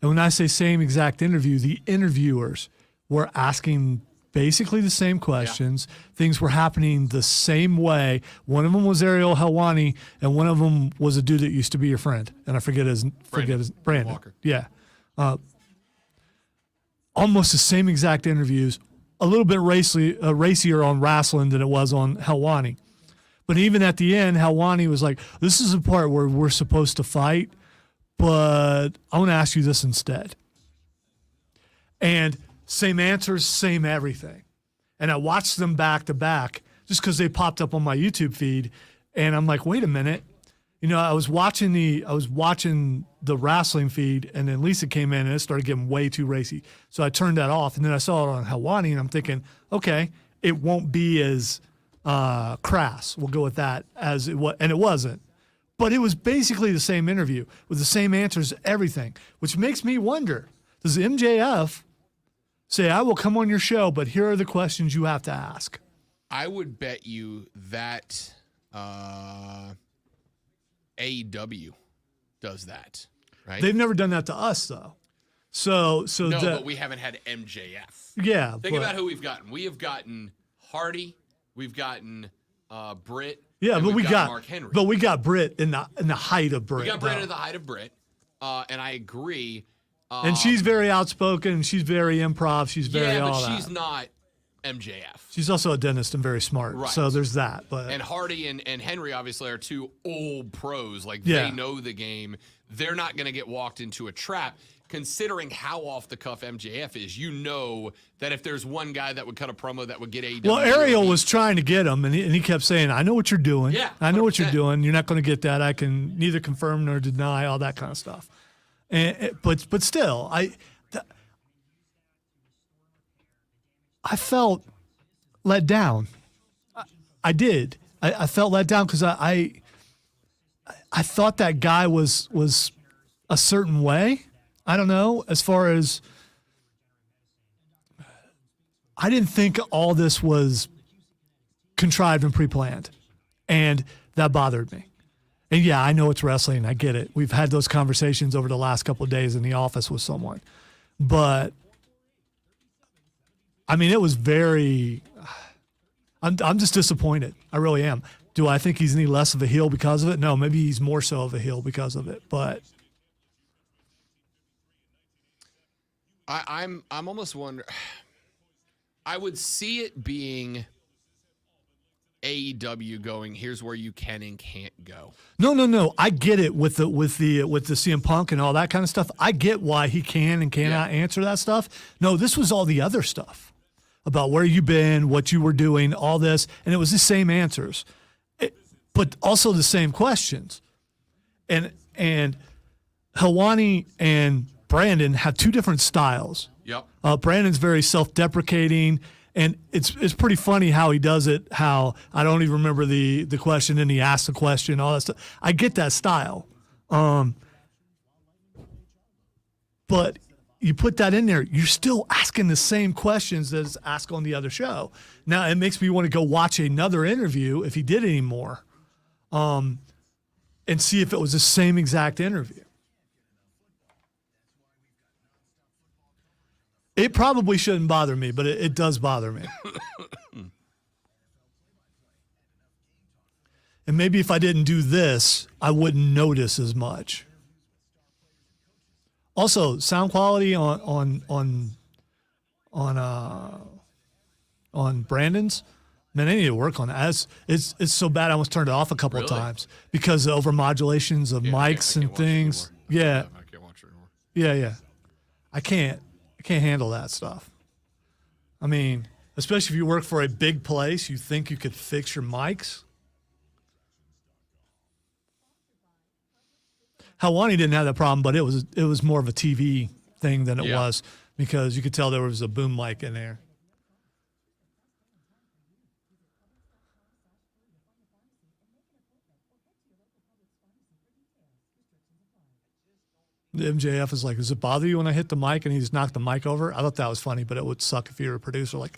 Speaker 2: And when I say same exact interview, the interviewers were asking basically the same questions. Yeah. Things were happening the same way. One of them was Ariel Helwani, and one of them was a dude that used to be your friend. And I forget his Brandon.
Speaker 1: Walker.
Speaker 2: Yeah. Almost the same exact interviews, a little bit racier on wrestling than it was on Helwani. But even at the end, Helwani was like, this is the part where we're supposed to fight, but I want to ask you this instead. And same answers, same everything. And I watched them back to back just because they popped up on my YouTube feed. And I'm like, wait a minute. You know, I was watching the wrestling feed, and then Lisa came in and it started getting way too racy. So I turned that off, and then I saw it on Helwani, and I'm thinking, okay, it won't be as crass. We'll go with that as it was, and it wasn't. But it was basically the same interview with the same answers, everything, which makes me wonder, does MJF say, I will come on your show, but here are the questions you have to ask?
Speaker 1: I would bet you that AEW does that, right?
Speaker 2: They've never done that to us, though. So
Speaker 1: no, but we haven't had MJF.
Speaker 2: Yeah.
Speaker 1: Think about who we've gotten. We have gotten Hardy. We've gotten Britt.
Speaker 2: Yeah, but we got
Speaker 1: Mark Henry.
Speaker 2: But we got Britt in the height of Britt.
Speaker 1: We got Britt at the height of Britt, and I agree.
Speaker 2: And she's very outspoken. And she's very improv. She's very all that.
Speaker 1: Yeah, but she's not MJF.
Speaker 2: She's also a dentist and very smart.
Speaker 1: Right.
Speaker 2: So there's that. But
Speaker 1: and Hardy and Henry obviously are two old pros. Like
Speaker 2: Yeah.
Speaker 1: they know the game. They're not going to get walked into a trap. Considering how off the cuff MJF is, you know that if there's one guy that would cut a promo that would get AEW.
Speaker 2: well, Ariel was trying to get him, and he kept saying, "I know what you're doing.
Speaker 1: Yeah,
Speaker 2: I know what you're
Speaker 1: 100%.
Speaker 2: doing. You're not going to get that. I can neither confirm nor deny all that kind of stuff." But still, I felt let down. I did. I felt let down because I thought that guy was a certain way. I don't know. As far as I didn't think all this was contrived and pre-planned, and that bothered me. And yeah, I know it's wrestling. I get it. We've had those conversations over the last couple of days in the office with someone, but I mean, it was very. I'm just disappointed. I really am. Do I think he's any less of a heel because of it? No, maybe he's more so of a heel because of it. But
Speaker 1: I'm almost wondering. I would see it being AEW going, here's where you can and can't go.
Speaker 2: No. I get it with the CM Punk and all that kind of stuff. I get why he can and cannot answer that stuff. No, this was all the other stuff about where you've been, what you were doing, all this, and it was the same answers, but also the same questions. And Helwani and Brandon have two different styles.
Speaker 1: Yep.
Speaker 2: Brandon's very self-deprecating, and it's pretty funny how he does it, how I don't even remember the question, and he asks the question, all that stuff. I get that style. But you put that in there, you're still asking the same questions that is asked on the other show. Now, it makes me want to go watch another interview, if he did any more, and see if it was the same exact interview. It probably shouldn't bother me, but it does bother me. And maybe if I didn't do this, I wouldn't notice as much. Also, sound quality on Brandon's, man, I need to work on that. It's so bad I almost turned it off a couple of times because of overmodulations of mics and things. Yeah.
Speaker 1: I can't watch it anymore.
Speaker 2: Yeah. I can't handle that stuff. I mean, especially if you work for a big place, you think you could fix your mics. Helwani didn't have that problem, but it was more of a TV thing than it was because you could tell there was a boom mic in there. The MJF is like, does it bother you when I hit the mic and he just knocked the mic over? I thought that was funny, but it would suck if you were a producer, like,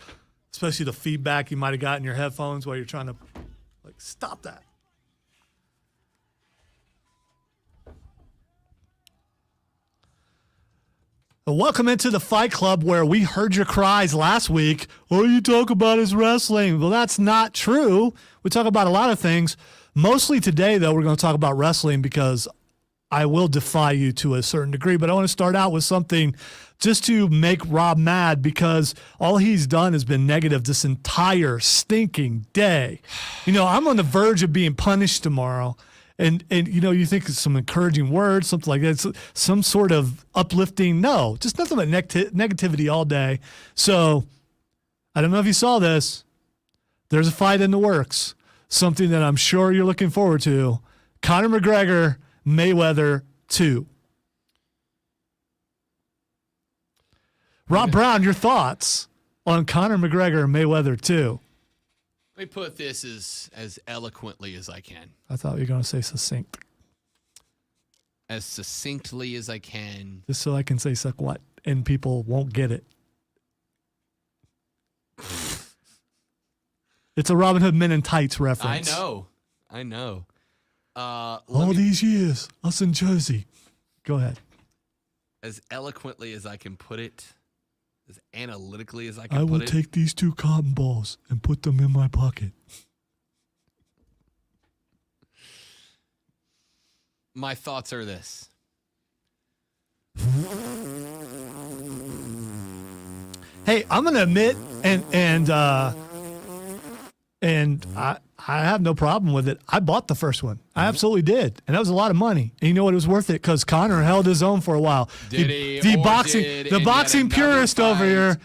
Speaker 2: especially the feedback you might have got in your headphones while you're trying to, like, stop that. Welcome into the Fight Club, where we heard your cries last week. All you talk about is wrestling. Well, that's not true. We talk about a lot of things. Mostly today, though, we're going to talk about wrestling because I will defy you to a certain degree. But I want to start out with something just to make Rob mad because all he's done has been negative this entire stinking day. You know, I'm on the verge of being punished tomorrow. And you know, you think it's some encouraging words, something like that, some sort of uplifting. No, just nothing but negativity all day. So I don't know if you saw this. There's a fight in the works, something that I'm sure you're looking forward to. Conor McGregor, Mayweather 2. Rob Brown, your thoughts on Conor McGregor, Mayweather 2?
Speaker 1: Let me put this as eloquently as I can.
Speaker 2: I thought you were going to say succinct.
Speaker 1: As succinctly as I can.
Speaker 2: Just so I can say suck what, and people won't get it. It's a Robin Hood Men in Tights reference.
Speaker 1: I know.
Speaker 2: These years, us in Jersey. Go ahead.
Speaker 1: As eloquently as I can put it, as analytically as I can
Speaker 2: I will
Speaker 1: put it.
Speaker 2: take these 2 cotton balls and put them in my pocket.
Speaker 1: My thoughts are this.
Speaker 2: Hey, I'm going to admit, and I have no problem with it. I bought the first one. I absolutely did. And that was a lot of money. And you know what? It was worth it because Conor held his own for a while.
Speaker 1: Did he?
Speaker 2: The boxing purist over here.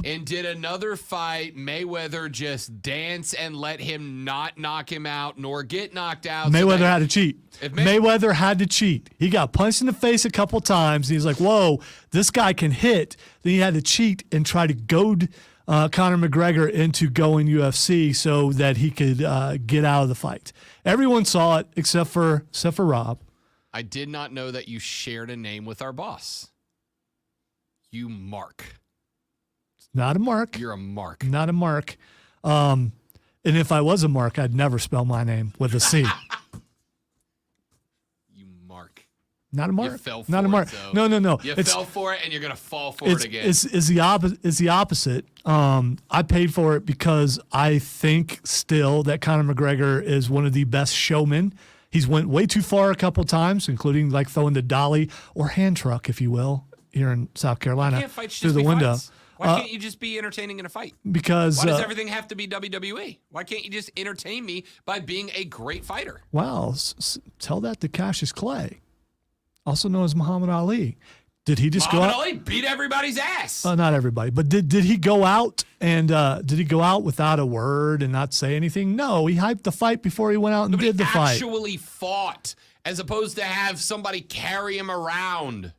Speaker 1: And did another fight, Mayweather just dance and let him not knock him out nor get knocked out?
Speaker 2: Mayweather had to cheat. Mayweather had to cheat. He got punched in the face a couple times. And he's like, whoa, this guy can hit. Then he had to cheat and try to goad Conor McGregor into going UFC so that he could get out of the fight. Everyone saw it except for Rob.
Speaker 1: I did not know that you shared a name with our boss. You Mark.
Speaker 2: Not a Mark.
Speaker 1: You're a Mark.
Speaker 2: Not a Mark. And if I was a Mark, I'd never spell my name with a C.
Speaker 1: You Mark.
Speaker 2: Not a Mark.
Speaker 1: You fell for
Speaker 2: Not a Mark.
Speaker 1: it, though.
Speaker 2: No.
Speaker 1: You fell for it, and you're gonna fall for it again.
Speaker 2: It's the opposite. I paid for it because I think still that Conor McGregor is one of the best showmen. He's went way too far a couple times, including like throwing the dolly or hand truck, if you will, here in South Carolina
Speaker 1: You can't fight
Speaker 2: through
Speaker 1: just
Speaker 2: the
Speaker 1: be
Speaker 2: window.
Speaker 1: fights. Why can't you just be entertaining in a fight?
Speaker 2: Because
Speaker 1: why does everything have to be WWE? Why can't you just entertain me by being a great fighter?
Speaker 2: Wow, tell that to Cassius Clay, also known as Muhammad Ali. Did he just
Speaker 1: Muhammad
Speaker 2: go out?
Speaker 1: Ali beat everybody's ass.
Speaker 2: Not everybody, but did he go out and did he go out without a word and not say anything? No, he hyped the fight before he went out and did the fight.
Speaker 1: Actually fought, as opposed to have somebody carry him around.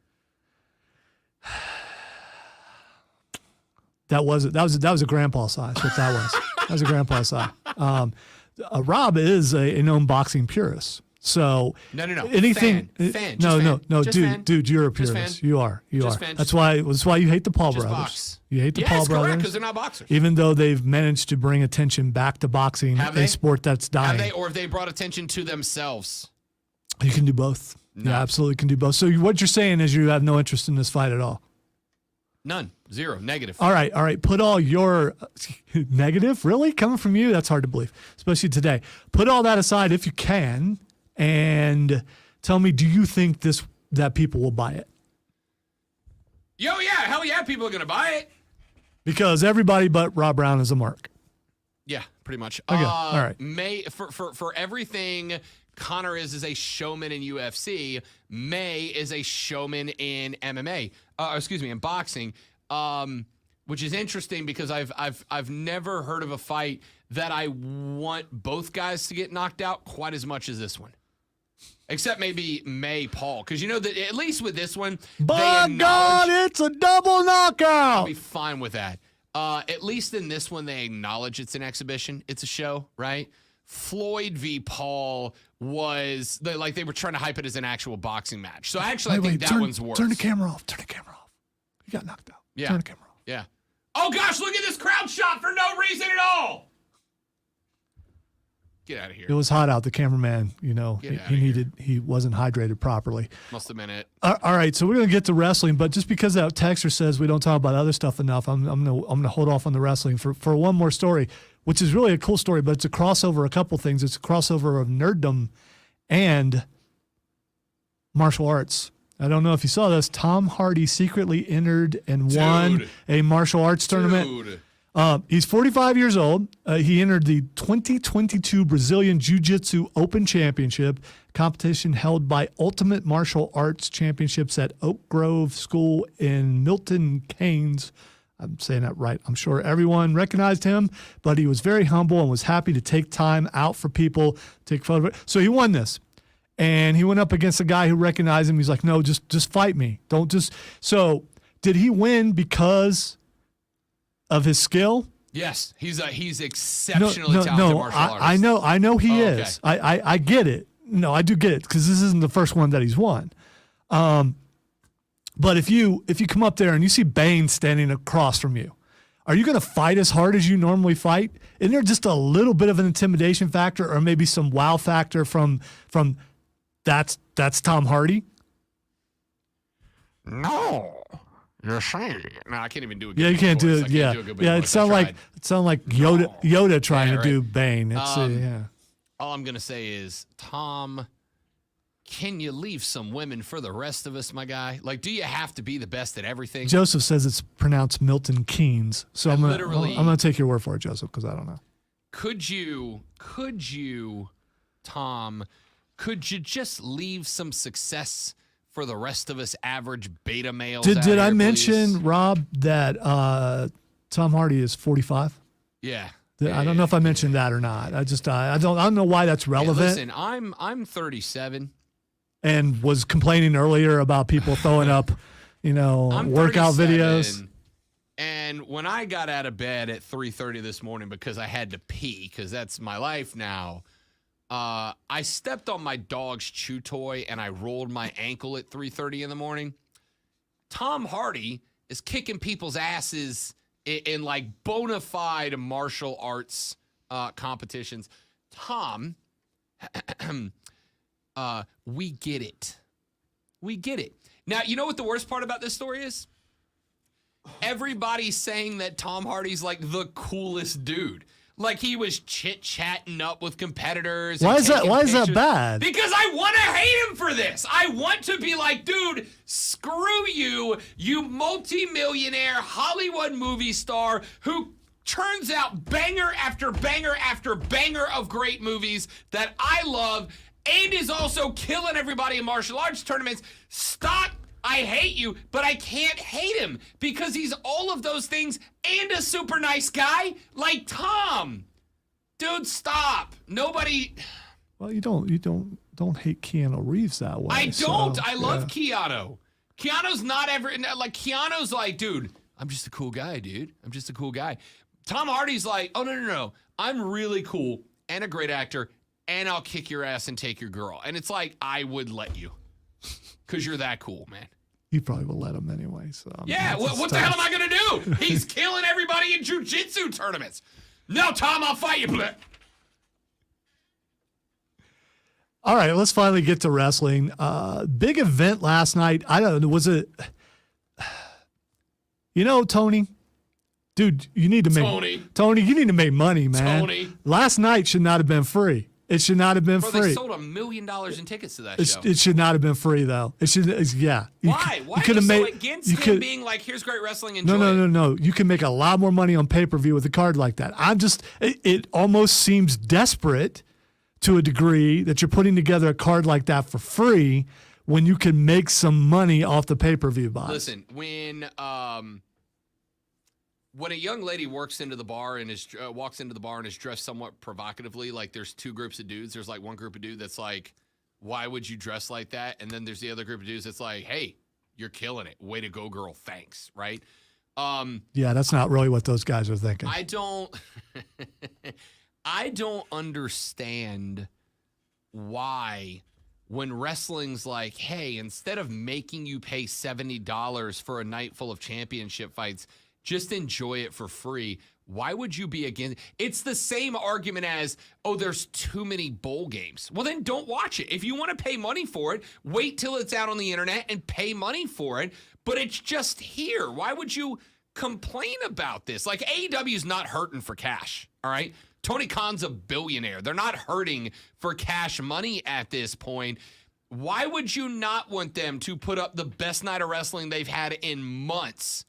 Speaker 2: That was a grandpa size. What that was. That was a grandpa size. Rob is a known boxing purist. So
Speaker 1: No.
Speaker 2: anything.
Speaker 1: Fan.
Speaker 2: No,
Speaker 1: Just fan.
Speaker 2: dude, you're a
Speaker 1: Just
Speaker 2: purist.
Speaker 1: fan.
Speaker 2: You are.
Speaker 1: Just fan.
Speaker 2: That's why you hate the Paul
Speaker 1: Just
Speaker 2: brothers.
Speaker 1: box.
Speaker 2: You hate the Paul
Speaker 1: Yes, correct,
Speaker 2: brothers
Speaker 1: because they're not boxers.
Speaker 2: even though they've managed to bring attention back to boxing,
Speaker 1: Have they?
Speaker 2: a sport that's dying.
Speaker 1: Have they, or have they brought attention to themselves?
Speaker 2: You can do both.
Speaker 1: No.
Speaker 2: You absolutely can do both. So what you're saying is you have no interest in this fight at all.
Speaker 1: None. Zero. Negative.
Speaker 2: All right. Put all your negative, really? Coming from you? That's hard to believe, especially today. Put all that aside if you can and tell me, do you think that people will buy it?
Speaker 1: Yo, yeah. Hell yeah, people are going to buy it.
Speaker 2: Because everybody but Rob Brown is a mark.
Speaker 1: Yeah, pretty much.
Speaker 2: Okay. All right.
Speaker 1: For everything Conor is a showman in UFC, May is a showman in MMA. In boxing. Which is interesting because I've never heard of a fight that I want both guys to get knocked out quite as much as this one. Except maybe May Paul, because you know that at least with this one,
Speaker 2: By God, it's a double knockout.
Speaker 1: I'll be fine with that. At least in this one, they acknowledge it's an exhibition. It's a show, right? Floyd v. Paul was they were trying to hype it as an actual boxing match. So actually, I think that one's worse.
Speaker 2: Turn the camera off. You got knocked out.
Speaker 1: Yeah.
Speaker 2: Turn the camera off.
Speaker 1: Yeah. Oh gosh, look at this crowd shot for no reason at all. Get out of here.
Speaker 2: It was hot out. The cameraman,
Speaker 1: Get outta here.
Speaker 2: he wasn't hydrated properly.
Speaker 1: Must have been it.
Speaker 2: All right, so we're gonna get to wrestling, but just because that texter says we don't talk about other stuff enough, I'm gonna hold off on the wrestling for one more story, which is really a cool story, but it's a crossover. A couple things. It's a crossover of nerddom and martial arts. I don't know if you saw this. Tom Hardy secretly entered and won a martial arts tournament. He's 45 years old. He entered the 2022 Brazilian Jiu-Jitsu Open Championship, competition held by Ultimate Martial Arts Championships at Oak Grove School in Milton Keynes. I'm saying that right. I'm sure everyone recognized him, but he was very humble and was happy to take time out for people, take photos. So he won this. And he went up against a guy who recognized him. He's like, no, just fight me. Don't just. So did he win because of his skill?
Speaker 1: Yes, he's exceptionally talented martial artist.
Speaker 2: I know he
Speaker 1: okay.
Speaker 2: is. I get it. No, I do get it because this isn't the first one that he's won. But if you come up there and you see Bane standing across from you, are you going to fight as hard as you normally fight? Isn't there just a little bit of an intimidation factor or maybe some wow factor from that's Tom Hardy?
Speaker 1: No. You're saying. No, I can't even do it.
Speaker 2: Yeah, you can't do it. Yeah, it sounded like Yoda trying to do Bane. It's, yeah.
Speaker 1: All I'm gonna say is, Tom, can you leave some women for the rest of us, my guy? Like, do you have to be the best at everything?
Speaker 2: Joseph says it's pronounced Milton Keynes, so I'm gonna take your word for it, Joseph, because I don't know.
Speaker 1: Could you, Tom? Could you just leave some success for the rest of us average beta males?
Speaker 2: Did I mention, Rob, that Tom Hardy is 45?
Speaker 1: Yeah.
Speaker 2: I don't know if I mentioned that or not. I don't know why that's relevant.
Speaker 1: Listen, I'm 37
Speaker 2: and was complaining earlier about people throwing up, workout videos.
Speaker 1: And when I got out of bed at 3:30 this morning because I had to pee, because that's my life now, I stepped on my dog's chew toy and I rolled my ankle at 3:30 in the morning. Tom Hardy is kicking people's asses in like bona fide martial arts competitions. Tom, we get it. We get it. Now, you know what the worst part about this story is? Everybody's saying that Tom Hardy's like the coolest dude. Like he was chit-chatting up with competitors.
Speaker 2: Why is that bad?
Speaker 1: Because I want to hate him for this. I want to be like, dude, screw you, you multi-millionaire Hollywood movie star who turns out banger after banger after banger of great movies that I love and is also killing everybody in martial arts tournaments. Stop. I hate you, but I can't hate him because he's all of those things and a super nice guy like Tom. Dude, stop. Nobody.
Speaker 2: Well, you don't hate Keanu Reeves that way.
Speaker 1: I don't. I love Keanu. Keanu's not ever like Keanu's like, dude, I'm just a cool guy, dude. I'm just a cool guy. Tom Hardy's like, oh no. I'm really cool and a great actor, and I'll kick your ass and take your girl. And it's like, I would let you. Because you're that cool, man.
Speaker 2: You probably will let him anyway. So
Speaker 1: yeah, what the hell am I going to do? He's killing everybody in jiu-jitsu tournaments. No, Tom, I'll fight you.
Speaker 2: All right, let's finally get to wrestling. Big event last night. I don't know, was it... Tony? Dude, you need to make... Tony, you need to make money, man.
Speaker 1: Tony.
Speaker 2: Last night should not have been free. It should not have been free.
Speaker 1: They sold $1 million in tickets to that show.
Speaker 2: It should not have been free, though. It should, yeah.
Speaker 1: Why? Why are you so against him being like, here's great wrestling, enjoy it?
Speaker 2: No. You can make a lot more money on pay-per-view with a card like that. It almost seems desperate to a degree that you're putting together a card like that for free when you can make some money off the pay-per-view buys.
Speaker 1: Listen, when a young lady walks into the bar and is dressed somewhat provocatively, like there's two groups of dudes. There's like one group of dudes that's like, why would you dress like that? And then there's the other group of dudes that's like, hey, you're killing it. Way to go, girl. Thanks. Right?
Speaker 2: Yeah, that's not really what those guys are thinking.
Speaker 1: I don't understand why when wrestling's like, hey, instead of making you pay $70 for a night full of championship fights, just enjoy it for free. Why would you be against? It's the same argument as, oh, there's too many bowl games. Well, then don't watch it. If you want to pay money for it, wait till it's out on the internet and pay money for it. But it's just here. Why would you complain about this? Like, AEW's not hurting for cash, all right? Tony Khan's a billionaire. They're not hurting for cash money at this point. Why would you not want them to put up the best night of wrestling they've had in months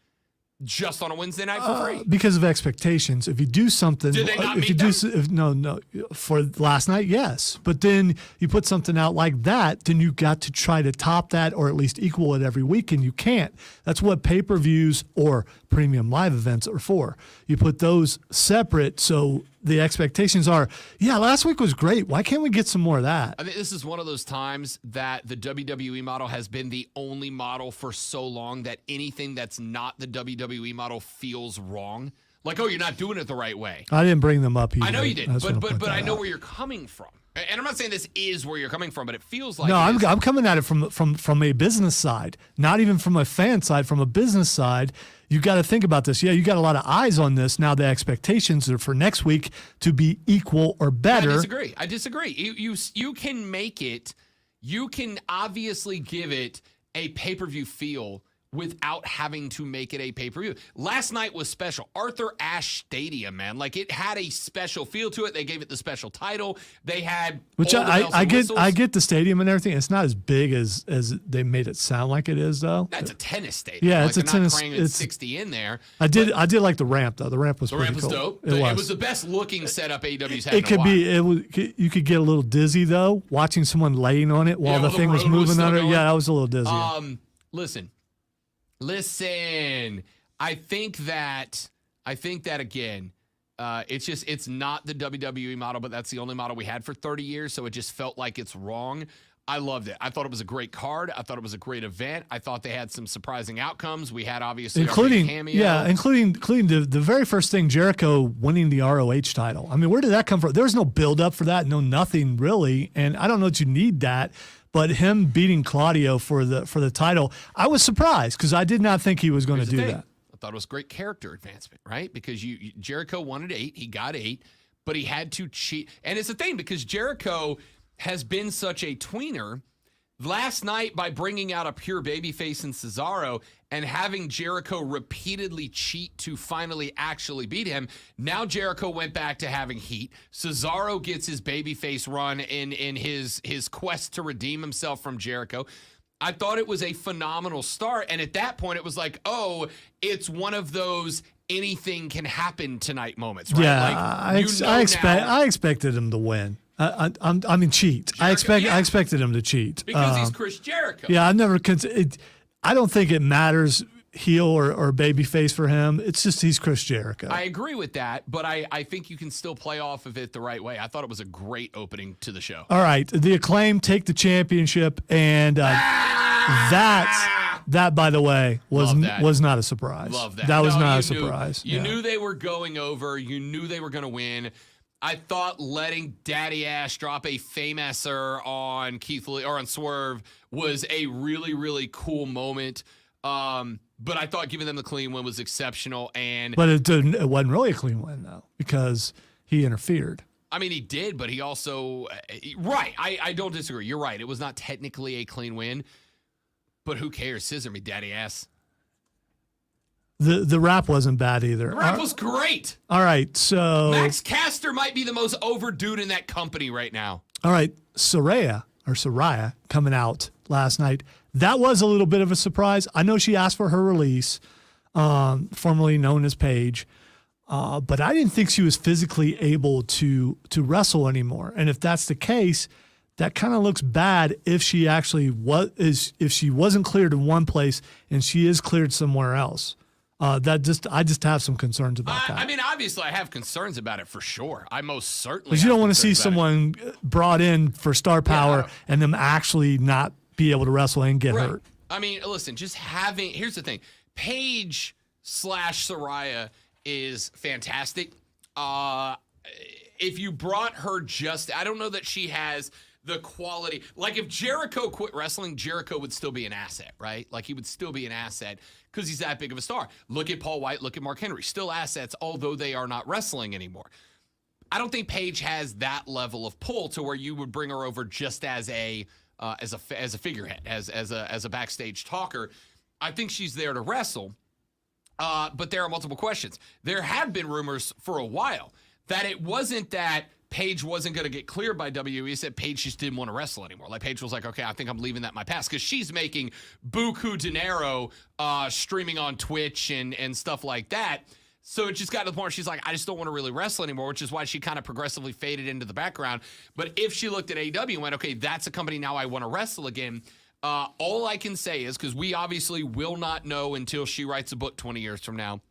Speaker 1: just on a Wednesday night for free?
Speaker 2: Because of expectations. If you do something,
Speaker 1: did they not meet them?
Speaker 2: No. For last night, yes. But then you put something out like that, then you got to try to top that or at least equal it every week, and you can't. That's what pay-per-views or premium live events are for. You put those separate, so the expectations are, yeah, last week was great. Why can't we get some more of that?
Speaker 1: I think this is one of those times that the WWE model has been the only model for so long that anything that's not the WWE model feels wrong. Like, oh, you're not doing it the right way.
Speaker 2: I didn't bring them up either.
Speaker 1: I know you didn't, but I know
Speaker 2: out.
Speaker 1: where you're coming from. And I'm not saying this is where you're coming from, but it feels like
Speaker 2: no. I'm coming at it from a business side, not even from a fan side. From a business side, you got to think about this. Yeah, you got a lot of eyes on this now. The expectations are for next week to be equal or better.
Speaker 1: I disagree. You can make it. You can obviously give it a pay-per-view feel without having to make it a pay-per-view. Last night was special. Arthur Ashe Stadium, man. Like, it had a special feel to it. They gave it the special title. They had
Speaker 2: Which I get the stadium and everything. It's not as big as they made it sound like it is, though.
Speaker 1: That's a tennis stadium.
Speaker 2: Yeah,
Speaker 1: like,
Speaker 2: it's a
Speaker 1: they're
Speaker 2: tennis.
Speaker 1: Not cramming 60 in there.
Speaker 2: I did like the ramp though. The ramp was
Speaker 1: the
Speaker 2: pretty
Speaker 1: ramp was
Speaker 2: cool.
Speaker 1: dope.
Speaker 2: It
Speaker 1: was the best looking setup AEW's had.
Speaker 2: It could be. You could get a little dizzy though, watching someone laying on it while the thing was moving under. Yeah, I was a little dizzy.
Speaker 1: Listen. I think that again, it's not the WWE model, but that's the only model we had for 30 years, so it just felt like it's wrong. I loved it. I thought it was a great card. I thought it was a great event. I thought they had some surprising outcomes. We had obviously
Speaker 2: including the very first thing, Jericho winning the ROH title. I mean, where did that come from? There was no build up for that, no nothing really, and I don't know that you need that. But him beating Claudio for the title, I was surprised because I did not think he was going to do that.
Speaker 1: I thought it was great character advancement, right? Because Jericho wanted 8, he got 8, but he had to cheat. And it's a thing because Jericho has been such a tweener. Last night, by bringing out a pure babyface in Cesaro and having Jericho repeatedly cheat to finally actually beat him, now Jericho went back to having heat. Cesaro gets his babyface run in his quest to redeem himself from Jericho. I thought it was a phenomenal start, and at that point, it was like, oh, it's one of those anything can happen tonight moments, right?
Speaker 2: Yeah,
Speaker 1: like,
Speaker 2: I expected him to win. I mean, cheat.
Speaker 1: Jericho,
Speaker 2: I expected him to cheat
Speaker 1: because he's Chris Jericho.
Speaker 2: Yeah, I don't think it matters heel or babyface for him. It's just he's Chris Jericho.
Speaker 1: I agree with that, but I think you can still play off of it the right way. I thought it was a great opening to the show.
Speaker 2: All right, the Acclaim take the championship, and that by the way was not a surprise.
Speaker 1: Love that.
Speaker 2: That was not a surprise.
Speaker 1: You knew they were going over. You knew they were going to win. I thought letting Daddy Ash drop a famouser on Keith Lee or on Swerve was a really, really cool moment. But I thought giving them the clean win was exceptional.
Speaker 2: But it wasn't really a clean win, though, because he interfered.
Speaker 1: I mean, he did, but he also right. I don't disagree. You're right. It was not technically a clean win, but who cares? Scissor me, Daddy Ass.
Speaker 2: The rap wasn't bad either.
Speaker 1: The rap was great.
Speaker 2: All right, so
Speaker 1: Max Caster might be the most over dude in that company right now.
Speaker 2: All right, Saraya coming out last night. That was a little bit of a surprise. I know she asked for her release, formerly known as Paige, but I didn't think she was physically able to wrestle anymore. And if that's the case, that kind of looks bad if she actually if she wasn't cleared in one place and she is cleared somewhere else. I just have some concerns about that.
Speaker 1: I mean, obviously, I have concerns about it for sure. I most certainly.
Speaker 2: Because you don't want to see someone brought in for star power and them actually not be able to wrestle and get hurt.
Speaker 1: I mean, listen, here's the thing: Paige / Saraya is fantastic. If you brought her I don't know that she has the quality. Like if Jericho quit wrestling, Jericho would still be an asset, right? Like he would still be an asset because he's that big of a star. Look at Paul White, look at Mark Henry, still assets, although they are not wrestling anymore. I don't think Paige has that level of pull to where you would bring her over just as a figurehead, as a backstage talker. I think she's there to wrestle, but there are multiple questions. There have been rumors for a while that it wasn't that Paige wasn't going to get cleared by WWE. Said Paige just didn't want to wrestle anymore. Like Paige was like, okay, I think I'm leaving that in my past because she's making buku dinero streaming on Twitch and stuff like that. So it just got to the point where she's like, I just don't want to really wrestle anymore, which is why she kind of progressively faded into the background. But if she looked at AEW and went, okay, that's a company now I want to wrestle again, all I can say is, because we obviously will not know until she writes a book 20 years from now,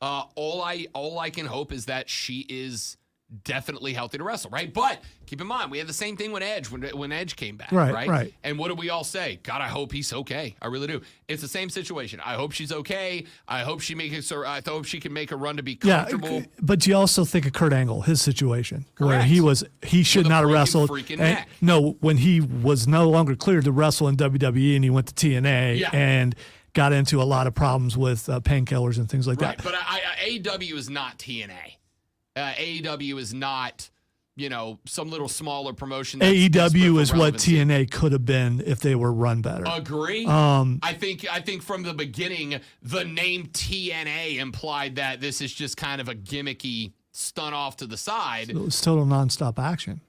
Speaker 1: all I can hope is that she is definitely healthy to wrestle, right? But keep in mind, we had the same thing with Edge when Edge came back,
Speaker 2: right?
Speaker 1: And what do we all say? God, I hope he's okay. I really do. It's the same situation. I hope she's okay. I hope she I hope she can make a run to be comfortable.
Speaker 2: Yeah, but you also think of Kurt Angle, his situation, where
Speaker 1: Correct.
Speaker 2: he should not have wrestled.
Speaker 1: Neck.
Speaker 2: No, when he was no longer cleared to wrestle in WWE and he went to TNA and got into a lot of problems with painkillers and things like that.
Speaker 1: But AEW is not TNA. AEW is not, some little smaller promotion.
Speaker 2: AEW is what TNA could have been if they were run better.
Speaker 1: Agree. I think from the beginning, the name TNA implied that this is just kind of a gimmicky stunt off to the side.
Speaker 2: It was total nonstop action.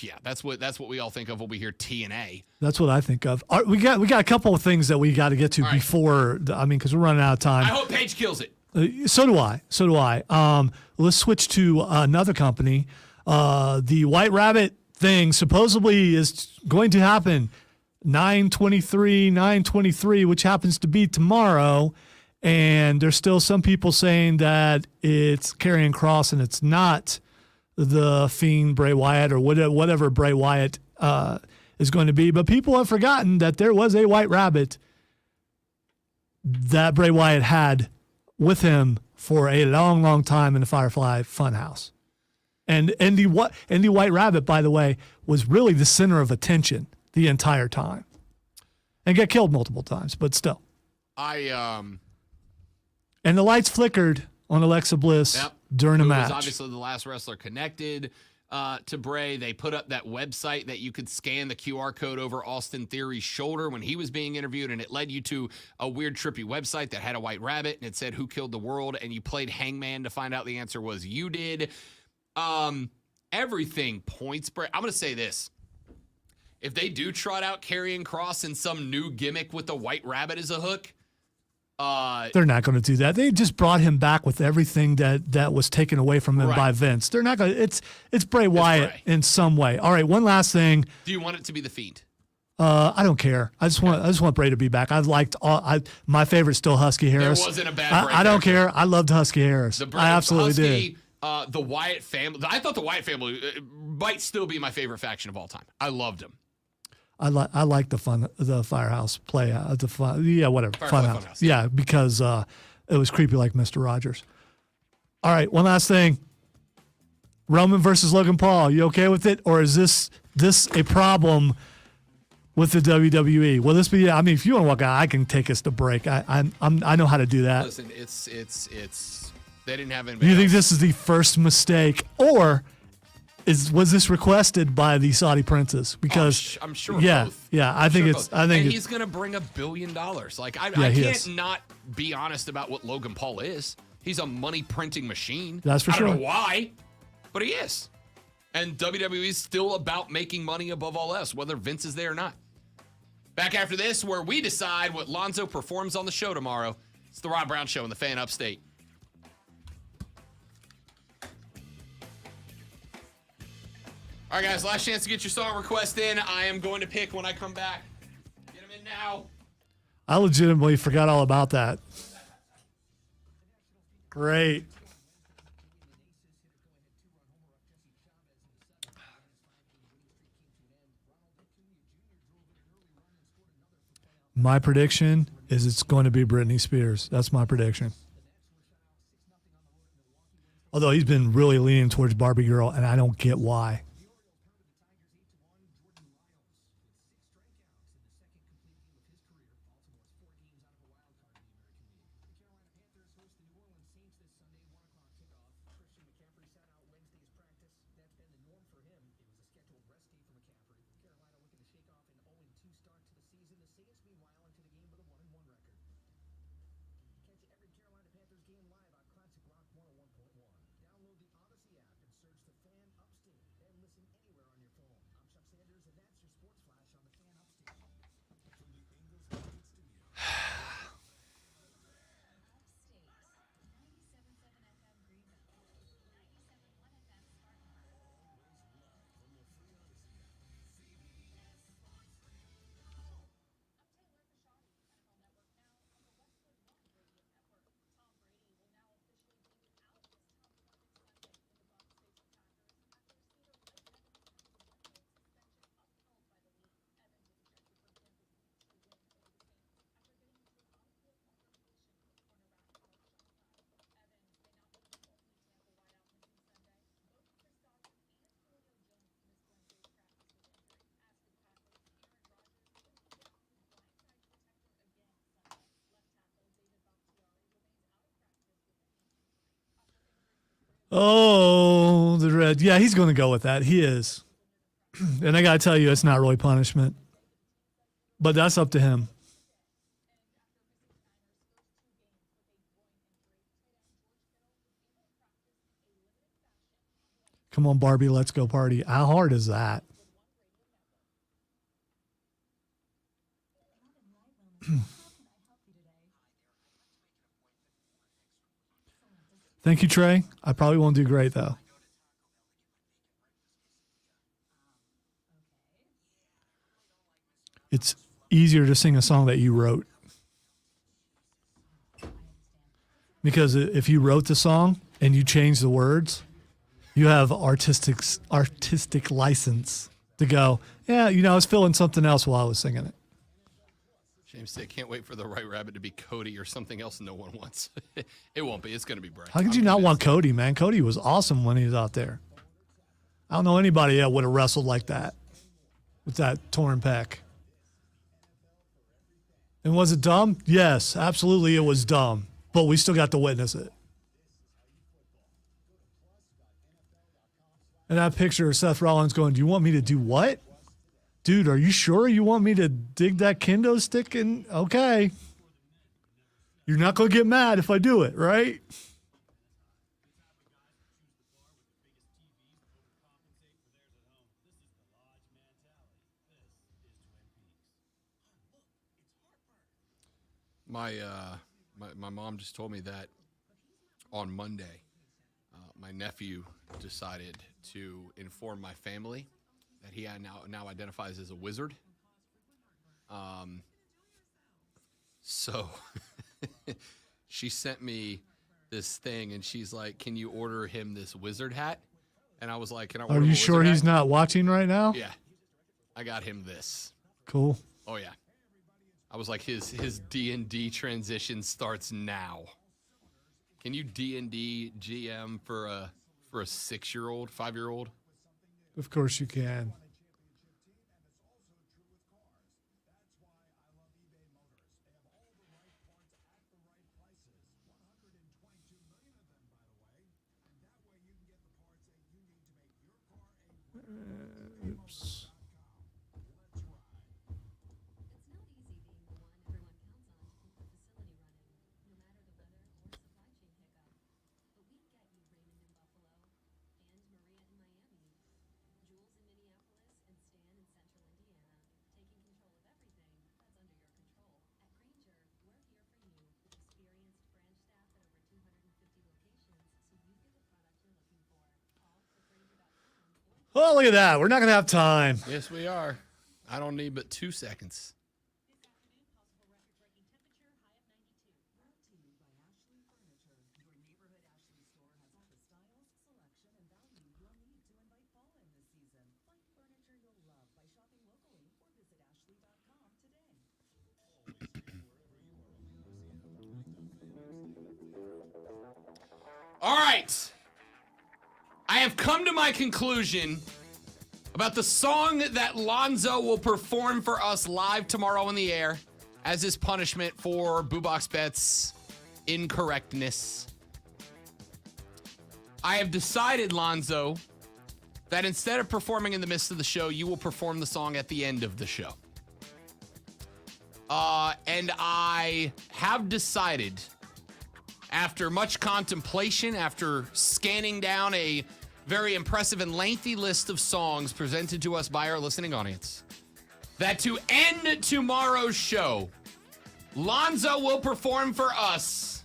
Speaker 1: Yeah, that's what we all think of when we hear TNA.
Speaker 2: That's what I think of. We got a couple of things that we got to get to before. Because we're running out of time.
Speaker 1: I hope Paige kills it.
Speaker 2: So do I. Let's switch to another company. The White Rabbit thing supposedly is going to happen 9/23, which happens to be tomorrow. And there's still some people saying that it's Karrion Kross and it's not the Fiend Bray Wyatt or whatever Bray Wyatt is going to be. But people have forgotten that there was a White Rabbit that Bray Wyatt had with him for a long, long time in the Firefly Funhouse. And the White Rabbit, by the way, was really the center of attention the entire time. And got killed multiple times, but still. And the lights flickered on Alexa Bliss during a match.
Speaker 1: Who was obviously the last wrestler connected to Bray. They put up that website that you could scan the QR code over Austin Theory's shoulder when he was being interviewed, and it led you to a weird, trippy website that had a white rabbit, and it said, "Who killed the world?" And you played Hangman to find out the answer was you did. Everything points, Bray. I'm going to say this. If they do trot out Karrion Kross in some new gimmick with the white rabbit as a hook,
Speaker 2: they're not going to do that. They just brought him back with everything that was taken away from him by Vince. They're not going to. It's Bray Wyatt in some way. All right, one last thing.
Speaker 1: Do you want it to be the Fiend?
Speaker 2: I don't care. I just want Bray to be back. I've liked my favorite's still Husky Harris.
Speaker 1: There wasn't a bad Bray
Speaker 2: I don't care. I loved Husky Harris. I absolutely did.
Speaker 1: The Wyatt family. I thought the Wyatt family might still be my favorite faction of all time. I loved him.
Speaker 2: I like the Firehouse play, whateve Funhouse. Yeah, because it was creepy like Mr. Rogers. All right, one last thing. Roman versus Logan Paul. You okay with it, or is this a problem with the WWE? Will this be? I mean, if you want to walk out, I can take us to break. I know how to do that.
Speaker 1: Listen, it's they didn't have anybody.
Speaker 2: Do you think this is the first mistake, or was this requested by the Saudi princes? Because
Speaker 1: I'm sure.
Speaker 2: Both. Yeah. I think
Speaker 1: he's going to bring $1 billion. Like I can't not be honest about what Logan Paul is. He's a money printing machine.
Speaker 2: That's for sure.
Speaker 1: I don't know why, but he is. And WWE is still about making money above all else, whether Vince is there or not. Back after this, where we decide what Lonzo performs on the show tomorrow. It's the Rob Brown Show in the Fan Upstate. All right, guys, last chance to get your song request in. I am going to pick when I come back. Get them in now.
Speaker 2: I legitimately forgot all about that. Great. My prediction is it's going to be Britney Spears. That's my prediction. Although he's been really leaning towards Barbie Girl, and I don't get why. Oh, the red. Yeah, he's going to go with that. He is. And I got to tell you, it's not really punishment. But that's up to him. Come on, Barbie, let's go party. How hard is that? Thank you, Trey. I probably won't do great, though. It's easier to sing a song that you wrote. Because if you wrote the song and you change the words, you have artistic license to go, yeah, I was feeling something else while I was singing it.
Speaker 1: James said, can't wait for the White Rabbit to be Cody or something else no one wants. It won't be. It's going to be Bray.
Speaker 2: How could you not want Cody, man? Cody was awesome when he was out there. I don't know anybody that would have wrestled like that with that torn pec. And was it dumb? Yes, absolutely it was dumb. But we still got to witness it. And that picture of Seth Rollins going, do you want me to do what? Dude, are you sure you want me to dig that kendo stick in? Okay. You're not going to get mad if I do it, right?
Speaker 1: My mom just told me that on Monday, my nephew decided to inform my family that he now identifies as a wizard. So she sent me this thing, and she's like, "Can you order him this wizard hat?" And I was like, "Can I order him a
Speaker 2: Are you
Speaker 1: wizard
Speaker 2: sure
Speaker 1: hat?"
Speaker 2: he's not watching right now?
Speaker 1: Yeah, I got him this.
Speaker 2: Cool.
Speaker 1: Oh yeah, I was like, his D&D transition starts now. Can you D&D GM for a 6-year-old, 5-year-old?
Speaker 2: Of course you can. Oops. Oh, look at that. We're not going to have time.
Speaker 1: Yes, we are. I don't need but 2 seconds. All right. I have come to my conclusion about the song that Lonzo will perform for us live tomorrow on the air as his punishment for Boobox Bet's incorrectness. I have decided, Lonzo, that instead of performing in the midst of the show, you will perform the song at the end of the show. And I have decided, after much contemplation, after scanning down a very impressive and lengthy list of songs presented to us by our listening audience, that to end tomorrow's show, Lonzo will perform for us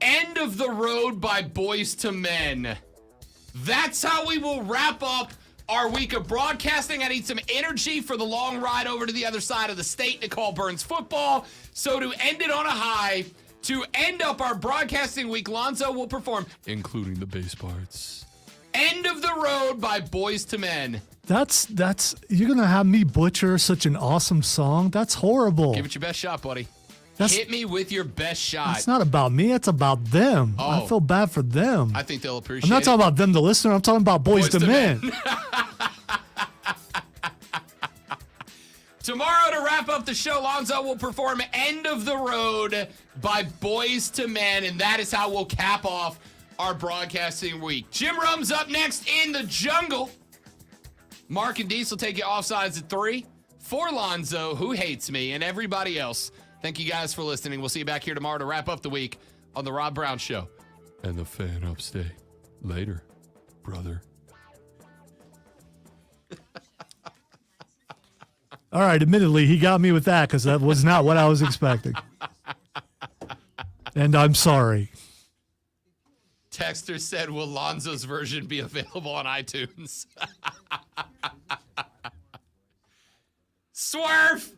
Speaker 1: End of the Road by Boys to Men. That's how we will wrap up our week of broadcasting. I need some energy for the long ride over to the other side of the state to call Burns football. So to end it on a high, to end up our broadcasting week, Lonzo will perform, including the bass parts, End of the Road by Boys to Men.
Speaker 2: That's you're going to have me butcher such an awesome song? That's horrible.
Speaker 1: Give it your best shot, buddy.
Speaker 2: That's-
Speaker 1: Hit me with your best shot.
Speaker 2: It's not about me. It's about them.
Speaker 1: Oh.
Speaker 2: I feel bad for them.
Speaker 1: I think they'll appreciate
Speaker 2: I'm not
Speaker 1: it.
Speaker 2: talking about them, the listener. I'm talking about Boys to Men.
Speaker 1: Tomorrow, to wrap up the show, Lonzo will perform End of the Road by Boys to Men, and that is how we'll cap off our broadcasting week. Jim Rum's up next in the jungle. Mark and Diesel take you offsides at 3. For Lonzo, who hates me, and everybody else, thank you guys for listening. We'll see you back here tomorrow to wrap up the week on The Rob Brown Show. And the fan upstate. Later, brother.
Speaker 2: All right, admittedly, he got me with that because that was not what I was expecting. And I'm sorry.
Speaker 1: Texter said, will Lonzo's version be available on iTunes? Swerve!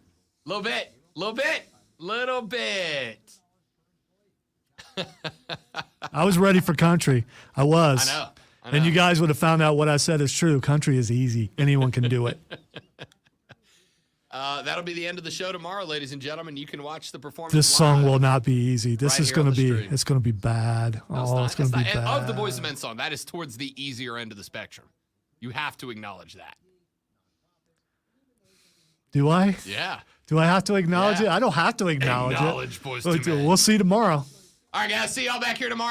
Speaker 1: Little bit.
Speaker 2: I was ready for country. I was.
Speaker 1: I know.
Speaker 2: And you guys would have found out what I said is true. Country is easy. Anyone can do it.
Speaker 1: That'll be the end of the show tomorrow, ladies and gentlemen. You can watch the performance.
Speaker 2: This song
Speaker 1: live
Speaker 2: will not be easy. This
Speaker 1: right
Speaker 2: is
Speaker 1: here
Speaker 2: going
Speaker 1: on
Speaker 2: to
Speaker 1: the
Speaker 2: be.
Speaker 1: stream.
Speaker 2: It's going to be bad.
Speaker 1: No,
Speaker 2: It's going to be
Speaker 1: and
Speaker 2: bad.
Speaker 1: of the Boys and Men song, that is towards the easier end of the spectrum. You have to acknowledge that.
Speaker 2: Do I?
Speaker 1: Yeah.
Speaker 2: Do I have to acknowledge
Speaker 1: Yeah.
Speaker 2: it? I don't have to acknowledge
Speaker 1: Acknowledge
Speaker 2: it.
Speaker 1: Boys to Men.
Speaker 2: We'll see tomorrow.
Speaker 1: All right, guys. See y'all back here tomorrow.